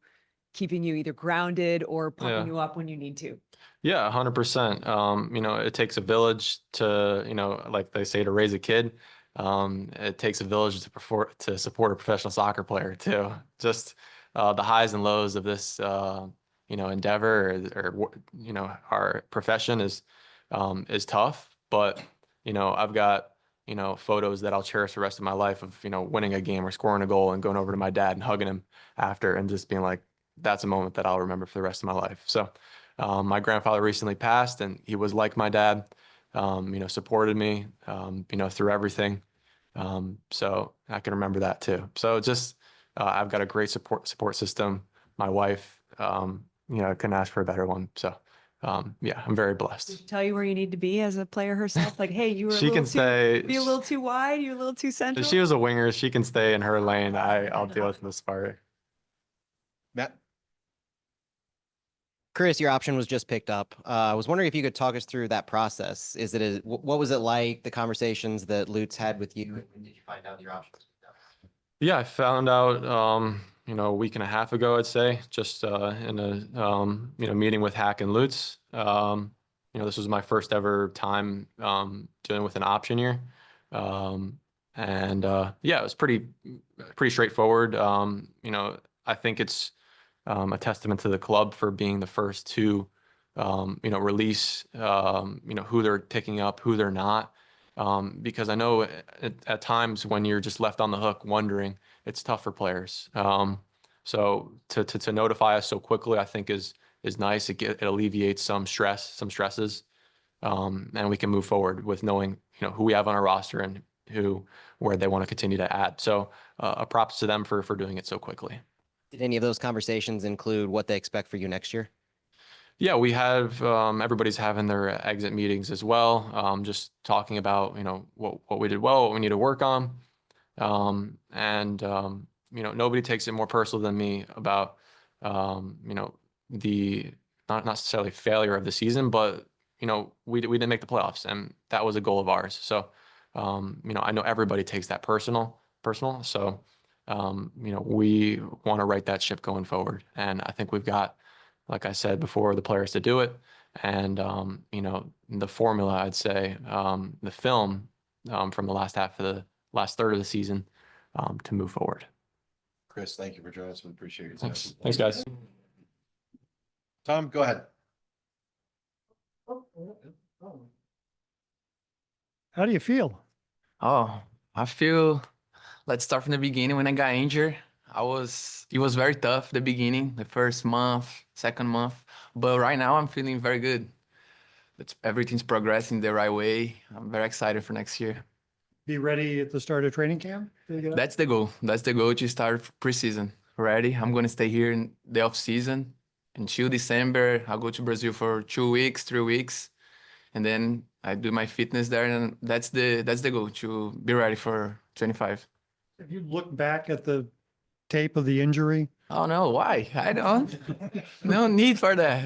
keeping you either grounded or pumping you up when you need to. Yeah, 100%. It takes a village to, like they say, to raise a kid. It takes a village to support a professional soccer player too. Just the highs and lows of this, endeavor or our profession is tough. But I've got photos that I'll cherish the rest of my life of winning a game or scoring a goal and going over to my dad and hugging him after and just being like, that's a moment that I'll remember for the rest of my life. So my grandfather recently passed, and he was like my dad, supported me, through everything. So I can remember that too. So just, I've got a great support system. My wife, couldn't ask for a better one. So, yeah, I'm very blessed. Tell you where you need to be as a player herself? Like, hey, you were She can stay. Be a little too wide, you're a little too central. She was a winger. She can stay in her lane. I'll deal with this part. Matt? Chris, your option was just picked up. I was wondering if you could talk us through that process. What was it like, the conversations that Lutz had with you? When did you find out your option was picked up? Yeah, I found out, a week and a half ago, I'd say, just in a, meeting with Hack and Lutz. This was my first ever time dealing with an option year. It was pretty straightforward. I think it's a testament to the club for being the first to release, who they're picking up, who they're not. Because I know at times when you're just left on the hook wondering, it's tough for players. So to notify us so quickly, I think is nice. It alleviates some stresses, and we can move forward with knowing who we have on our roster and where they want to continue to add. So a props to them for doing it so quickly. Did any of those conversations include what they expect for you next year? Yeah, we have everybody's having their exit meetings as well. Just talking about what we did well, what we need to work on, and nobody takes it more personal than me about the not necessarily failure of the season, but we didn't make the playoffs, and that was a goal of ours. So I know everybody takes that personal. So we want to right that ship going forward, and I think we've got, like I said before, the players to do it. And, the formula, I'd say, the film from the last third of the season to move forward. Chris, thank you for joining us. We appreciate your time. Thanks, guys. Tom, go ahead. How do you feel? Oh, I feel, let's start from the beginning. When I got injured, it was very tough, the beginning, the first month, second month. But right now I'm feeling very good. Everything's progressing the right way. I'm very excited for next year. Be ready at the start of training camp? That's the goal. That's the goal, to start preseason ready. I'm going to stay here in the off season until December. I'll go to Brazil for 2 weeks, 3 weeks, and then I do my fitness there. And that's the goal, to be ready for 25. Have you looked back at the tape of the injury? Oh no, why? I don't. No need for that.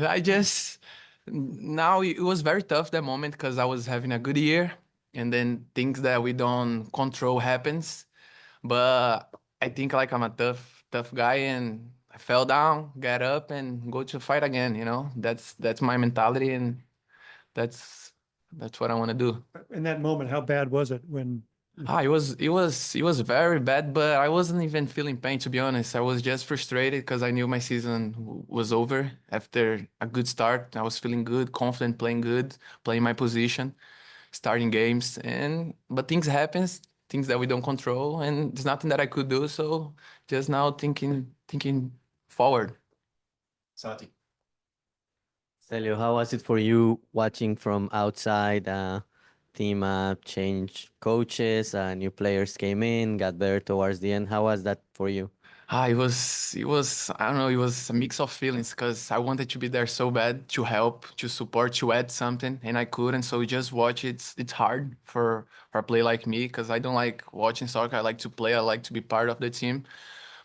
Now it was very tough that moment because I was having a good year, and then things that we don't control happens. But I think like I'm a tough guy, and I fell down, get up, and go to fight again. That's my mentality, and that's what I want to do. In that moment, how bad was it when? It was very bad, but I wasn't even feeling pain, to be honest. I was just frustrated because I knew my season was over after a good start. I was feeling good, confident, playing good, playing my position, starting games, but things happen, things that we don't control, and there's nothing that I could do. So just now thinking forward. Santi. Celio, how was it for you watching from outside? Team changed coaches, new players came in, got better towards the end. How was that for you? It was, I don't know, it was a mix of feelings because I wanted to be there so bad to help, to support, to add something, and I couldn't. So just watch it. It's hard for a player like me because I don't like watching soccer. I like to play. I like to be part of the team.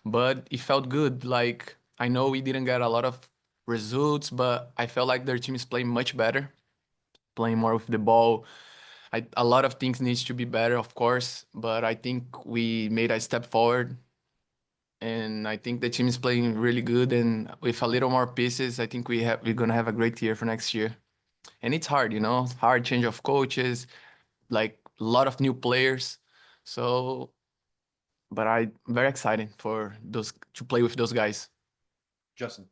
But it felt good. Like, I know we didn't get a lot of results, but I felt like their team is playing much better, playing more with the ball. A lot of things needs to be better, of course, but I think we made a step forward, and I think the team is playing really good. And with a little more pieces, I think we're gonna have a great year for next year. And it's hard, hard change of coaches, like a lot of new players. So, but I'm very excited for to play with those guys. Justin.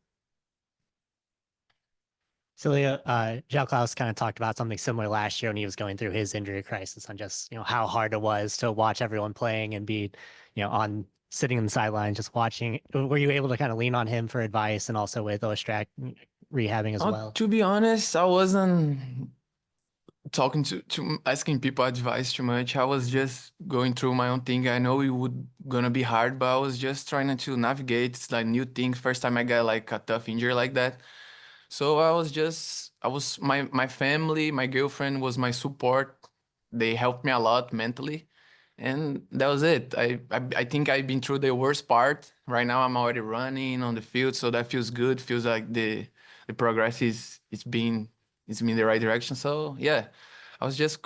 Celia, João Klaus kind of talked about something similar last year when he was going through his injury crisis, on just, how hard it was to watch everyone playing and be, on sitting in the sidelines, just watching. Were you able to kind of lean on him for advice, and also with Ostrak rehabbing as well? To be honest, I wasn't talking to asking people advice too much. I was just going through my own thing. I know it would gonna be hard, but I was just trying to navigate. It's like new things. First time I got like a tough injury like that. So my family, my girlfriend was my support. They helped me a lot mentally, and that was it. I think I've been through the worst part. Right now I'm already running on the field, so that feels good. Feels like the progress it's been the right direction. So yeah, I was just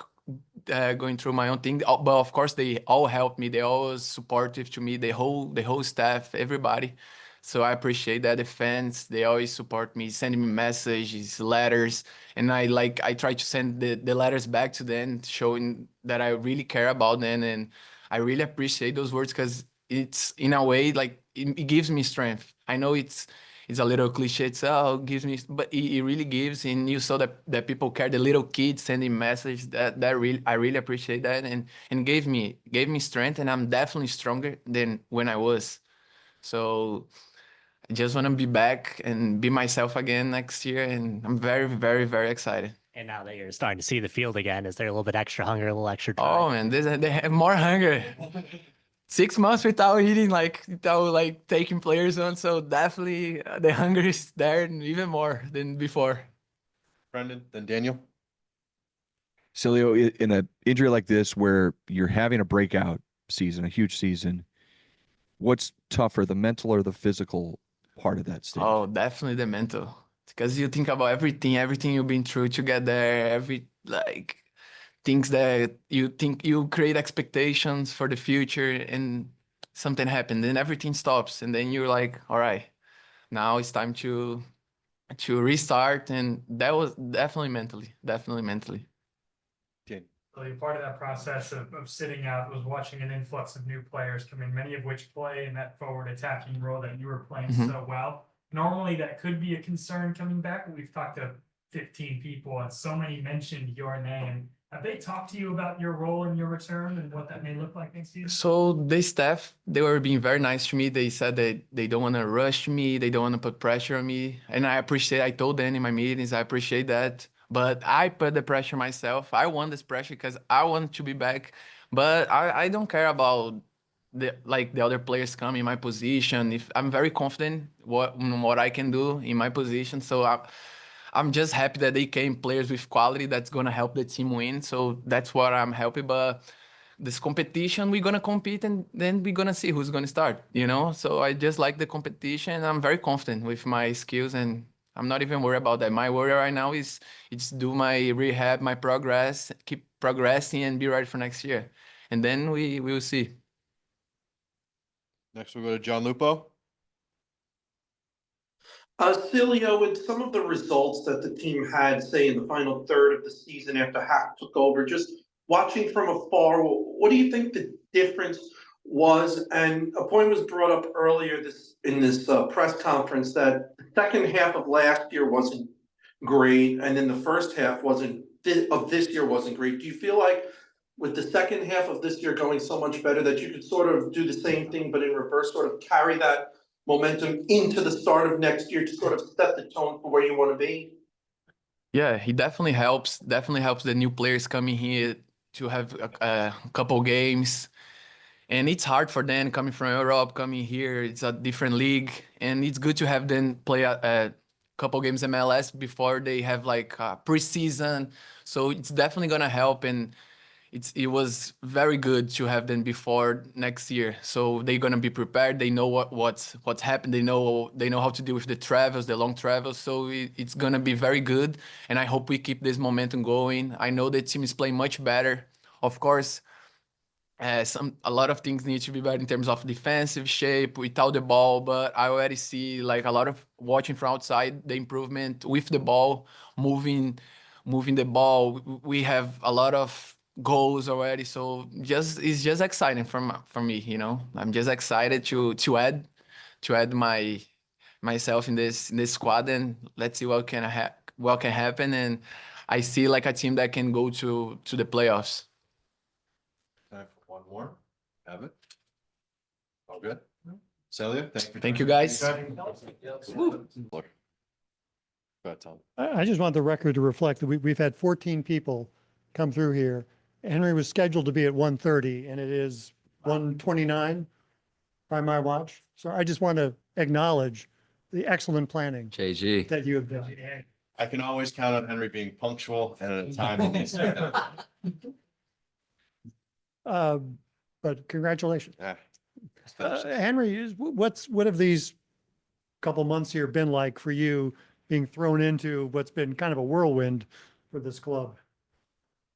going through my own thing. But of course they all helped me. They always supportive to me. The whole staff, everybody. So I appreciate that. The fans, they always support me, sending me messages, letters, and I try to send the letters back to them, showing that I really care about them, and I really appreciate those words because it's in a way like it gives me strength. I know it's it's a little cliche. It's oh, gives me, but it really gives, and you saw that people care. The little kids sending message that really I really appreciate that, and gave me strength, and I'm definitely stronger than when I was. So I just want to be back and be myself again next year, and I'm very, very, very excited. And now that you're starting to see the field again, is there a little bit extra hunger, a little extra drive? Oh man, they have more hunger. 6 months without eating, without taking players on, so definitely the hunger is there and even more than before. Brendan, then Daniel. Cilio, in an injury like this where you're having a breakout season, a huge season, what's tougher, the mental or the physical part of that stage? Oh, definitely the mental. Because you think about everything you've been through to get there, things that you think you create expectations for the future and something happened, then everything stops. And then you're like, all right, now it's time to restart. And that was definitely mentally. So part of that process of sitting out was watching an influx of new players come in, many of which play in that forward attacking role that you were playing so well. Normally that could be a concern coming back, but we've talked to 15 people and so many mentioned your name. Have they talked to you about your role in your return and what that may look like next season? So the staff, they were being very nice to me. They said that they don't want to rush me. They don't want to put pressure on me. And I told them in my meetings, I appreciate that. But I put the pressure myself. I want this pressure because I want to be back. But I don't care about the other players come in my position. If I'm very confident what I can do in my position. So I'm just happy that they came players with quality that's gonna help the team win. So that's what I'm happy. But this competition, we're gonna compete and then we're gonna see who's gonna start, you know? So I just like the competition. I'm very confident with my skills and I'm not even worried about that. My worry right now is it's do my rehab, my progress, keep progressing and be ready for next year. And then we will see. Next we'll go to John Lupo. Cilio, with some of the results that the team had, say, in the final third of the season after Hack took over, just watching from afar, what do you think the difference was? And a point was brought up earlier in this press conference that the second half of last year wasn't great, and then the first half of this year wasn't great. Do you feel like with the second half of this year going so much better that you could sort of do the same thing, but in reverse, sort of carry that momentum into the start of next year to sort of set the tone for where you want to be? Yeah, he definitely helps. Definitely helps the new players coming here to have a couple games. And it's hard for them coming from Europe, coming here. It's a different league. And it's good to have them play a couple games MLS before they have like a preseason. So it's definitely going to help. And it was very good to have them before next year. So they're gonna be prepared. They know what's happened. They know how to deal with the travels, the long travels. So it's gonna be very good. And I hope we keep this momentum going. I know the team is playing much better. Of course, a lot of things need to be better in terms of defensive shape without the ball, but I already see like a lot of watching from outside the improvement with the ball, moving the ball. We have a lot of goals already, so it's just exciting for me, you know. I'm just excited to add myself in this squad, and let's see what can happen. And I see like a team that can go to the playoffs. Time for one more. Have it. All good. Celia, Thank you guys. Go ahead, Tom. I just want the record to reflect that we've had 14 people come through here. Henry was scheduled to be at 1:30 and it is 1:29 by my watch. So I just want to acknowledge the excellent planning JG that you have done. I can always count on Henry being punctual and at a time. He needs to But congratulations. Yeah. Henry, what have these couple months here been like for you being thrown into what's been kind of a whirlwind for this club?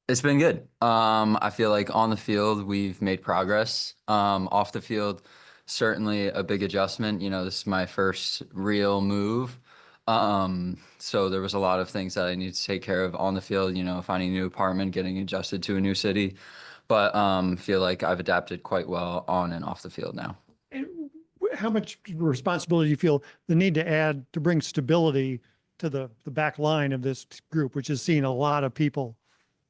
It's been good. I feel like on the field we've made progress. Off the field, certainly a big adjustment. You know, this is my first real move. So there was a lot of things that I need to take care of on the field, you know, finding a new apartment, getting adjusted to a new city. But feel like I've adapted quite well on and off the field now. how much responsibility do you feel the need to add to bring stability to the back line of this group, which has seen a lot of people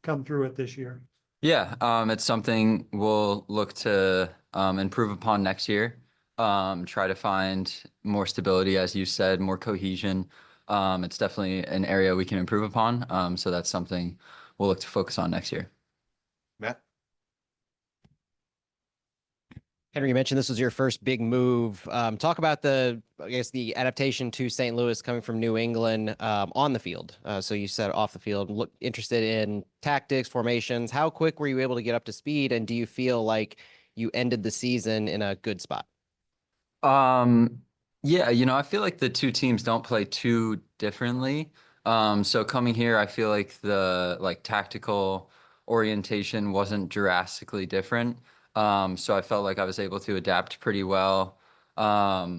come through it this year? Yeah, it's something we'll look to improve upon next year. Try to find more stability, as you said, more cohesion. It's definitely an area we can improve upon. So that's something we'll look to focus on next year. Matt? Henry, you mentioned this was your first big move. Talk about the adaptation to St. Louis coming from New England on the field. So you said off the field, look interested in tactics, formations. How quick were you able to get up to speed? And do you feel like you ended the season in a good spot? Yeah, I feel like the two teams don't play too differently. So coming here, I feel like the tactical orientation wasn't drastically different. So I felt like I was able to adapt pretty well. I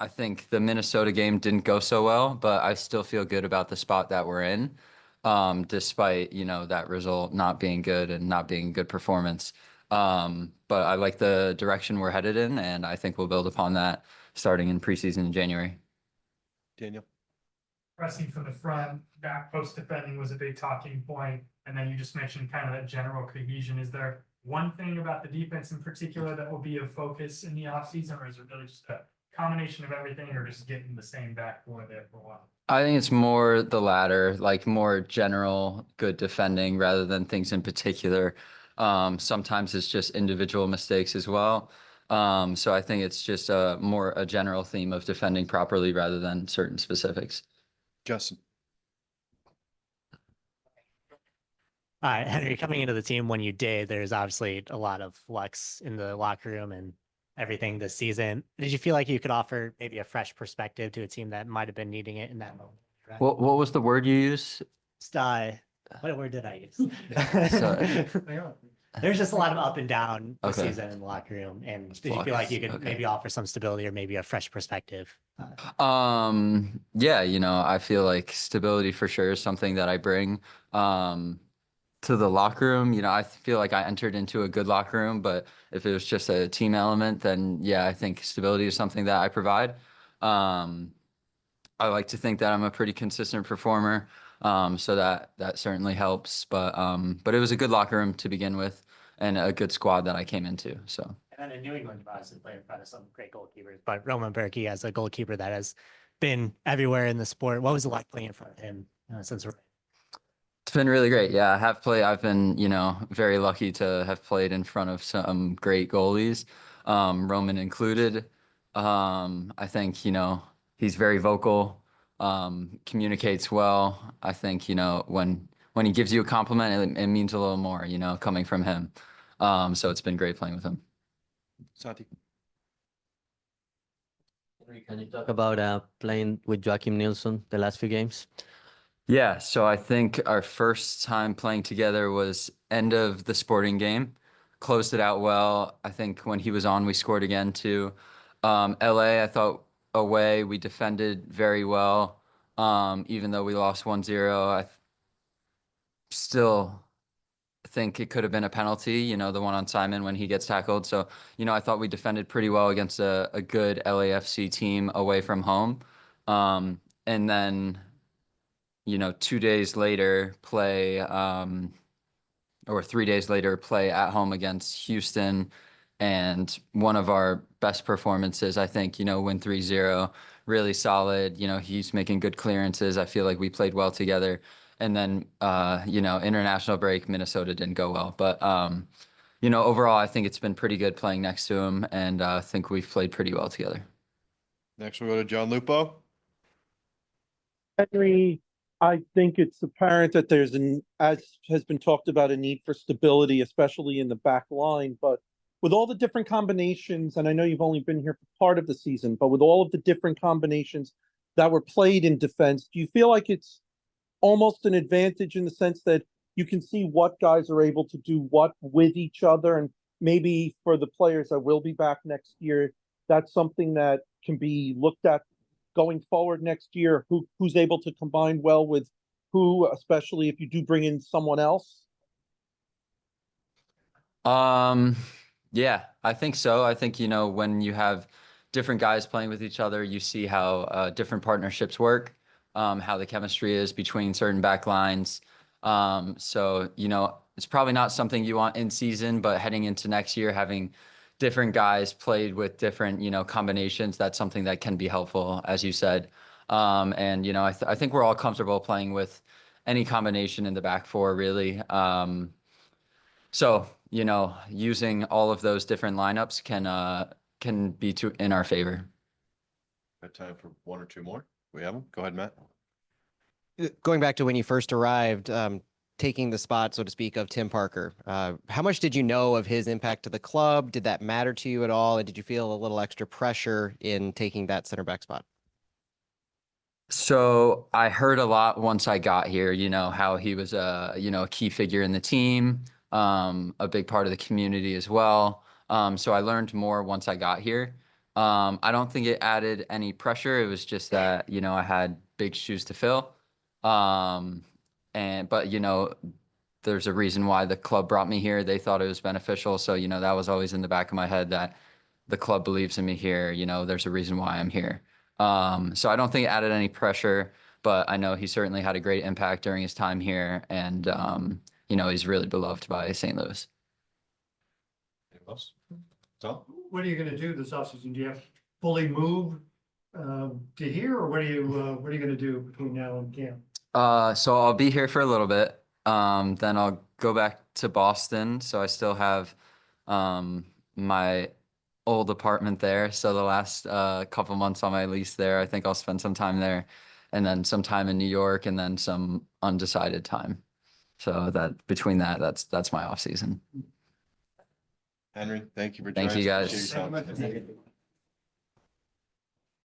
think the Minnesota game didn't go so well, but I still feel good about the spot that we're in, despite, that result not being good and not being a good performance. But I like the direction we're headed in, and I think we'll build upon that starting in preseason in January. Daniel? Pressing from the front, back post defending was a big talking point, and then you just mentioned kind of that general cohesion. Is there one thing about the defense in particular that will be a focus in the offseason, or is it really just a combination of everything, or just getting the same back four there for a while? I think it's more the latter, like more general good defending rather than things in particular. Sometimes it's just individual mistakes as well. So I think it's just more a general theme of defending properly rather than certain specifics. Justin? All right, Henry, coming into the team when you did, there's obviously a lot of flux in the locker room and everything this season. Did you feel like you could offer maybe a fresh perspective to a team that might have been needing it in that moment? Right? What was the word you used? What word did I use? Sorry. There's just a lot of up and down this Okay. season in the locker room. And did you Flux, feel like you could okay. maybe offer some stability or maybe a fresh perspective? Yeah, I feel like stability for sure is something that I bring to the locker room. I feel like I entered into a good locker room, but if it was just a team element, then yeah, I think stability is something that I provide. I like to think that I'm a pretty consistent performer, so that certainly helps. But it was a good locker room to begin with, and a good squad that I came into. So. And then in New England, you obviously played in front of some great goalkeepers, but Roman Bürki as a goalkeeper that has been everywhere in the sport. What was it like playing in front of him since we're It's been really great. Yeah, I've been, very lucky to have played in front of some great goalies, Roman included. I think, he's very vocal, communicates well. I think, when he gives you a compliment, it means a little more, coming from him. So it's been great playing with him. Santi? Can you talk about playing with Joachim Nilsson the last few games? Yeah, so I think our first time playing together was end of the Sporting game. Closed it out well. I think when he was on, we scored again too. LA, I thought away, we defended very well. Even though we lost 1-0, I still think it could have been a penalty, the one on Simon when he gets tackled. So, I thought we defended pretty well against a good LAFC team away from home. And then 2 days later or 3 days later play at home against Houston, and one of our best performances, I think, win 3-0, really solid. He's making good clearances. I feel like we played well together. And then, international break, Minnesota didn't go well. But, overall, I think it's been pretty good playing next to him, and I think we've played pretty well together. Next we'll go to John Lupo. Henry, I think it's apparent that as has been talked about, a need for stability, especially in the back line. But with all the different combinations, and I know you've only been here for part of the season, but with all of the different combinations that were played in defense, do you feel like it's almost an advantage in the sense that you can see what guys are able to do what with each other? And maybe for the players that will be back next year, that's something that can be looked at going forward next year, who's able to combine well with who, especially if you do bring in someone else? Yeah, I think so. I think, when you have different guys playing with each other, you see how different partnerships work, how the chemistry is between certain back lines. So, you know, it's probably not something you want in season, but heading into next year, having different guys played with different, you know, combinations, that's something that can be helpful, as you said. And, you know, I think we're all comfortable playing with any combination in the back four, really. So, you know, using all of those different lineups can be in our favor. Got time for one or two more? We have them? Go ahead, Matt. Going back to when you first arrived, taking the spot, so to speak, of Tim Parker, how much did you know of his impact to the club? Did that matter to you at all? And did you feel a little extra pressure in taking that center back spot? So I heard a lot once I got here, you know, how he was you know, a key figure in the team, a big part of the community as well. So I learned more once I got here. I don't think it added any pressure. It was just that, you know, I had big shoes to fill. But you know, there's a reason why the club brought me here. They thought it was beneficial. So, you know, that was always in the back of my head that the club believes in me here. You know, there's a reason why I'm here. So I don't think it added any pressure, but I know he certainly had a great impact during his time here. And, you know, he's really beloved by St. Louis. Anyone else? Tom? What are you gonna do this offseason? Do you have to fully move to here, or what are you gonna do between now and camp? So I'll be here for a little bit. Then I'll go back to Boston. So I still have my old apartment there. So the last couple months on my lease there, I think I'll spend some time there, and then some time in New York, and then some undecided time. So that between that's my off season. Henry, thank you for Thank joining you, us. guys. Appreciate your time.